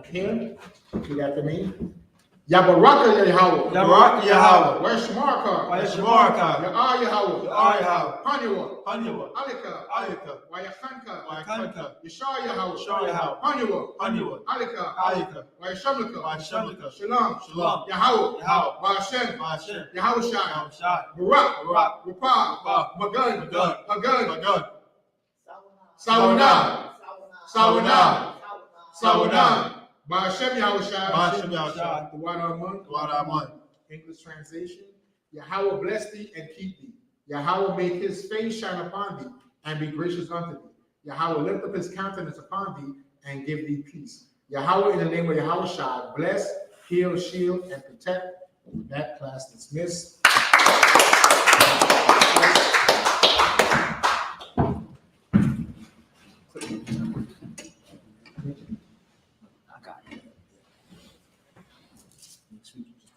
A: Here, repeat after me. Yabaraka Yahweh.
B: Yabaraka Yahweh.
A: Where's Shamarka?
B: Yahweh.
A: Ya'ar Yahweh.
B: Yahweh.
A: Haniwa.
B: Haniwa.
A: Alika. Wayakhanka.
B: Wayakhanka.
A: Yashar Yahweh.
B: Yahweh.
A: Haniwa. Alika. Wayashamlika. Shalom.
B: Shalom.
A: Yahweh.
B: Hashem.
A: Yahweh Shai. Barak. Rapah. Magan. Sawana. Ba'ashem Yahushua. The water among. English translation. Yahweh bless thee and keep thee. Yahweh make his face shine upon thee and be gracious unto thee. Yahweh lift up his countenance upon thee and give thee peace. Yahweh, in the name of Yahushua, bless, heal, shield, and protect. With that, class dismissed.